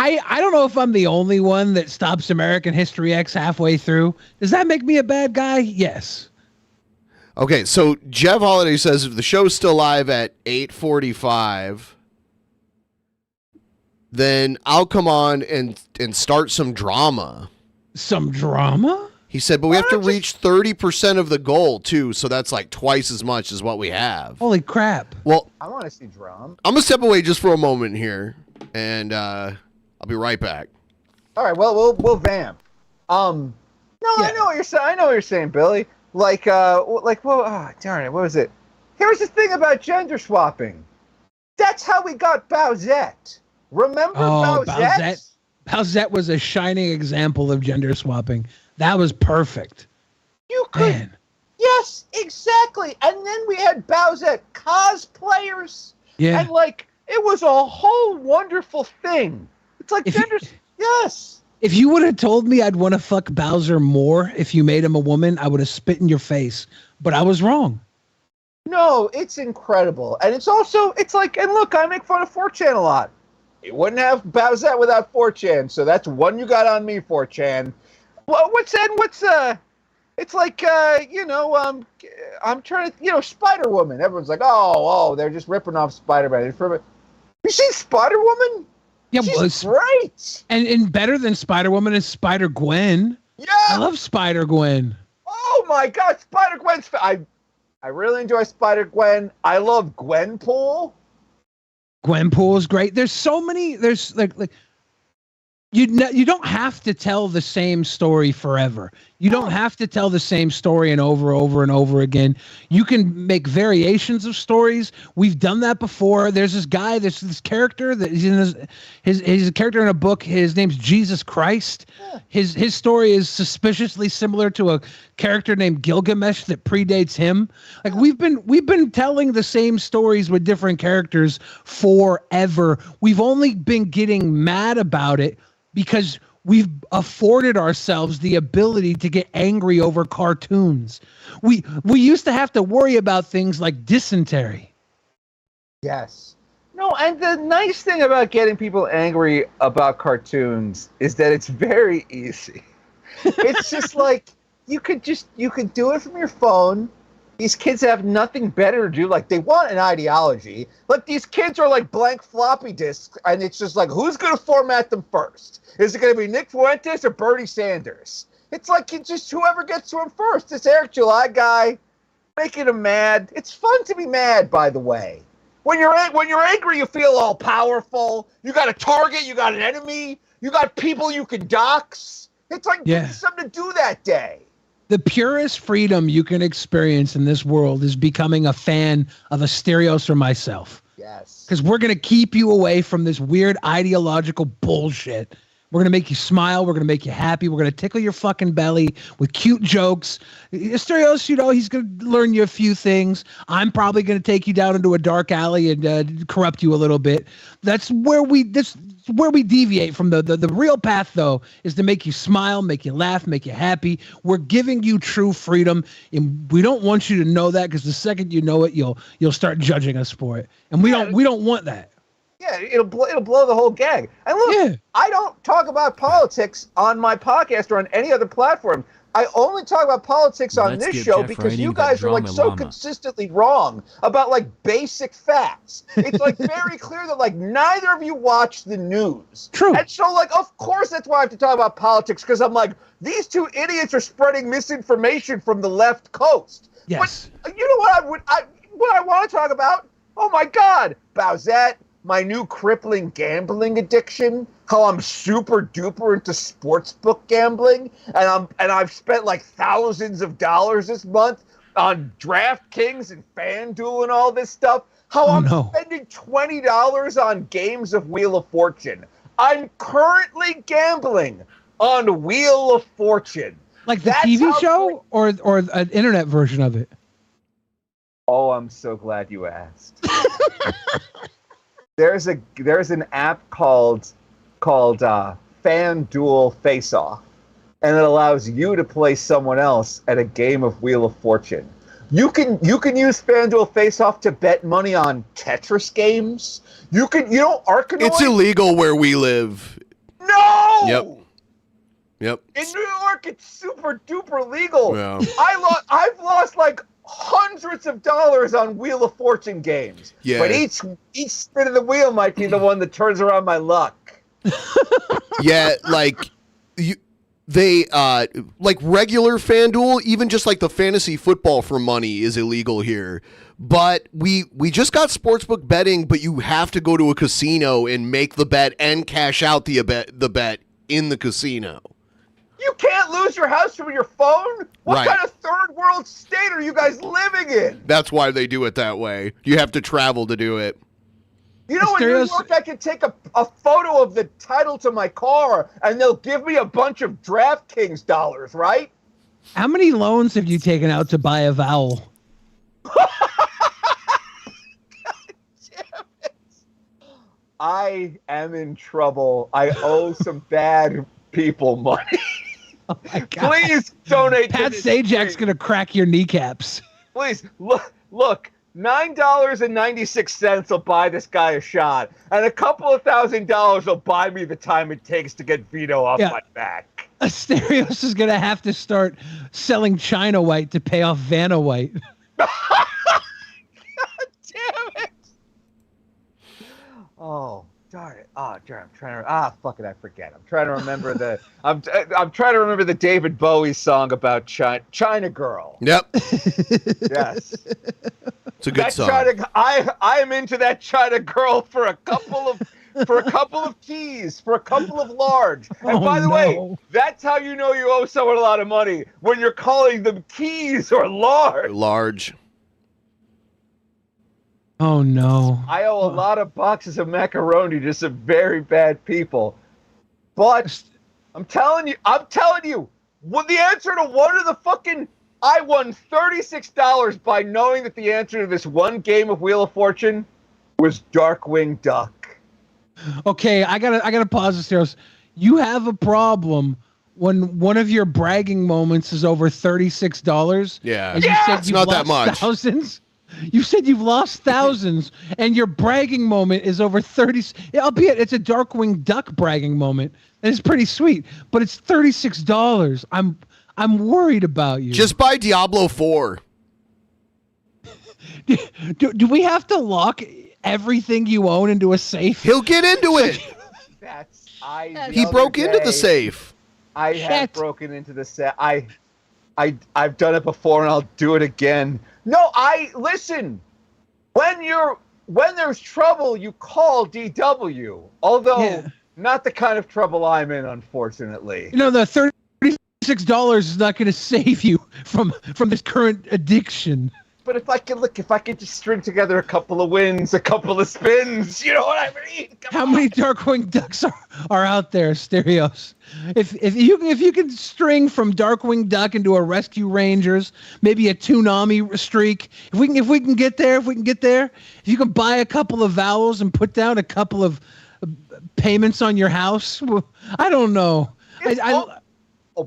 I don't know if I'm the only one that stops American History X halfway through. Does that make me a bad guy? Yes. Okay, so Jeff Holiday says if the show's still live at 8:45, then I'll come on and start some drama. Some drama? He said, but we have to reach 30% of the goal, too, so that's like twice as much as what we have. Holy crap. Well, I want to see drama. I'm going to step away just for a moment here, and I'll be right back. All right, well, we'll vamp. I know what you're saying. I know what you're saying, Billy. Darn it, what was it? Here's the thing about gender swapping. That's how we got Bowsette. Remember Bowsette? Bowsette was a shining example of gender swapping. That was perfect. You could. Man. Yes, exactly. And then we had Bowsette cosplayers. Yeah. And It was a whole wonderful thing. It's like yes. If you would have told me I'd want to fuck Bowser more if you made him a woman, I would have spit in your face. But I was wrong. No, it's incredible. And it's also, it's like, and look, I make fun of 4chan a lot. You wouldn't have Bowsette without 4chan, so that's one you got on me, 4chan. Well, it's like, I'm trying to, Spider-Woman. Everyone's like, oh, they're just ripping off Spider-Man. You seen Spider-Woman? Yeah, she's great. And better than Spider-Woman is Spider-Gwen. Yeah. I love Spider-Gwen. Oh my God, Spider-Gwen's, I really enjoy Spider-Gwen. I love Gwenpool. Gwenpool is great. There's so many, there's like you don't have to tell the same story forever. You don't have to tell the same story and over and over again. You can make variations of stories. We've done that before. There's this guy, this character that he's in he's a character in a book. His name's Jesus Christ. Yeah. His story is suspiciously similar to a character named Gilgamesh that predates him. Like we've been telling the same stories with different characters forever. We've only been getting mad about it because we've afforded ourselves the ability to get angry over cartoons. We used to have to worry about things like dysentery. Yes. No, and the nice thing about getting people angry about cartoons is that it's very easy. It's just like you could do it from your phone. These kids have nothing better to do. Like, they want an ideology. Like, these kids are like blank floppy disks, and it's just like, who's going to format them first? Is it going to be Nick Fuentes or Bernie Sanders? It's like it's just whoever gets to him first. This Eric July guy, making him mad. It's fun to be mad, by the way. When you're angry, you feel all powerful. You got a target. You got an enemy. You got people you can dox. It's like something to do that day. The purest freedom you can experience in this world is becoming a fan of Asterios or myself. Yes. Because we're going to keep you away from this weird ideological bullshit. We're going to make you smile. We're going to make you happy. We're going to tickle your fucking belly with cute jokes. Asterios, he's going to learn you a few things. I'm probably going to take you down into a dark alley and corrupt you a little bit. That's where we deviate from the real path, though, is to make you smile, make you laugh, make you happy. We're giving you true freedom, and we don't want you to know that, because the second you know it, you'll start judging us for it, and we don't want that. Yeah, it'll blow the whole gag. And look, I don't talk about politics on my podcast or on any other platform. I only talk about politics on this show because you guys are like so consistently wrong about like basic facts. It's like very clear that like neither of you watch the news. True. And so like, of course that's why I have to talk about politics, because I'm like, these two idiots are spreading misinformation from the left coast. Yes. But you know what I want to talk about? Oh my God, Bowsette. My new crippling gambling addiction, how I'm super duper into sportsbook gambling, and I've spent like thousands of dollars this month on DraftKings and FanDuel and all this stuff. How I'm spending $20 on games of Wheel of Fortune. I'm currently gambling on Wheel of Fortune. Like the TV show or an internet version of it? Oh, I'm so glad you asked. There's an app called FanDuel Face Off, and it allows you to play someone else at a game of Wheel of Fortune. You can use FanDuel Face Off to bet money on Tetris games. Arkanoid. It's illegal where we live. No. Yep. In New York, it's super duper legal. Yeah. I've lost like hundreds of dollars on Wheel of Fortune games. Yeah. But each spin of the wheel might be the one that turns around my luck. Yeah, like they like regular FanDuel, even just like the fantasy football for money is illegal here. But we just got sportsbook betting, but you have to go to a casino and make the bet and cash out the bet in the casino. You can't lose your house from your phone? What Right. kind of third world state are you guys living in? That's why they do it that way. You have to travel to do it. You know, in New York, I can take a photo of the title to my car, and they'll give me a bunch of DraftKings dollars, right? How many loans have you taken out to buy a vowel? I am in trouble. I owe some bad people money. Oh my God. Please donate. Pat Sajak's gonna crack your kneecaps. Please look. $9.96 will buy this guy a shot, and a couple of $1,000 will buy me the time it takes to get Vito off my back. Asterios is gonna have to start selling China White to pay off Vanna White. God damn it! Oh, darn it! Oh, darn! I'm trying to. Fuck it! I forget. I'm trying to remember the. I'm trying to remember the David Bowie song about China Girl. Yep. Yes. It's a good song. I am into that China Girl for a couple of keys, for a couple of large. And by the way, that's how you know you owe someone a lot of money, when you're calling them keys or large. Large. Oh no. I owe a lot of boxes of macaroni to some very bad people. But I'm telling you, well, the answer to one of the fucking I won $36 by knowing that the answer to this one game of Wheel of Fortune was Darkwing Duck. Okay, I gotta pause this here. You have a problem when one of your bragging moments is over $36. Yeah, and you said it's not that much. Thousands. You said you've lost thousands, and your bragging moment is over 30. Albeit it's a Darkwing Duck bragging moment, and it's pretty sweet. But it's $36. I'm worried about you. Just buy Diablo 4. Do we have to lock everything you own into a safe? He'll get into it. He broke into the safe. I have broken into the safe. I've done it before, and I'll do it again. No, listen. When there's trouble, you call DW. Although not the kind of trouble I'm in, unfortunately. You know, the $36 is not going to save you from this current addiction. But if I could just string together a couple of wins, a couple of spins, you know what I mean? How many Darkwing Ducks are out there, Asterios? If you can string from Darkwing Duck into a Rescue Rangers, maybe a Toonami streak, if we can get there, if you can buy a couple of vowels and put down a couple of payments on your house, I don't know.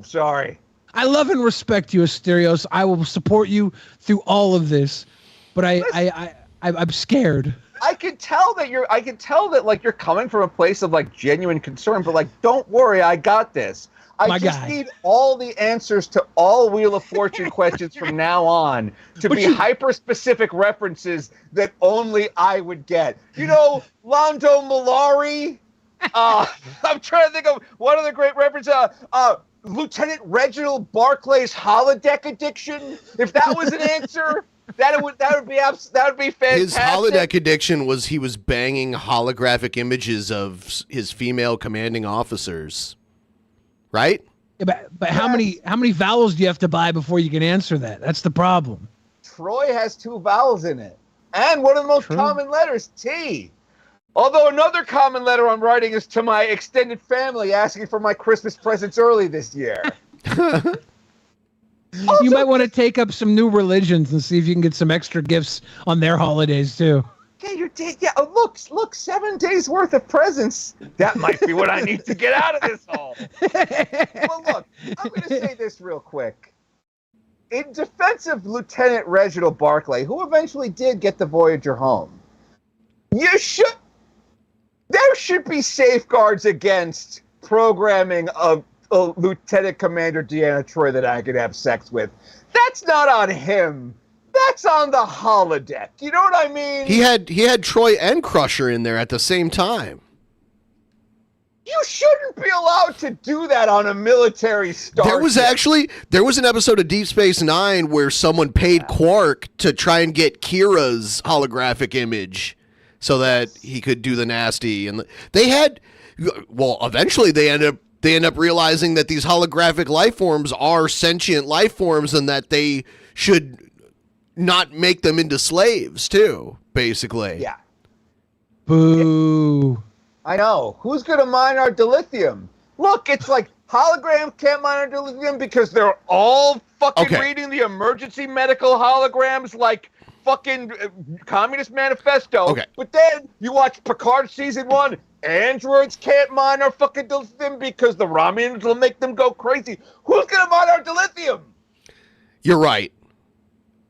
Sorry. I love and respect you, Asterios. I will support you through all of this, but I'm scared. I can tell that you're coming from a place of like genuine concern, but like, don't worry, I got this. I just need all the answers to all Wheel of Fortune questions from now on to be hyper-specific references that only I would get. You know, Londo Malari? I'm trying to think of one of the great references. Lieutenant Reginald Barclay's holodeck addiction. If that was an answer, that would be fantastic. His holodeck addiction was he was banging holographic images of his female commanding officers. Right? Yeah, but how many vowels do you have to buy before you can answer that? That's the problem. Troy has 2 vowels in it, and one of the most common letters, T. Although another common letter I'm writing is to my extended family asking for my Christmas presents early this year. You might want to take up some new religions and see if you can get some extra gifts on their holidays too. Yeah, look, 7 days worth of presents. That might be what I need to get out of this hole. Well, look, I'm going to say this real quick. In defense of Lieutenant Reginald Barclay, who eventually did get the Voyager home, there should be safeguards against programming a Lieutenant Commander Deanna Troi that I could have sex with. That's not on him. That's on the holodeck. You know what I mean? He had Troi and Crusher in there at the same time. You shouldn't be allowed to do that on a military starship. There was an episode of Deep Space Nine where someone paid Quark to try and get Kira's holographic image so that he could do the nasty. And eventually they end up realizing that these holographic life forms are sentient life forms and that they should not make them into slaves too, basically. Yeah. Boo. I know. Who's going to mine our dilithium? Look, it's like holograms can't mine our dilithium because they're all fucking reading the emergency medical holograms like fucking Communist Manifesto. Okay. But then you watch Picard season 1. Androids can't mine our fucking dilithium because the Romulans will make them go crazy. Who's gonna mine our dilithium? You're right.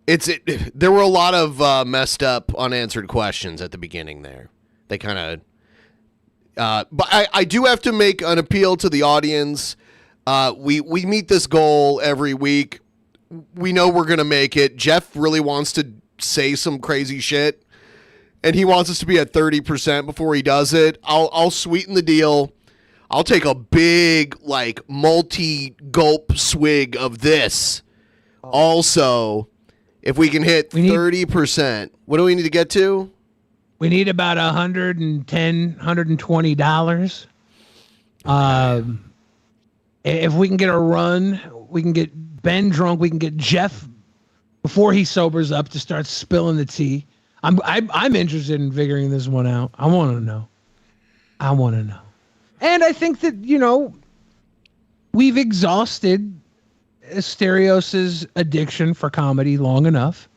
There were a lot of messed up unanswered questions at the beginning there. They kind of... but I do have to make an appeal to the audience. We meet this goal every week. We know we're going to make it. Jeff really wants to say some crazy shit, and he wants us to be at 30% before he does it. I'll sweeten the deal. I'll take a big, like, multi-gulp swig of this. Also, if we can hit 30%, what do we need to get to? We need about $110, $120. If we can get a run, we can get Ben drunk. We can get Jeff before he sobers up to start spilling the tea. I'm interested in figuring this one out. I want to know. And I think that, we've exhausted Asterios' addiction for comedy long enough.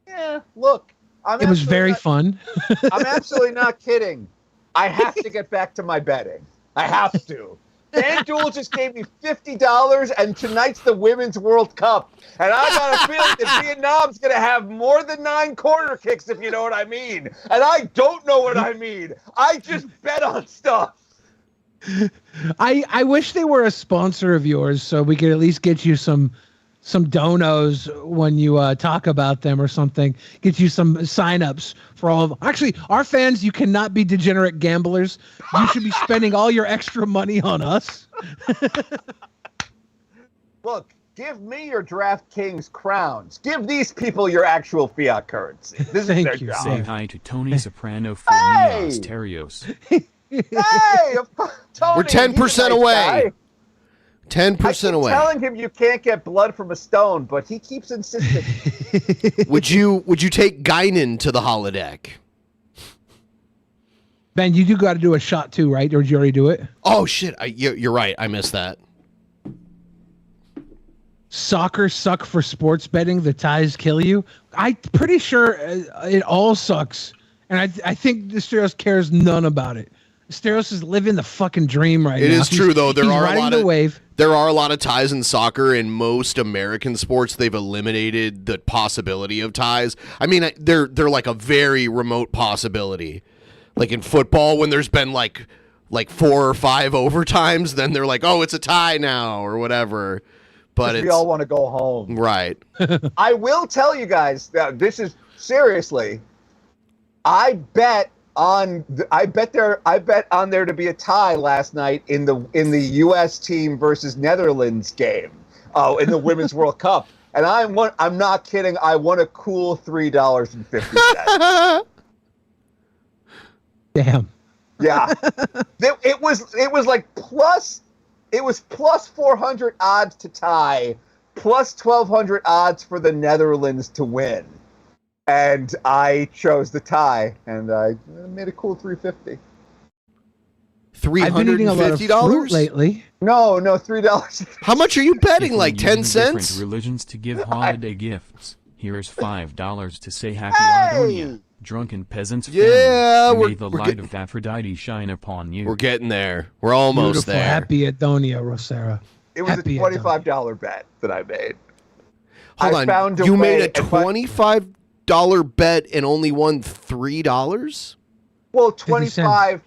Yeah, look. It was very fun. I'm absolutely not kidding. I have to get back to my betting. I have to. FanDuel just gave me $50, and tonight's the Women's World Cup. And I got a feeling that Vietnam's going to have more than 9 corner kicks, if you know what I mean. And I don't know what I mean. I just bet on stuff. I wish they were a sponsor of yours so we could at least get you some donos when you talk about them or something. Get you some signups for all of... Actually, our fans, you cannot be degenerate gamblers. You should be spending all your extra money on us. Look, give me your DraftKings crowns. Give these people your actual fiat currency. This is their job. Say hi to Tony Soprano for me, Asterios. Hey, Tony, we're 10% away. 10% away. Telling him you can't get blood from a stone, but he keeps insisting. Would you take Guinan to the holodeck? Ben, you do got to do a shot too, right? Or did you already do it? Oh shit! You're right. I missed that. Soccer suck for sports betting. The ties kill you. I'm pretty sure it all sucks, and I think Asterios cares none about it. Asterios is living the fucking dream right now. It is true though. There are a lot of ties in soccer. In most American sports, they've eliminated the possibility of ties. I mean, they're like a very remote possibility. Like in football, when there's been like 4 or 5 overtimes, then they're like, oh, it's a tie now or whatever. But we all want to go home, right? I will tell you guys that this is seriously. I bet on there to be a tie last night in the U.S. team versus Netherlands game. In the Women's World Cup, and I'm not kidding. I won a cool $3.50. Damn. Yeah. It was like plus 400 odds to tie, plus 1,200 odds for the Netherlands to win. And I chose the tie, and I made a cool $3.50. I've been eating a lot of fruit lately. No, $3. How much are you betting? Like 10 cents? Different religions to give holiday gifts. Here's $5 to say Happy Ardonia. Drunken Peasants. Yeah, may the light of Aphrodite shine upon you. We're getting there. We're almost Beautiful. there. Happy Adonia, Rosera. It was Happy a $25 bet that I made. Hold on. You made a $25 bet and only won $3? Well, 25.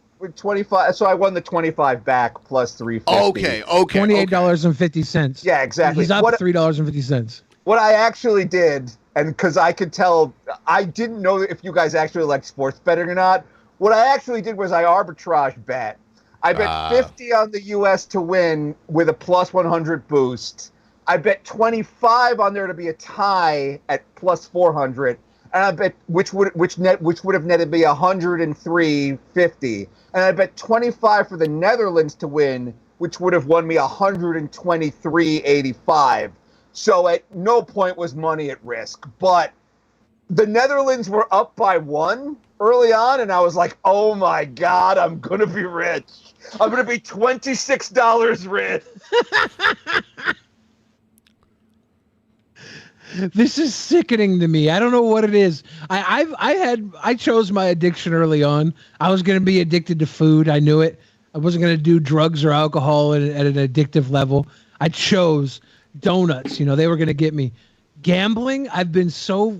So I won the 25 back plus $3.50. Okay. $28.50. Yeah, exactly. He's up $3.50. What I actually did, and because I could tell, I didn't know if you guys actually like sports betting or not. What I actually did was I arbitrage bet. I bet 50 on the U.S. to win with a plus 100 boost. I bet 25 on there to be a tie at plus 400, and I bet which would have netted me 103.50, and I bet 25 for the Netherlands to win, which would have won me 123.85. So at no point was money at risk, but the Netherlands were up by 1 early on, and I was like, oh my God, I'm going to be rich. I'm going to be $26 rich. This is sickening to me. I don't know what it is. I chose my addiction early on. I was going to be addicted to food. I knew it. I wasn't going to do drugs or alcohol at an addictive level. I chose donuts. They were going to get me. Gambling, I've been so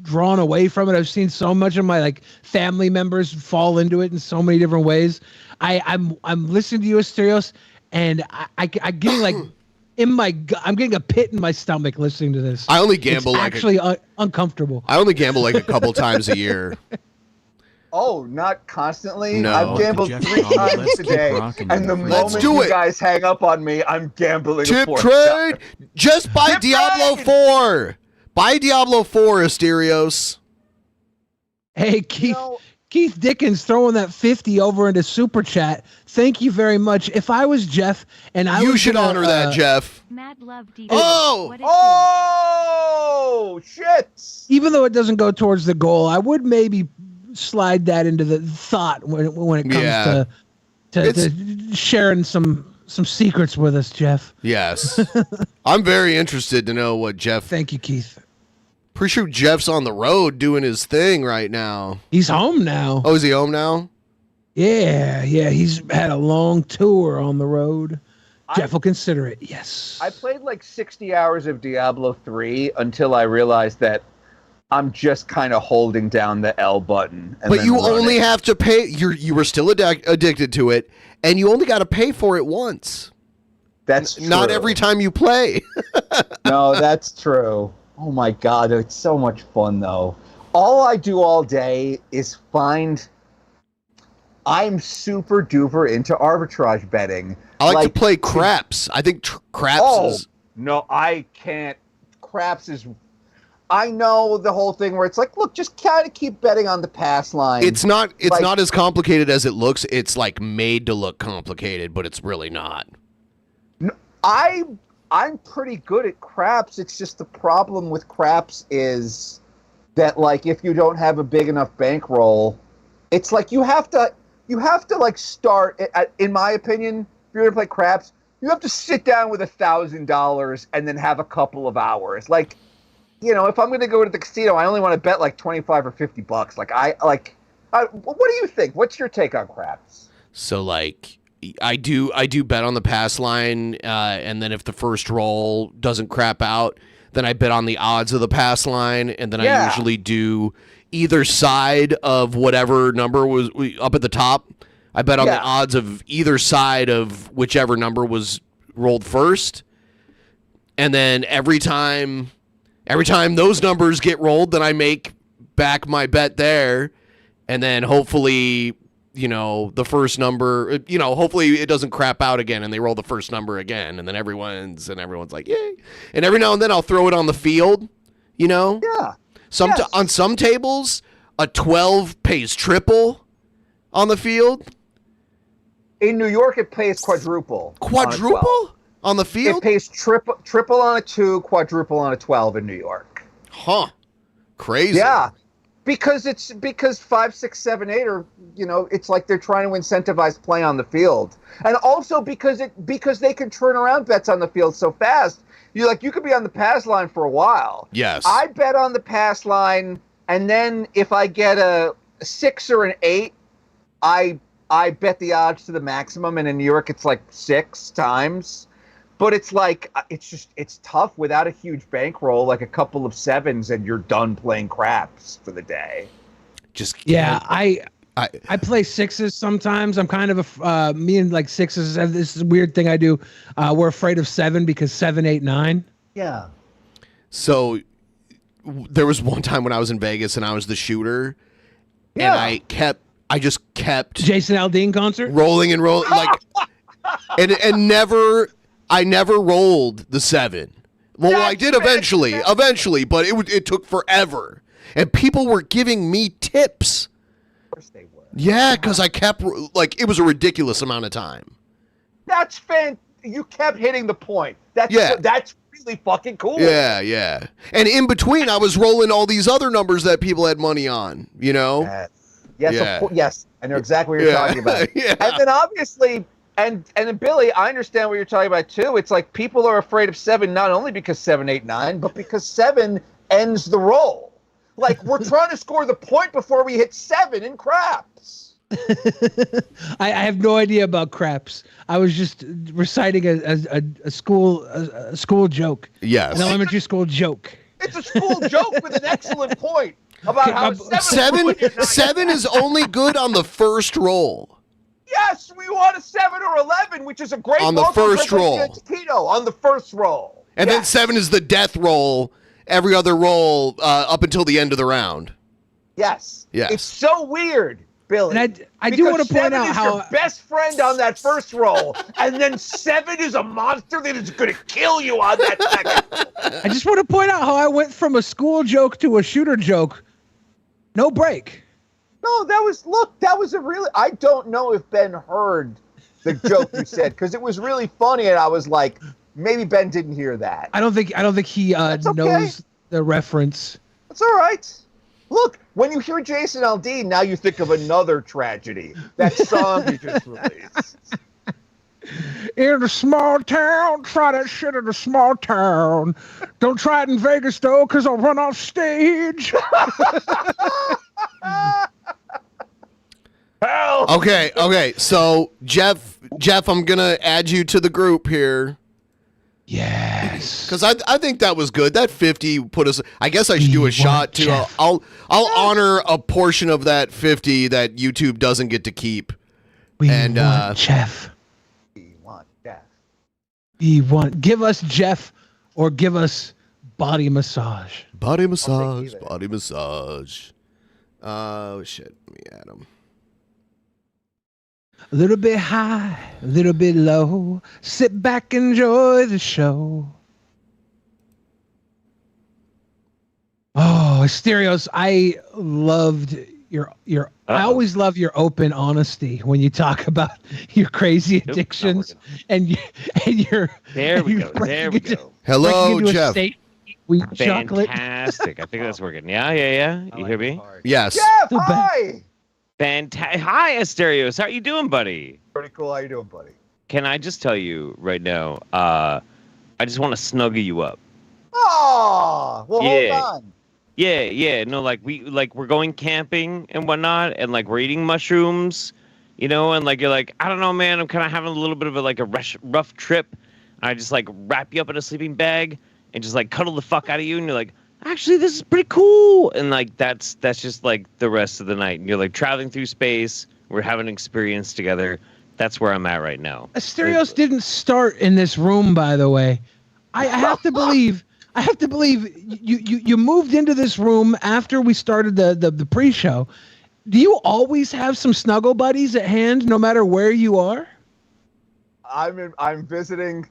drawn away from it. I've seen so much of my family members fall into it in so many different ways. I'm listening to you, Asterios, and I'm getting I'm getting a pit in my stomach listening to this. I only gamble it's uncomfortable. I only gamble a couple times a year. Oh, not constantly? No. I've gambled 3 times today, and the moment you guys hang up on me, I'm gambling. Tip trade! Just buy Diablo 4! Buy Diablo 4, Asterios. Hey, Keith Dickens throwing that 50 over into Super Chat. Thank you very much. If I was Jeff and I You should honor that, Jeff. Mad love Oh, shit! Even though it doesn't go towards the goal, I would maybe slide that into the thought when it comes to sharing some secrets with us, Jeff. Yes. I'm very interested to know what Jeff... Thank you, Keith. Pretty sure Jeff's on the road doing his thing right now. He's home now. Oh, is he home now? Yeah. He's had a long tour on the road. Jeff will consider it, yes. I played 60 hours of Diablo 3 until I realized that I'm just kind of holding down the L button. But you only have to pay. You were still addicted to it, and you only got to pay for it once. That's not true. every time you play. No, that's true. Oh my God, it's so much fun though. All I do all day is find. I'm super duper into arbitrage betting. I like to play craps. I think craps is. No, I can't. Craps is. I know the whole thing where it's look, just kind of keep betting on the pass line. It's not as complicated as it looks. It's made to look complicated, but it's really not. I'm pretty good at craps. It's just the problem with craps is that if you don't have a big enough bankroll, it's you have to start. In my opinion, if you're gonna play craps, you have to sit down with $1,000 and then have a couple of hours. If I'm going to go to the casino, I only want to bet $25 or $50. What do you think? What's your take on craps? So I do bet on the pass line, and then if the first roll doesn't crap out, then I bet on the odds of the pass line, and then I usually do either side of whatever number was up at the top. I bet on the odds of either side of whichever number was rolled first, and then every time those numbers get rolled, then I make back my bet there, and then hopefully, the first number, hopefully it doesn't crap out again, and they roll the first number again, and then everyone's like, yay. And every now and then I'll throw it on the field, Yeah. On some tables, a 12 pays triple on the field. In New York, it pays quadruple. Quadruple? On the field? It pays triple on a 2, quadruple on a 12 in New York. Huh. Crazy. Yeah. Because 5, 6, 7, 8 are, it's they're trying to incentivize play on the field. And also because they can turn around bets on the field so fast. You could be on the pass line for a while. Yes. I bet on the pass line, and then if I get a 6 or an 8, I bet the odds to the maximum, and in New York it's 6 times. But it's it's tough without a huge bankroll, a couple of 7s, and you're done playing craps for the day. I play 6s sometimes. I'm kind of me and 6s have this weird thing I do. We're afraid of 7 because 7, 8, 9. Yeah. So there was one time when I was in Vegas and I was the shooter, and I just kept Jason Aldean concert rolling and rolling and I never rolled the 7. Well, I did eventually, but it took forever. And people were giving me tips. Of course they were. Yeah, because I kept, it was a ridiculous amount of time. That's you kept hitting the point. That's really fucking cool. Yeah. And in between, I was rolling all these other numbers that people had money on, Yes. Yes, I know exactly what you're talking about. And then obviously, And then Billy, I understand what you're talking about too. It's like people are afraid of 7 not only because 7, 8, 9, but because 7 ends the roll. Like we're trying to score the point before we hit 7 in craps. I have no idea about craps. I was just reciting a school joke. Yes. An elementary school joke. It's a school joke with an excellent point about how 7 is only good on the first roll. Yes, we want a 7 or 11, which is a great on the first roll. On the first roll. And then 7 is the death roll. Every other roll up until the end of the round. Yes. Yes. It's so weird, Billy. And I do want to point out how your best friend on that first roll, and then 7 is a monster that is going to kill you on that second. I just want to point out how I went from a school joke to a shooter joke. No break. No, that was a really, I don't know if Ben heard the joke you said, because it was really funny, and I was like, maybe Ben didn't hear that. I don't think he knows the reference. That's all right. Look, when you hear Jason Aldean, now you think of another tragedy. That song he just released. In a small town, try that shit in a small town. Don't try it in Vegas though, because I'll run off stage. Okay. So Jeff, I'm gonna add you to the group here. Yes. Because I think that was good. That 50 put us. I guess I should do a shot too. I'll honor a portion of that 50 that YouTube doesn't get to keep. We want Jeff. Give us Jeff, or give us body massage. Body massage. Oh shit! Let me add him. A little bit high, a little bit low. Sit back, enjoy the show. Oh, Asterios, I loved your. I always love your open honesty when you talk about your crazy addictions and your. There we go. There we go. Hello, Jeff. Wheat chocolate. Fantastic. I think that's working. Yeah. You hear me? Yes. Jeff, hi. Fantastic. Hi, Asterios. How are you doing, buddy? Pretty cool. How you doing, buddy? Can I just tell you right now? I just want to snuggle you up. Oh, well, hold on. Yeah. No, we're going camping and whatnot, and we're eating mushrooms, and you're like, I don't know, man. I'm kind of having a little bit of a rough trip. And I just wrap you up in a sleeping bag and just cuddle the fuck out of you, and you're like, actually, this is pretty cool. And that's just the rest of the night. And you're traveling through space. We're having an experience together. That's where I'm at right now. Asterios didn't start in this room, by the way. I have to believe. You moved into this room after we started the pre-show. Do you always have some snuggle buddies at hand, no matter where you are? I'm visiting.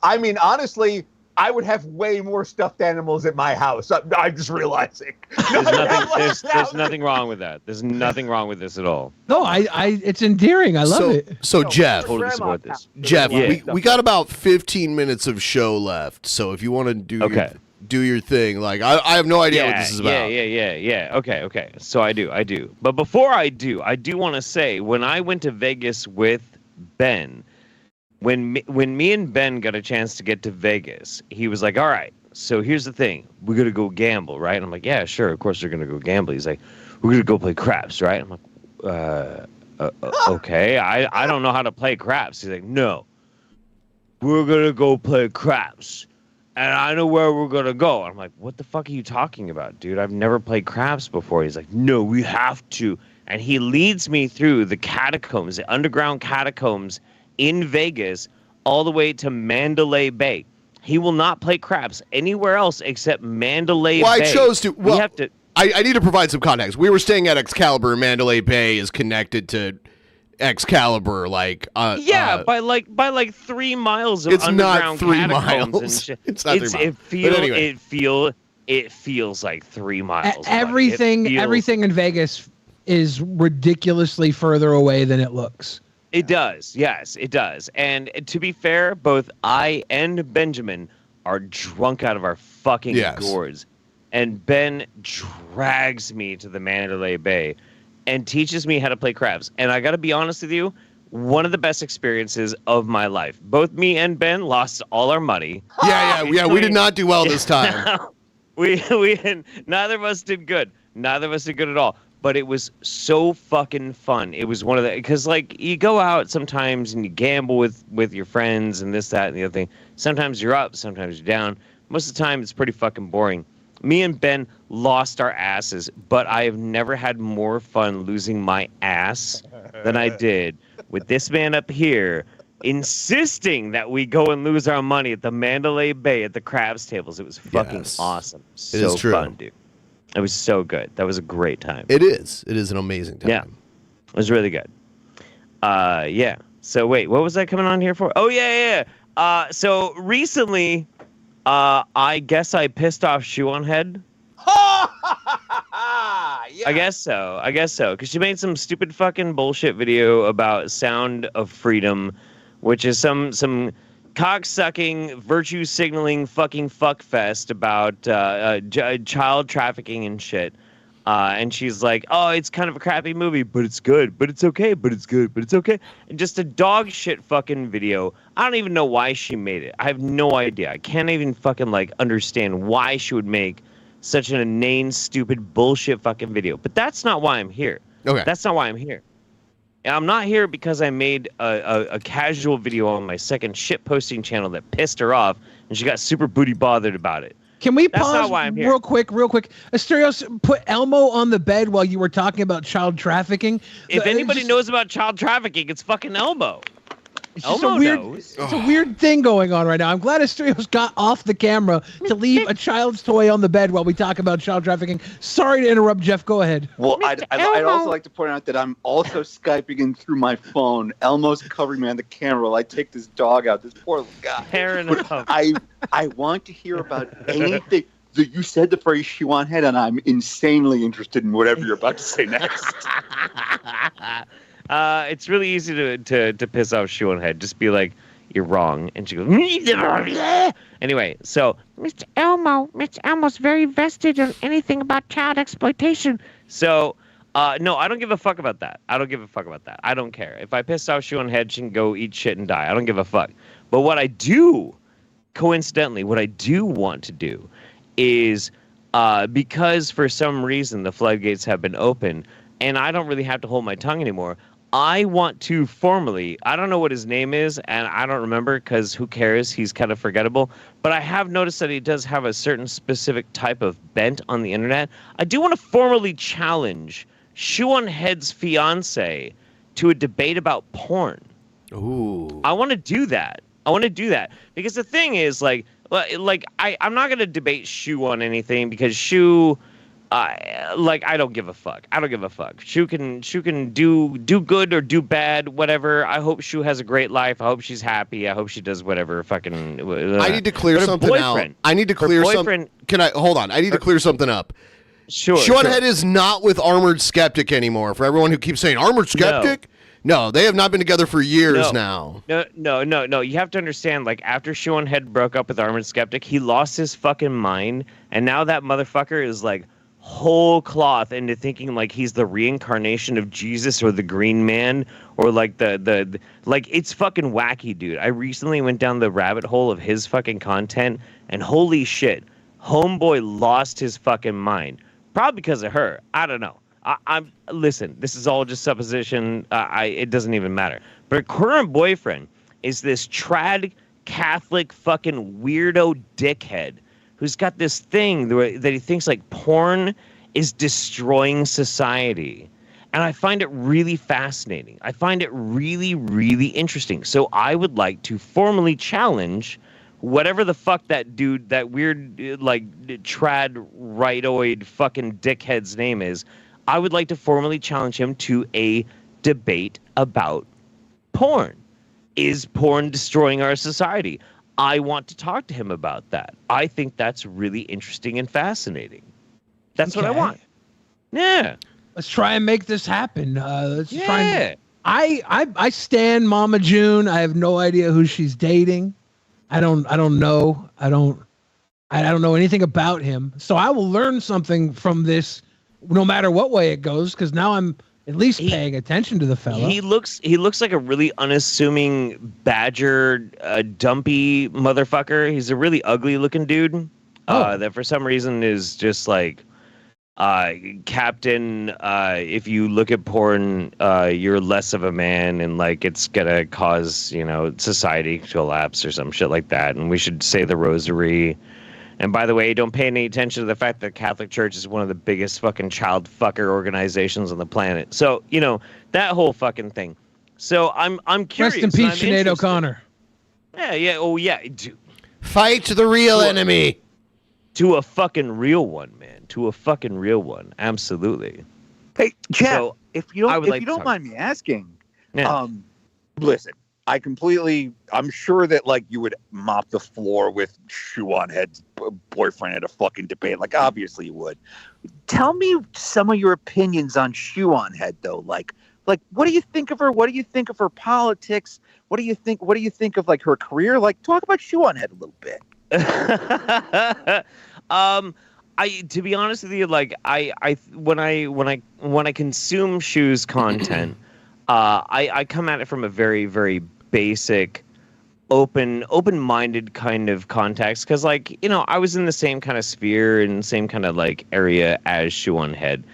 Honestly, I would have way more stuffed animals at my house. I'm just realizing. There's nothing wrong with that. There's nothing wrong with this at all. No, it's endearing. I love it. So Jeff, totally support this. Jeff, we got about 15 minutes of show left. So if you want to do your thing, I have no idea what this is about. Yeah. Okay. So I do. But before I do want to say, when I went to Vegas with Ben, when me and Ben got a chance to get to Vegas, he was like, all right, so here's the thing. We're going to go gamble, right? And I'm like, yeah, sure. Of course we're going to go gamble. He's like, we're going to go play craps, right? I'm like, okay. I don't know how to play craps. He's like, no, we're going to go play craps. And I know where we're going to go. I'm like, what the fuck are you talking about, dude? I've never played craps before. He's like, no, we have to. And he leads me through the catacombs, the underground catacombs in Vegas, all the way to Mandalay Bay. He will not play craps anywhere else except Mandalay Bay. I chose to. Well, we have to. I need to provide some context. We were staying at Excalibur. Mandalay Bay is connected to Excalibur, by 3 miles of underground catacombs and shit. It's not 3 miles. It feels like 3 miles. Everything in Vegas is ridiculously further away than it looks. It does. Yes, it does. And to be fair, both I and Benjamin are drunk out of our fucking gourds. And Ben drags me to the Mandalay Bay and teaches me how to play craps. And I got to be honest with you, one of the best experiences of my life. Both me and Ben lost all our money. Yeah. We did not do well this time. we neither of us did good. Neither of us did good at all. But it was so fucking fun. It was one of the, because like you go out sometimes and you gamble with your friends and this, that, and the other thing. Sometimes you're up, sometimes you're down. Most of the time it's pretty fucking boring. Me and Ben lost our asses, but I have never had more fun losing my ass than I did with this man up here insisting that we go and lose our money at the Mandalay Bay at the craps tables. It was fucking awesome. So is true. Fun, dude. It was so good. That was a great time. It is. It is an amazing time. Yeah. It was really good. Yeah. So wait, what was I coming on here for? Oh yeah. So recently, I guess I pissed off Shoe on Head. I guess so. Because she made some stupid fucking bullshit video about Sound of Freedom, which is some cock-sucking, virtue-signaling fucking fuckfest about child trafficking and shit. And she's like, oh, it's kind of a crappy movie, but it's good. But it's okay. But it's good. But it's okay. And just a dog shit fucking video. I don't even know why she made it. I have no idea. I can't even fucking, like, understand why she would make such an inane, stupid, bullshit fucking video. But that's not why I'm here. Okay. That's not why I'm here. And I'm not here because I made a casual video on my second shit posting channel that pissed her off, and she got super booty bothered about it. Can we That's pause not why I'm here. real quick? Asterios, put Elmo on the bed while you were talking about child trafficking. If anybody knows about child trafficking, it's fucking Elmo. It's just it's a weird thing going on right now. I'm glad Asterios got off the camera to leave a child's toy on the bed while we talk about child trafficking. Sorry to interrupt, Jeff. Go ahead. Well, I'd also like to point out that I'm also Skyping in through my phone. Elmo's covering me on the camera while I take this dog out. This poor little guy. Fair enough. I want to hear about anything. You said the phrase "shoe on head," and I'm insanely interested in whatever you're about to say next. It's really easy to piss off Shoe on Head. Just be like, you're wrong. And she goes, anyway, so Mr. Elmo's very vested in anything about child exploitation. So, no, I don't give a fuck about that. I don't care. If I piss off Shoe on Head, she can go eat shit and die. I don't give a fuck. But what I do, coincidentally, what I do want to do is, because for some reason the floodgates have been open, and I don't really have to hold my tongue anymore, I want to formally, I don't know what his name is, and I don't remember because who cares? He's kind of forgettable. But I have noticed that he does have a certain specific type of bent on the internet. I do want to formally challenge Shoe on Head's fiance to a debate about porn. Ooh. I want to do that. Because the thing is, I'm not going to debate Shoe on anything because Shoe... I don't give a fuck. Shu can do good or do bad, whatever. I hope Shu has a great life. I hope she's happy. I hope she does whatever fucking. I need to clear something out. I need to clear something. Can I hold on? I need to clear something up. Sure. Shoe on Head is not with Armored Skeptic anymore. For everyone who keeps saying Armored Skeptic. No, they have not been together for years now. No. You have to understand, like, after Shoe on Head broke up with Armored Skeptic, he lost his fucking mind, and now that motherfucker is like whole cloth into thinking like he's the reincarnation of Jesus or the Green Man or like the like it's fucking wacky, dude. I recently went down the rabbit hole of his fucking content and holy shit, homeboy lost his fucking mind. Probably because of her. I don't know. I'm listen, this is all just supposition. It doesn't even matter. But her current boyfriend is this trad Catholic fucking weirdo dickhead who's got this thing that he thinks like porn is destroying society. And I find it really fascinating. I find it really, really interesting. So I would like to formally challenge whatever the fuck that dude, that weird, like, trad rightoid fucking dickhead's name is. I would like to formally challenge him to a debate about porn. Is porn destroying our society? I want to talk to him about that. I think that's really interesting and fascinating. That's what I want. Yeah. Let's try and make this happen. Let's try and, I stan Mama June. I have no idea who she's dating. I don't know. I don't know anything about him. So I will learn something from this no matter what way it goes, because now I'm At least paying attention to the fellow. He looks like a really unassuming badger, dumpy motherfucker. He's a really ugly looking dude. That for some reason is just like, Captain, if you look at porn, you're less of a man, and like it's gonna cause, society to collapse or some shit like that, and we should say the rosary. And by the way, don't pay any attention to the fact that the Catholic Church is one of the biggest fucking child fucker organizations on the planet. So, that whole fucking thing. So I'm curious. Rest in peace, Sinead O'Connor. Yeah. Oh yeah. Fight the real enemy. To a fucking real one, man. To a fucking real one. Absolutely. Hey, Jeff, So, if you don't, like to talk- mind me asking, Yeah. listen, I'm sure that like you would mop the floor with shoe on head's boyfriend at a fucking debate. Like obviously you would. Tell me some of your opinions on shoe on head though. Like what do you think of her? What do you think of her politics? What do you think of like her career? Like talk about shoe on head a little bit. To be honest with you, like when I consume shoes content, I come at it from a very, very basic, open-minded kind of context, because like I was in the same kind of sphere and same kind of like area as Shoe on Head,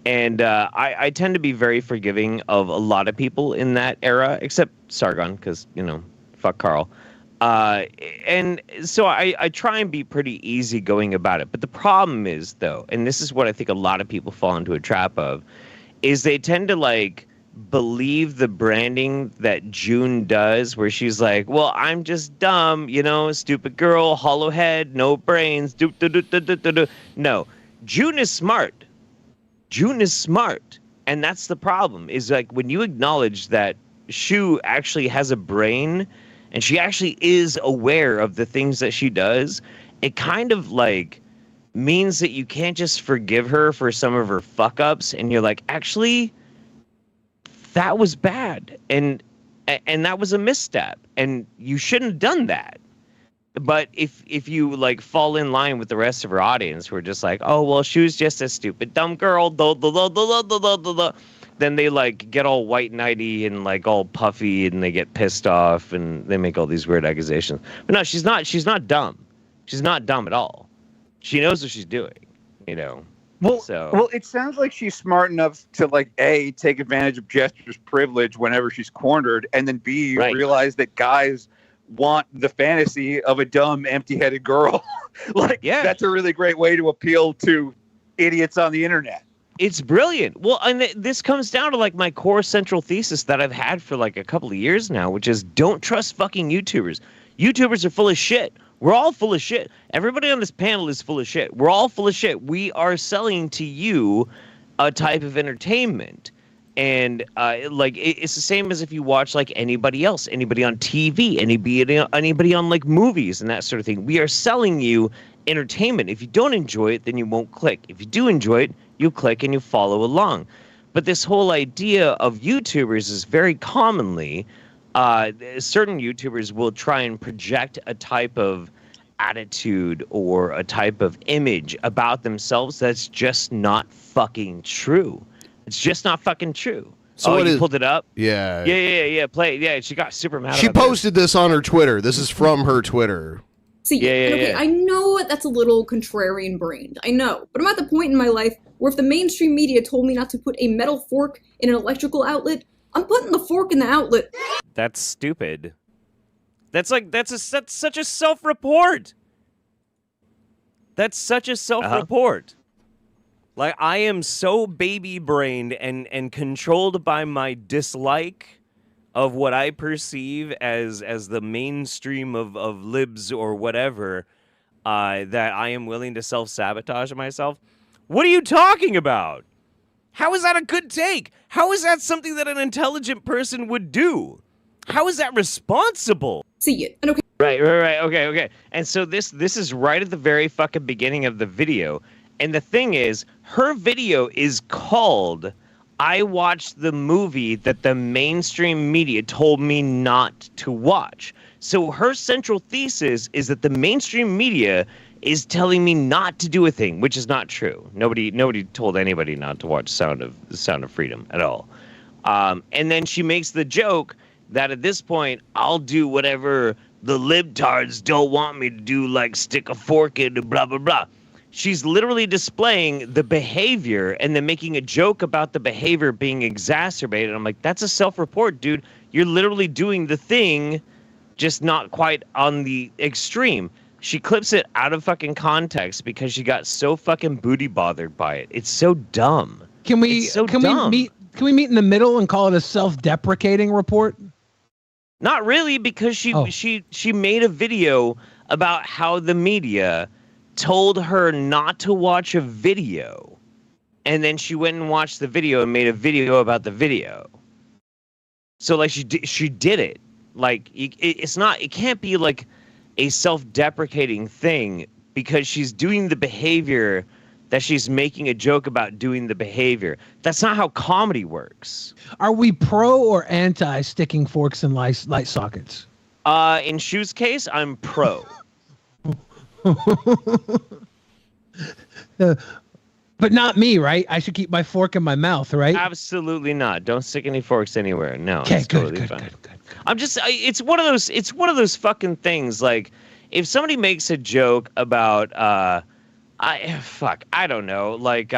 and I tend to be very forgiving of a lot of people in that era, except Sargon, because fuck Carl. And so I try and be pretty easygoing about it. But the problem is, though, and this is what I think a lot of people fall into a trap of, is they tend to like believe the branding that June does, where she's like, well, I'm just dumb, stupid girl, hollow head, no brains, No, June is smart. June is smart. And that's the problem, is like when you acknowledge that Shu actually has a brain and she actually is aware of the things that she does, it kind of like means that you can't just forgive her for some of her fuck ups, and you're like, actually, that was bad, and that was a misstep, and you shouldn't have done that. But if you like fall in line with the rest of her audience, who are just like, oh well, she was just a stupid dumb girl, then they like get all white knighty and like all puffy, and they get pissed off, and they make all these weird accusations. But no, she's not dumb. She's not dumb at all. She knows what she's doing, Well, it sounds like she's smart enough to like A, take advantage of Jester's privilege whenever she's cornered, and then B, realize that guys want the fantasy of a dumb, empty-headed girl. That's a really great way to appeal to idiots on the internet. It's brilliant. Well, and this comes down to like my core central thesis that I've had for like a couple of years now, which is don't trust fucking YouTubers. YouTubers are full of shit. We're all full of shit. Everybody on this panel is full of shit. We're all full of shit. We are selling to you a type of entertainment. And it's the same as if you watch like anybody else, anybody on TV, anybody on like movies and that sort of thing. We are selling you entertainment. If you don't enjoy it, then you won't click. If you do enjoy it, you click and you follow along. But this whole idea of YouTubers is very commonly, certain YouTubers will try and project a type of attitude or a type of image about themselves that's just not fucking true. It's just not fucking true. So you pulled it up? Yeah. Yeah. Play it. Yeah, she got super mad. She posted this on her Twitter. This is from her Twitter. See, okay, I know that's a little contrarian brained. I know. But I'm at the point in my life where if the mainstream media told me not to put a metal fork in an electrical outlet, I'm putting the fork in the outlet. That's stupid. That's such a self-report. That's such a self-report. Like, I am so baby-brained and controlled by my dislike of what I perceive as the mainstream of libs or whatever, that I am willing to self-sabotage myself. What are you talking about? How is that a good take? How is that something that an intelligent person would do? How is that responsible? See it. Okay. Right. Okay. And so this is right at the very fucking beginning of the video. And the thing is, her video is called I Watched the Movie That the Mainstream Media Told Me Not to Watch. So her central thesis is that the mainstream media is telling me not to do a thing, which is not true. Nobody told anybody not to watch Sound of Freedom at all. And then she makes the joke that at this point, I'll do whatever the libtards don't want me to do, like stick a fork in blah, blah, blah. She's literally displaying the behavior and then making a joke about the behavior being exacerbated. I'm like, that's a self-report, dude. You're literally doing the thing, just not quite on the extreme. She clips it out of fucking context because she got so fucking booty bothered by it. It's so dumb. Can we meet in the middle and call it a self-deprecating report? Not really, because she made a video about how the media told her not to watch a video, and then she went and watched the video and made a video about the video. So like she did it. Like it can't be like a self-deprecating thing because she's doing the behavior that she's making a joke about doing the behavior. That's not how comedy works. Are we pro or anti sticking forks in light sockets? In Shu's case, I'm pro. But not me, right? I should keep my fork in my mouth, right? Absolutely not. Don't stick any forks anywhere. No. Okay, good. I'm just. It's one of those fucking things. Like, if somebody makes a joke about, I don't know. Like,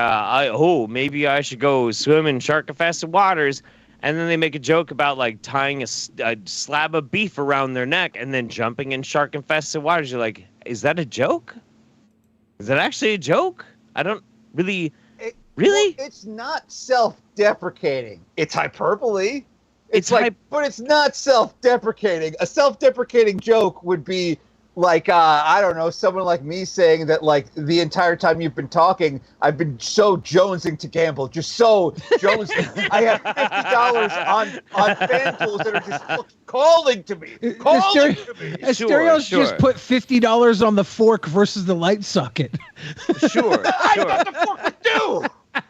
maybe I should go swim in shark-infested waters, and then they make a joke about like tying a slab of beef around their neck and then jumping in shark-infested waters. You're like, is that a joke? Is that actually a joke? I don't really. Really? Well, it's not self-deprecating. It's hyperbole. But it's not self-deprecating. A self-deprecating joke would be like, I don't know, someone like me saying that, like, the entire time you've been talking, I've been so jonesing to gamble, just so jonesing. I have $50 on FanDuel that are just calling to me. Asterios just put $50 on the fork versus the light socket. Sure. I know what the fork would do.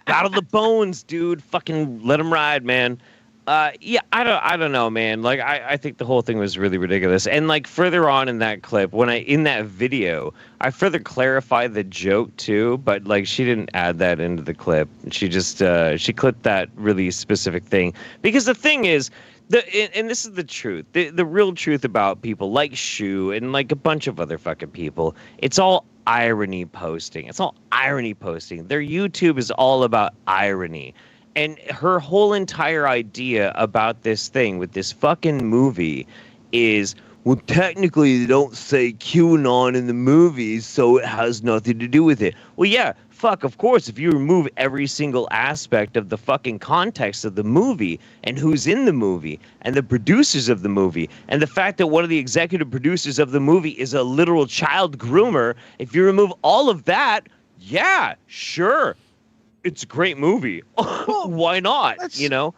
Battle the bones, dude. Fucking let them ride, man. Yeah, I don't know, man. Like, I think the whole thing was really ridiculous. And like further on in that clip, in that video, I further clarified the joke too, but like she didn't add that into the clip. She just she clipped that really specific thing because the thing is, and this is the truth, the real truth about people like Shu and like a bunch of other fucking people. It's all irony posting. It's all irony posting. Their YouTube is all about irony. And her whole entire idea about this thing with this fucking movie is, well, technically they don't say QAnon in the movies, so it has nothing to do with it. Well, yeah, fuck, of course, if you remove every single aspect of the fucking context of the movie and who's in the movie and the producers of the movie and the fact that one of the executive producers of the movie is a literal child groomer, if you remove all of that, yeah, sure. It's a great movie. Why not? You know?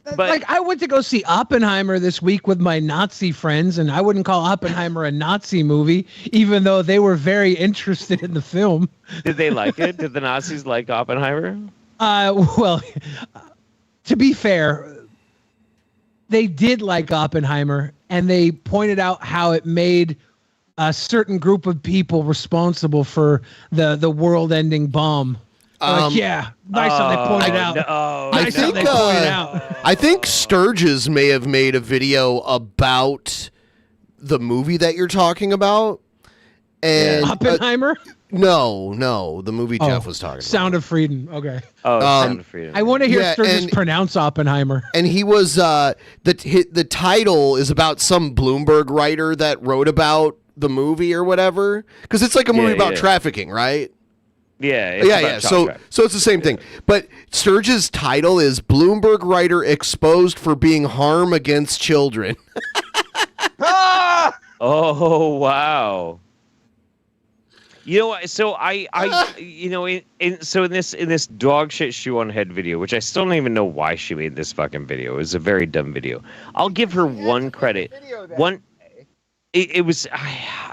But like, I went to go see Oppenheimer this week with my Nazi friends, and I wouldn't call Oppenheimer a Nazi movie, even though they were very interested in the film. Did they like it? Did the Nazis like Oppenheimer? Well, to be fair, they did like Oppenheimer, and they pointed out how it made a certain group of people responsible for the world-ending bomb. Yeah, nice how they pointed out. I think Sturgis may have made a video about the movie that you're talking about. And Oppenheimer? No, the movie Jeff was talking about. Sound of Freedom. Okay. Oh, Sound of Freedom. I want to hear Sturgis pronounce Oppenheimer. And he was the title is about some Bloomberg writer that wrote about the movie or whatever, because it's like a movie about trafficking, right? Yeah. So it's the same thing. But Sturgis' title is Bloomberg Writer Exposed for Being Harm Against Children. Oh, wow. You know what? So in this dog shit shoe on head video, which I still don't even know why she made this fucking video. It was a very dumb video. I'll give her one credit. It was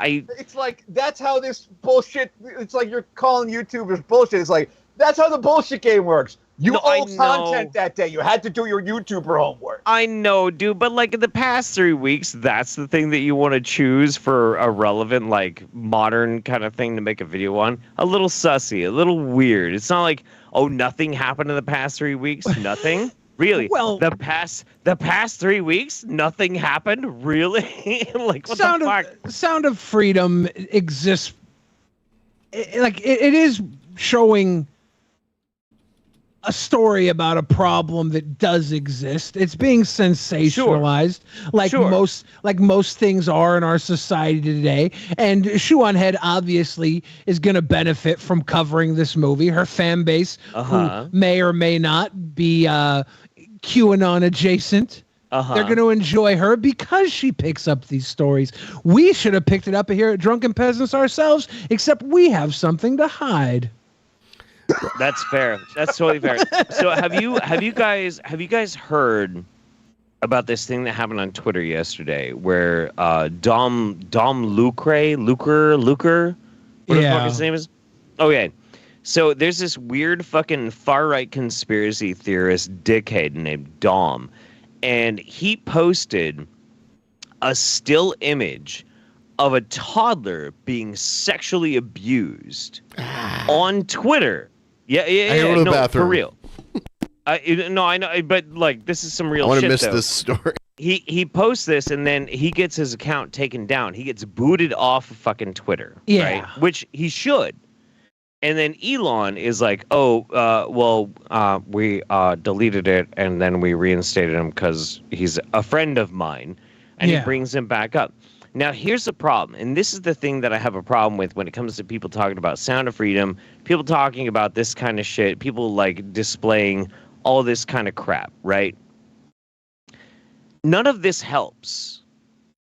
It's like, that's how this bullshit. It's like you're calling YouTubers bullshit. It's like, that's how the bullshit game works. You owe content that day. You had to do your YouTuber homework. I know, dude, but like in the past 3 weeks, that's the thing that you want to choose for a relevant, like modern kind of thing to make a video on. A little sussy, a little weird. It's not like, oh, nothing happened in the past 3 weeks. Nothing. Really? Well, the past 3 weeks, nothing happened. Really? Like what the fuck? Sound of Freedom exists. It is showing a story about a problem that does exist. It's being sensationalized, like most things are in our society today. And Shoe on Head obviously is going to benefit from covering this movie. Her fan base, who may or may not be QAnon adjacent. They're going to enjoy her because she picks up these stories. We should have picked it up here at Drunken Peasants ourselves, except we have something to hide. That's fair. That's totally fair. So have you guys heard about this thing that happened on Twitter yesterday where Dom Lucre, whatever the fuck his name is? Okay. So there's this weird fucking far-right conspiracy theorist dickhead named Dom, and he posted a still image of a toddler being sexually abused on Twitter. Yeah, no, for real. No, I know, but like this is some real shit. I want to miss this story. He posts this and then he gets his account taken down. He gets booted off of fucking Twitter. Yeah. Right? Which he should. And then Elon is like, we deleted it and then we reinstated him because he's a friend of mine. And he brings him back up. Now, here's the problem, and this is the thing that I have a problem with when it comes to people talking about Sound of Freedom, people talking about this kind of shit, people like displaying all this kind of crap, right? None of this helps.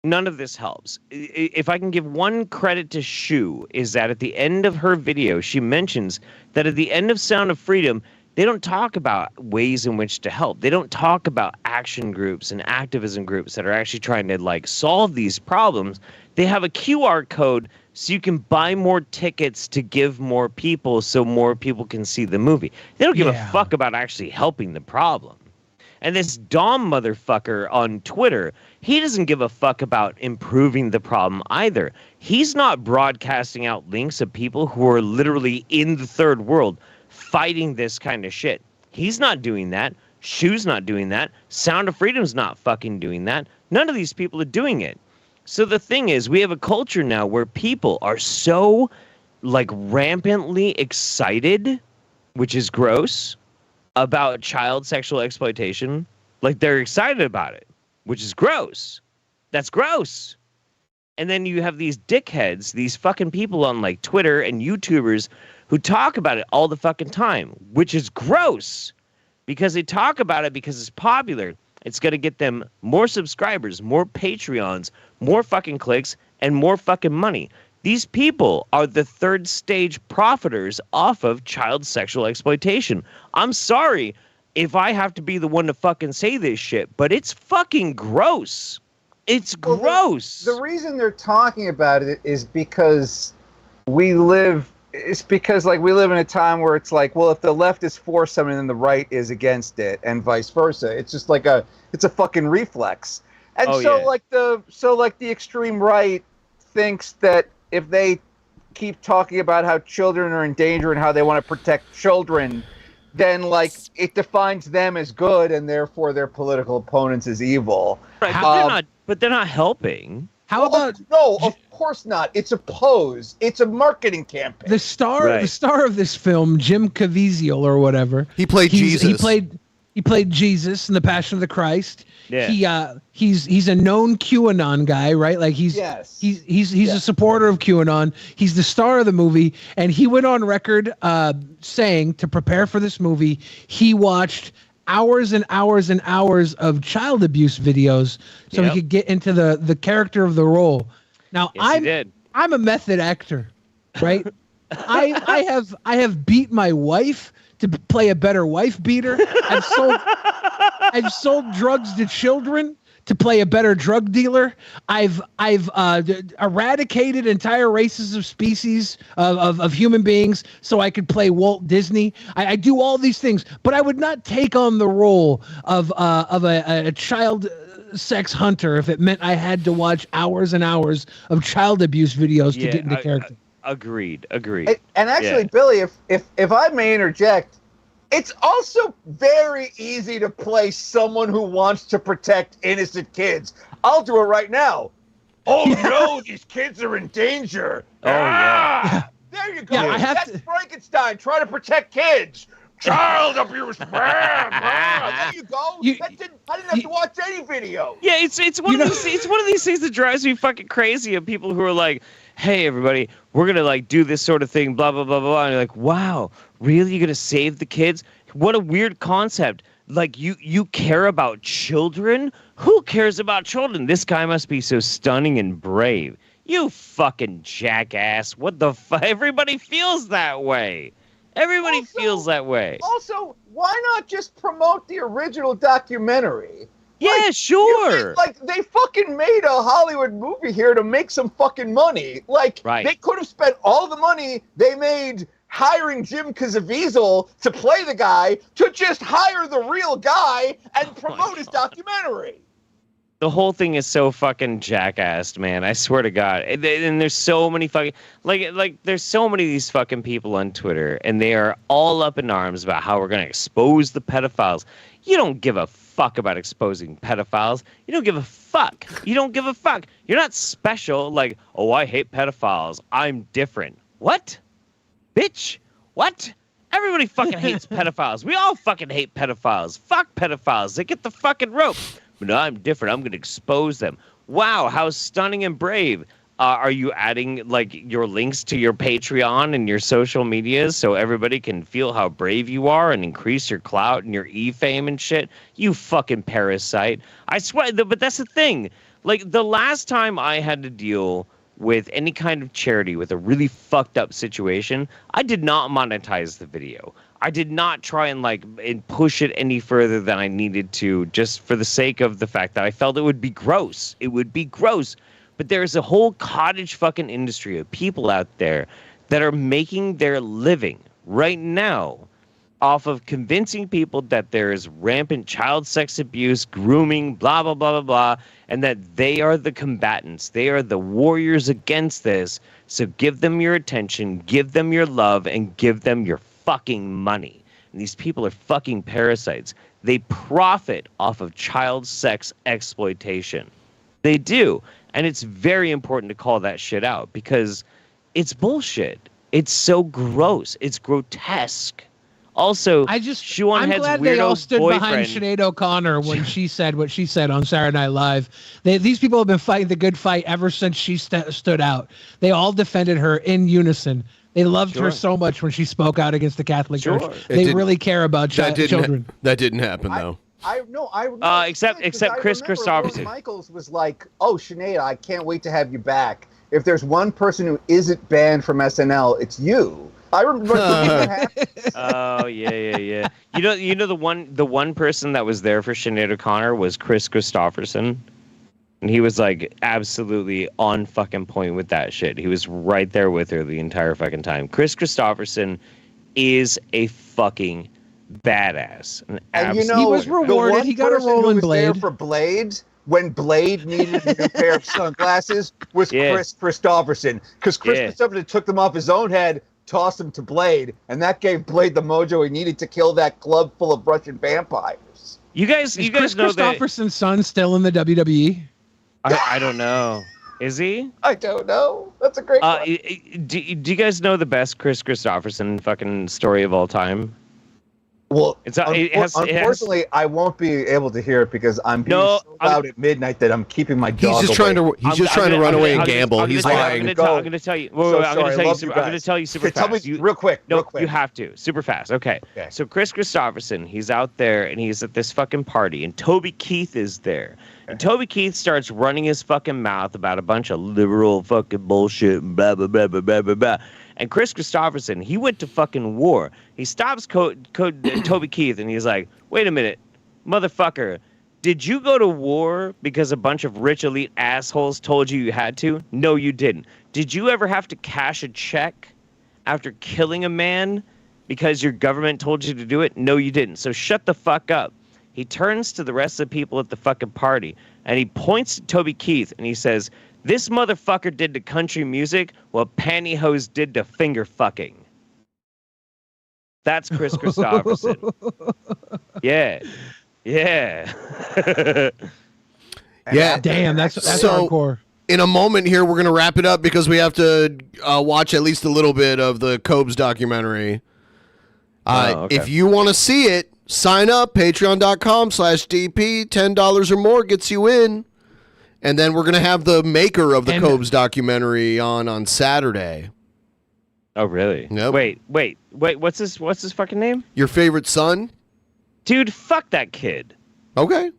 None of this helps. If I can give one credit to Shu, is that at the end of her video, she mentions that at the end of Sound of Freedom, they don't talk about ways in which to help. They don't talk about action groups and activism groups that are actually trying to like solve these problems. They have a QR code so you can buy more tickets to give more people so more people can see the movie. They don't give a fuck about actually helping the problem. And this Dom motherfucker on Twitter, he doesn't give a fuck about improving the problem either. He's not broadcasting out links of people who are literally in the third world fighting this kind of shit. He's not doing that. Shu's not doing that. Sound of Freedom's not fucking doing that. None of these people are doing it. So the thing is, we have a culture now where people are so like rampantly excited, which is gross, about child sexual exploitation. Like they're excited about it, which is gross. That's gross. And then you have these dickheads, these fucking people on like Twitter and YouTubers who talk about it all the fucking time, which is gross because they talk about it because it's popular. It's going to get them more subscribers, more Patreons, more fucking clicks, and more fucking money. These people are the third stage profiters off of child sexual exploitation. I'm sorry if I have to be the one to fucking say this shit, but it's fucking gross. It's gross. The reason they're talking about it is because we live in a time where it's like, well, if the left is for something, then the right is against it, and vice versa. It's just like it's a fucking reflex. And the extreme right thinks that if they keep talking about how children are in danger and how they want to protect children, then like it defines them as good and therefore their political opponents as evil. Right, but they're not helping. How about no? Of course not. It's a pose. It's a marketing campaign. The star of this film, Jim Caviezel or whatever. He played Jesus. He played Jesus in The Passion of the Christ. Yeah. He's a known QAnon guy, right? Like he's a supporter of QAnon. He's the star of the movie, and he went on record saying to prepare for this movie, he watched hours and hours and hours of child abuse videos so he could get into the character of the role. Now I'm a method actor, right? I have beat my wife to play a better wife beater. I've sold drugs to children to play a better drug dealer. I've eradicated entire races of species of human beings so I could play Walt Disney. I do all these things, but I would not take on the role of a child sex hunter if it meant I had to watch hours and hours of child abuse videos to get into character. Agreed. And actually, Billy, if I may interject, it's also very easy to play someone who wants to protect innocent kids. I'll do it right now. Oh no, these kids are in danger. Oh yeah. There you go. Yeah, That's Frankenstein trying to protect kids. Child abuse, man. There you go. I didn't have to watch any video. Yeah, it's one of these things that drives me fucking crazy of people who are like, hey everybody, we're gonna like do this sort of thing, blah blah blah blah, and you're like, wow, really, you're gonna save the kids? What a weird concept. Like you care about children? Who cares about children? This guy must be so stunning and brave. You fucking jackass. What the fuck? Everybody feels that way. Everybody feels that way. Also, why not just promote the original documentary? Yeah, sure. They fucking made a Hollywood movie here to make some fucking money. They could have spent all the money they made hiring Jim Caviezel to play the guy to just hire the real guy and promote his documentary. The whole thing is so fucking jackassed, man. I swear to God. And there's so many fucking there's so many of these fucking people on Twitter, and they are all up in arms about how we're gonna expose the pedophiles. You don't give a fuck about exposing pedophiles. You don't give a fuck. You don't give a fuck. You're not special. Like, oh, I hate pedophiles. I'm different. What? Bitch? What? Everybody fucking hates pedophiles. We all fucking hate pedophiles. Fuck pedophiles. They get the fucking rope. But no, I'm different. I'm going to expose them. Wow, how stunning and brave. Are you adding like your links to your Patreon and your social medias so everybody can feel how brave you are and increase your clout and your e-fame and shit? You fucking parasite. I swear, but that's the thing. Like, the last time I had to deal with any kind of charity with a really fucked up situation, I did not monetize the video. I did not try and push it any further than I needed to, just for the sake of the fact that I felt it would be gross. It would be gross. But there's a whole cottage fucking industry of people out there that are making their living right now off of convincing people that there is rampant child sex abuse, grooming, blah, blah, blah, blah, blah, and that they are the combatants. They are the warriors against this. So give them your attention, give them your love, and give them your fucking money. And these people are fucking parasites. They profit off of child sex exploitation. They do. And it's very important to call that shit out because it's bullshit. It's so gross. It's grotesque. Also, I'm glad they all stood behind Sinead O'Connor when she said what she said on Saturday Night Live. These people have been fighting the good fight ever since she stood out. They all defended her in unison. They loved her so much when she spoke out against the Catholic Church. They really care about children. That didn't happen, though. Except Chris Christopherson. Michaels was like, "Oh, Sinead, I can't wait to have you back. If there's one person who isn't banned from SNL, it's you." I remember. Oh yeah. You know the one person that was there for Sinead O'Connor was Chris Christopherson, and he was like absolutely on fucking point with that shit. He was right there with her the entire fucking time. Chris Christopherson is a fucking badass. And he was rewarded. He got a role in Blade. There for Blade when Blade needed a new pair of sunglasses was Chris Christopherson, because Chris Christopherson took them off his own head, tossed them to Blade, and that gave Blade the mojo he needed to kill that club full of Russian vampires. You guys Chris know that Christopherson's son still in the WWE? I don't know. Is he? I don't know. That's a great question. Do you guys know the best Chris Christopherson fucking story of all time? Well, unfortunately, I won't be able to hear it because I'm being so loud at midnight that I'm keeping my dog. He's just trying to run away and gamble. He's lying. I'm going to tell you. I'm going to tell you super fast. Tell me real quick. You have to super fast. Okay. So Chris Christopherson, he's out there and he's at this fucking party, and Toby Keith is there. And Toby Keith starts running his fucking mouth about a bunch of liberal fucking bullshit and blah, blah, blah, blah, blah, blah, blah. And Chris Christopherson, he went to fucking war. He stops Toby Keith and he's like, wait a minute, motherfucker, Did you go to war because a bunch of rich elite assholes told you had to? No, you didn't. Did you ever have to cash a check after killing a man because your government told you to do it? No, you didn't. So shut the fuck up. He turns to the rest of the people at the fucking party and he points to Toby Keith and he says, this motherfucker did to country music what pantyhose did to finger fucking. That's Chris Christopherson. Yeah. Yeah. Yeah. Damn, that's so, hardcore. In a moment here, we're going to wrap it up because we have to watch at least a little bit of the Cobes documentary. Okay. If you want to see it, sign up, patreon.com/DP. $10 or more gets you in. And then we're going to have the maker of the Cobes documentary on Saturday. Oh, really? Nope. Wait. What's his fucking name? Your favorite son? Dude, fuck that kid. Okay.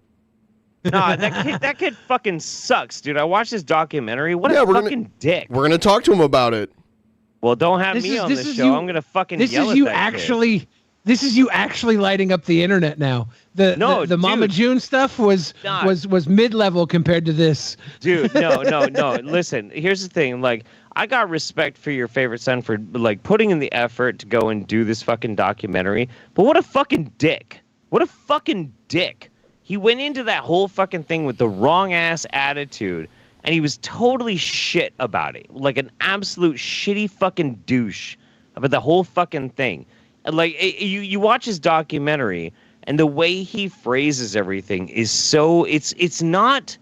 Nah, that kid fucking sucks, dude. I watched his documentary. What a fucking dick. We're going to talk to him about it. Well, don't have me on this show. I'm going to fucking yell at that kid. This is you actually lighting up the internet now. The Mama June stuff was mid-level compared to this. Dude, no. Listen, here's the thing. Like, I got respect for your favorite son for like putting in the effort to go and do this fucking documentary. But what a fucking dick. What a fucking dick. He went into that whole fucking thing with the wrong ass attitude and he was totally shit about it. Like an absolute shitty fucking douche about the whole fucking thing. Like you watch his documentary and the way he phrases everything is so it's not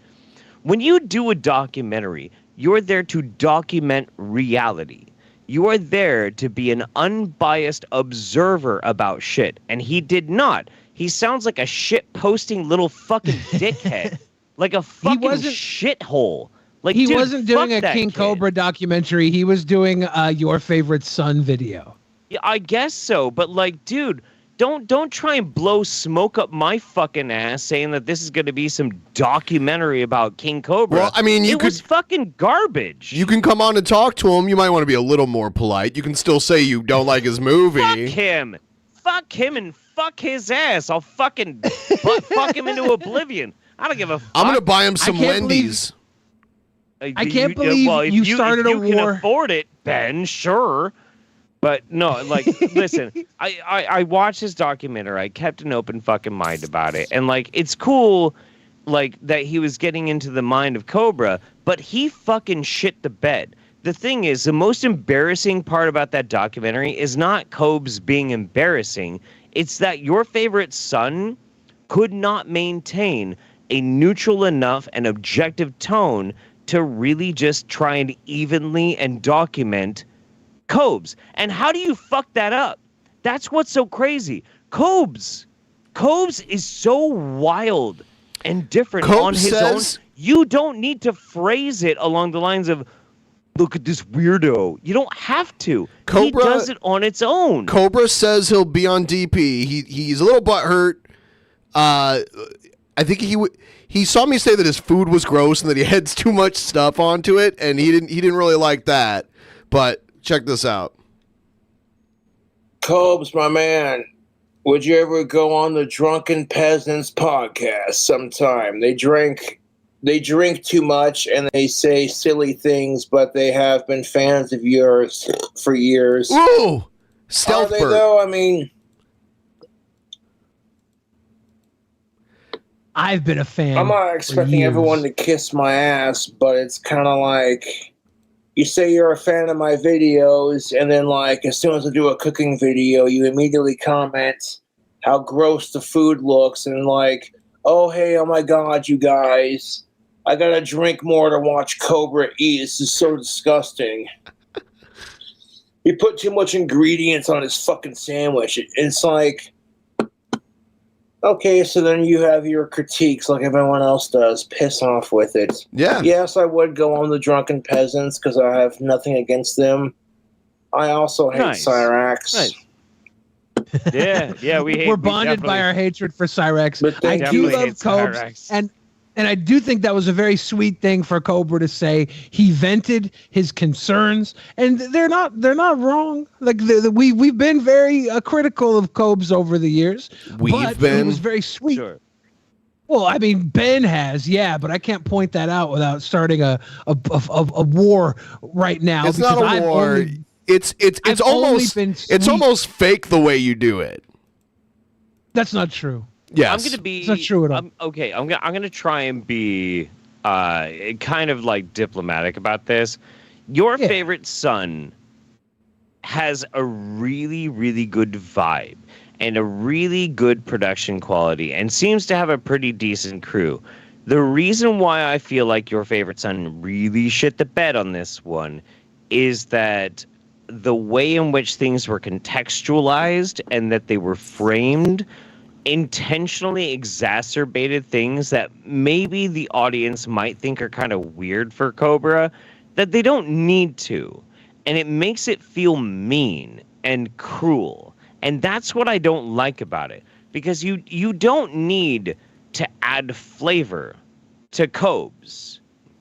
when you do a documentary, you're there to document reality. You are there to be an unbiased observer about shit, and he did not. He sounds like a shit posting little fucking dickhead, like a fucking shithole. Like he dude, wasn't doing a King kid. Cobra documentary. He was doing your favorite son video. Yeah, I guess so, but like, dude, don't try and blow smoke up my fucking ass saying that this is going to be some documentary about King Cobra. Well, I mean, it was fucking garbage. You can come on and talk to him. You might want to be a little more polite. You can still say you don't like his movie. Fuck him and fuck his ass. I'll fucking fuck him into oblivion. I don't give a fuck. I'm going to buy him some Wendy's. I can't believe you started a war. You can afford it, Ben, sure. But no, like, listen, I watched his documentary. I kept an open fucking mind about it. And, like, it's cool, like, that he was getting into the mind of Cobra, but he fucking shit the bed. The thing is, the most embarrassing part about that documentary is not Cobes being embarrassing. It's that your favorite son could not maintain a neutral enough and objective tone to really just try and evenly and document Cobes. And how do you fuck that up? That's what's so crazy. Cobes is so wild and different on his own. You don't need to phrase it along the lines of, look at this weirdo. You don't have to. He does it on its own. Cobra says he'll be on DP. He's a little butthurt. I think he saw me say that his food was gross and that he had too much stuff onto it, and he didn't really like that. But check this out. Cobes, my man, would you ever go on the Drunken Peasants podcast sometime? They drink too much and they say silly things, but they have been fans of yours for years. Ooh, stealth bird. Though? I mean, I've been a fan. I'm not expecting everyone to kiss my ass, but it's kind of like you say you're a fan of my videos, and then like as soon as I do a cooking video, you immediately comment how gross the food looks, and like, oh hey, oh my god, you guys, I gotta drink more to watch Cobra eat. This is so disgusting. He put too much ingredients on his fucking sandwich. It's like, okay, so then you have your critiques like everyone else does. Piss off with it. Yeah. Yes, I would go on the Drunken Peasants because I have nothing against them. I also hate Cyraxx. Nice. Yeah, we're bonded by our hatred for Cyraxx. But I do love Cobes, and I do think that was a very sweet thing for Cobra to say. He vented his concerns, and they're not wrong. Like we've been very critical of Cobes over the years. It was very sweet. Sure. Well, I mean, Ben has, yeah, but I can't point that out without starting a war right now. It's not a war. It's almost fake the way you do it. That's not true. Yes. I'm gonna be. It's not true at all. I'm gonna try and be kind of like diplomatic about this. Your favorite son has a really, really good vibe and a really good production quality and seems to have a pretty decent crew. The reason why I feel like your favorite son really shit the bed on this one is that the way in which things were contextualized and that they were framed intentionally exacerbated things that maybe the audience might think are kind of weird for Cobra that they don't need to. And it makes it feel mean and cruel. And that's what I don't like about it. Because you don't need to add flavor to Cobes.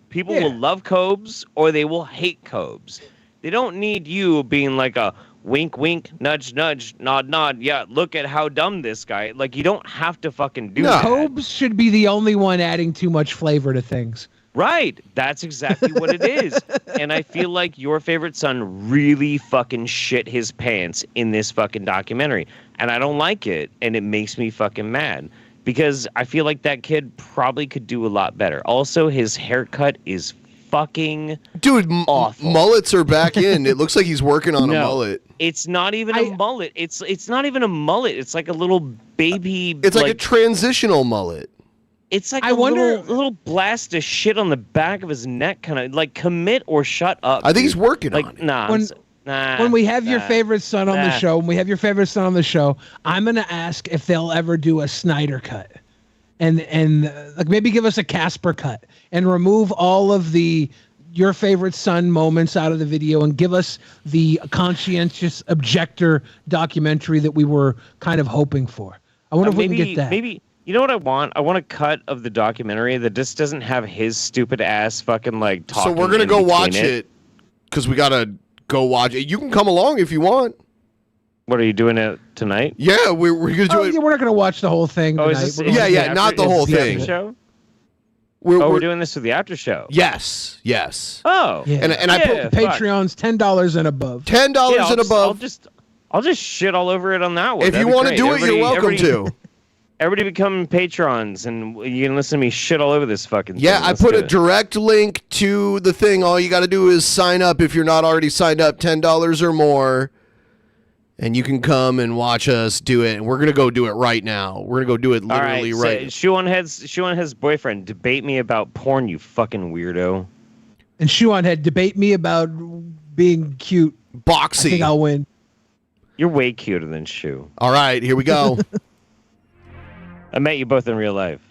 People will love Cobes or they will hate Cobes. They don't need you being like a wink, wink, nudge, nudge, nod, nod. Yeah, look at how dumb this guy. Like, you don't have to fucking do that. Cobes should be the only one adding too much flavor to things. Right. That's exactly what it is. And I feel like your favorite son really fucking shit his pants in this fucking documentary. And I don't like it. And it makes me fucking mad. Because I feel like that kid probably could do a lot better. Also, his haircut is fucking awful. Mullets are back in. It looks like he's working on a mullet. It's not even a mullet. It's not even a mullet. It's like a little baby. It's like a transitional mullet. It's like little blast of shit on the back of his neck, kind of like commit or shut up. I think he's working on it. When we have your favorite son on the show, I'm gonna ask if they'll ever do a Snyder cut, and like maybe give us a Casper cut and remove all of your favorite son moments out of the video and give us the conscientious objector documentary that we were kind of hoping for. I wonder if we can get that. Maybe. You know what I want? I want a cut of the documentary that just doesn't have his stupid ass fucking like talking. So we're gonna go watch it because we gotta go watch it. You can come along if you want. What are you doing it tonight? Yeah, we're gonna do it. Yeah, we're not gonna watch the whole thing tonight. Not the whole thing. Show? We're doing this for the after show. Yes. Oh, yeah. And I put Patreon's $10 and above. $10 and above. I'll just shit all over it on that one. If you want to do it, you're welcome to. Everybody become patrons, and you can listen to me shit all over this fucking thing. Yeah, I put a direct link to the thing. All you got to do is sign up if you're not already signed up, $10 or more, and you can come and watch us do it. And we're gonna go do it right now. We're gonna go do it literally right now. Shoe on Head's boyfriend, debate me about porn, you fucking weirdo. And Shoe on Head, debate me about being cute. Boxy. I think I'll win. You're way cuter than Shoe. All right, here we go. I met you both in real life.